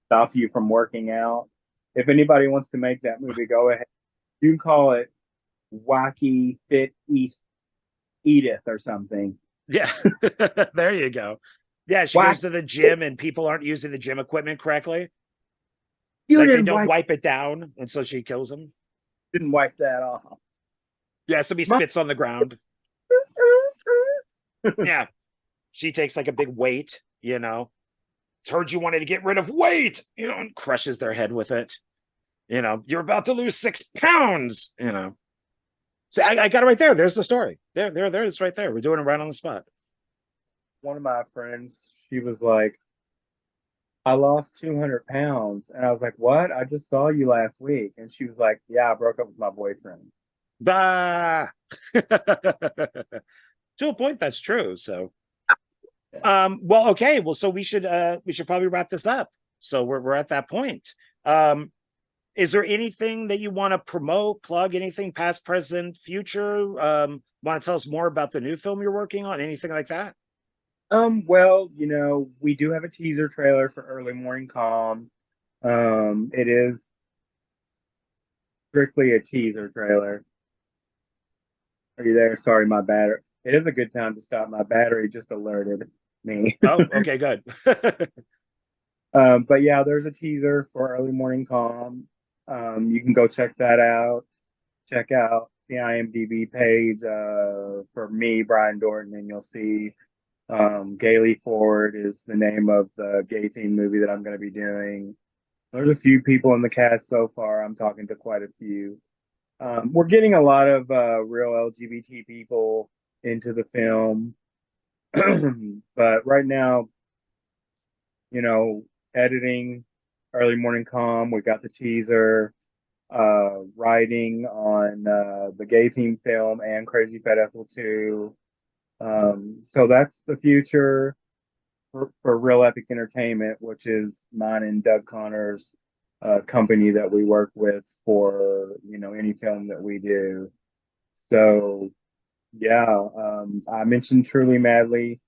stop you from working out. If anybody wants to make that movie, go ahead. You can call it Wacky Fit Edith or something. Yeah. There you go. Yeah, she Why goes to the gym and people aren't using the gym equipment correctly. you Like they didn't don't wipe wipe it down, and so she kills them. didn't wipe that off? Yeah, somebody My- spits on the ground. Yeah. She takes like a big weight. Heard you wanted to get rid of weight, and crushes their head with it. You're about to lose 6 pounds. So I got it right there. There's the story. There, it's right there. We're doing it right on the spot. One of my friends, she was like, I lost 200 pounds. And I was like, what? I just saw you last week. And she was like, yeah, I broke up with my boyfriend. Bah. To a point, that's true. So, Yeah. well, okay. Well, so we should probably wrap this up. So we're at that point. Is there anything that you want to promote, plug, anything past, present, future? Want to tell us more about the new film you're working on? Anything like that? Well, we do have a teaser trailer for Early Morning Calm. It is strictly a teaser trailer. Are you there? Sorry, my battery. It is a good time to stop. My battery just alerted me. Oh, okay, good. But yeah, there's a teaser for Early Morning Calm. You can go check that out. Check out the IMDb page for me, Brian Dortin, and you'll see Gailey Ford is the name of the gay teen movie that I'm going to be doing. There's a few people in the cast so far. I'm talking to quite a few. We're getting a lot of real LGBT people into the film. But right now, you know, editing, early morning comm, we got the teaser, writing on the gay team film and Crazy Fat Ethel 2. So that's the future for Real Epic Entertainment, which is mine and Doug Connor's company that we work with for, any film that we do. So yeah, I mentioned Truly Madly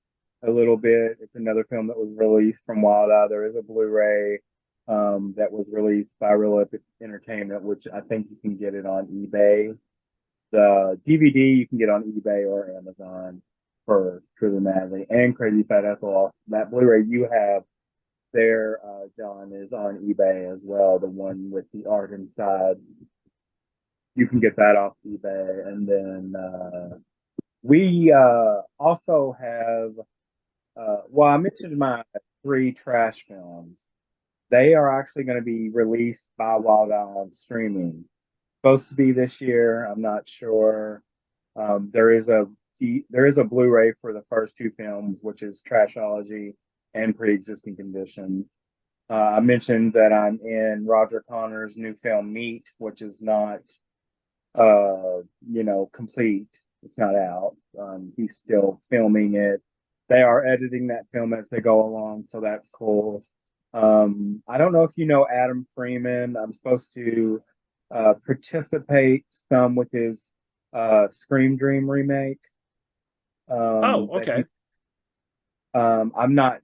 a little bit. It's another film that was released from Wild Eye. There is a Blu-ray that was released by Real Epic Entertainment, which I think you can get it on eBay. The DVD you can get on eBay or Amazon for Truly Madly and Crazy Fat Ethel. That Blu-ray you have there, John, is on eBay as well. The one with the art inside. You can get that off eBay. And then we also have, well, I mentioned my 3 trash films. They are actually going to be released by Wild Eye on streaming. Supposed to be this year. I'm not sure. There is a Blu-ray for the first 2 films, which is Trashology and Pre-Existing Conditions. I mentioned that I'm in Roger Connor's new film Meat, which is not, complete. It's not out. He's still filming it. They are editing that film as they go along, so that's cool. I don't know if you know Adam Freeman. I'm supposed to participate some with his Scream Dream remake. Oh, That he, okay. I'm not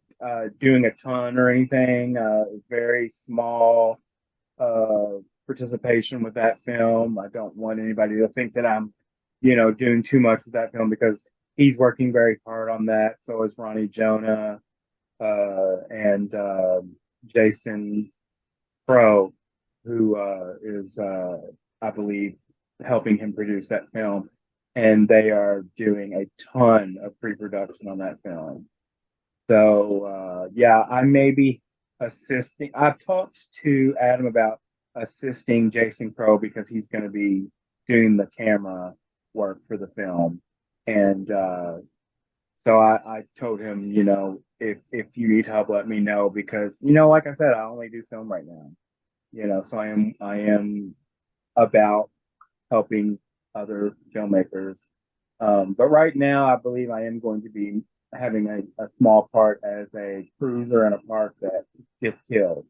doing a ton or anything. Very small participation with that film. I don't want anybody to think that I'm, doing too much with that film because he's working very hard on that. So is Ronnie Jonah and Jason Crow, who is, I believe, helping him produce that film. And they are doing a ton of pre-production on that film. So yeah, I may be assisting. I've talked to Adam about assisting Jason Crow because he's going to be doing the camera work for the film, and so I told him, if you need help, let me know because like I said, I only do film right now. So I am about helping other filmmakers. But right now, I believe I am going to be having a small part as a cruiser in a park that gets killed.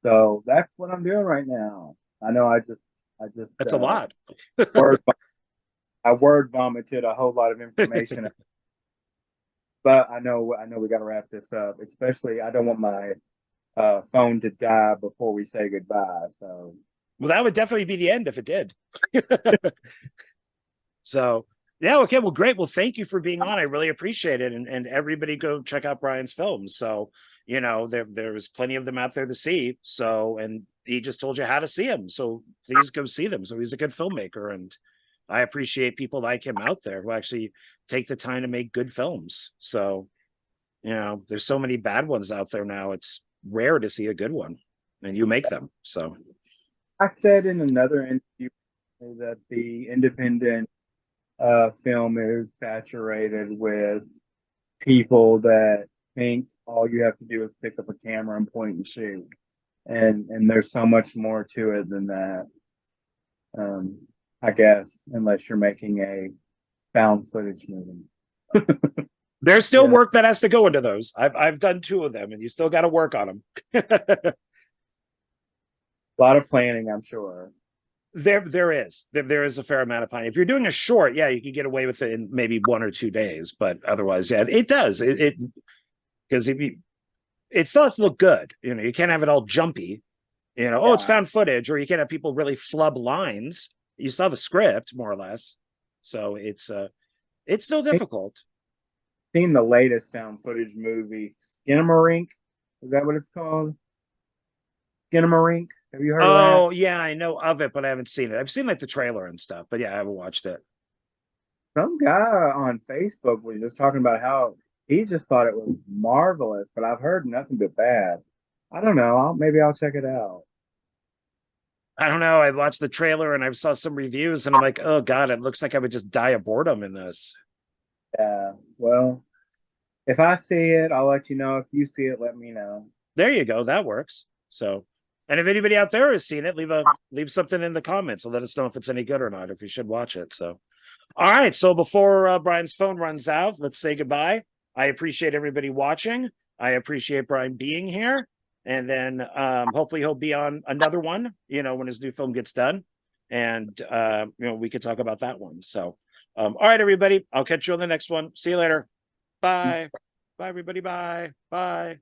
So that's what I'm doing right now. I know I just That's a lot. word I word vomited a whole lot of information, but I know we got to wrap this up. Especially, I don't want my phone to die before we say goodbye. So Well, that would definitely be the end if it did. So, yeah, okay. Well, great. Well, thank you for being on. I really appreciate it. And everybody go check out Brian's films. So, there's plenty of them out there to see. So, and he just told you how to see them. So please go see them. So he's a good filmmaker. And I appreciate people like him out there who actually take the time to make good films. So, there's so many bad ones out there now. It's rare to see a good one, and you make them. So I said in another interview that the independent film is saturated with people that think all you have to do is pick up a camera and point and shoot, and there's so much more to it than that. Um, I guess unless you're making a found footage movie. there's still Yeah, work that has to go into those. I've done 2 of them, and you still got to work on them. a lot of planning, I'm sure. There is a fair amount of planning. If you're doing a short, yeah, you can get away with it in maybe 1 or 2 days, but otherwise, yeah, it does. It because if you it still has to look good. You can't have it all jumpy. Oh, it's Yeah, found footage, or you can't have people really flub lines. You still have a script, more or less. So it's still I've difficult. seen the latest found footage movie, Skinamarink. Is that what it's called? Skinamarink. Have you heard of that? Oh, yeah, I know of it, but I haven't seen it. I've seen like the trailer and stuff, but yeah, I haven't watched it. Some guy on Facebook was just talking about how He just thought it was marvelous, but I've heard nothing but bad. I don't know. Maybe I'll check it out. I don't know. I watched the trailer and I saw some reviews and I'm like, oh God, it looks like I would just die of boredom in this. Yeah. Well, if I see it, I'll let you know. If you see it, let me know. There you go. That works. So, and if anybody out there has seen it, leave something in the comments and let us know if it's any good or not, if you should watch it. So, all right. So before Brian's phone runs out, let's say goodbye. I appreciate everybody watching. I appreciate Brian being here. And then hopefully he'll be on another one, when his new film gets done. And, we could talk about that one. So, all right, everybody. I'll catch you on the next one. See you later. Bye. Bye, everybody. Bye. Bye.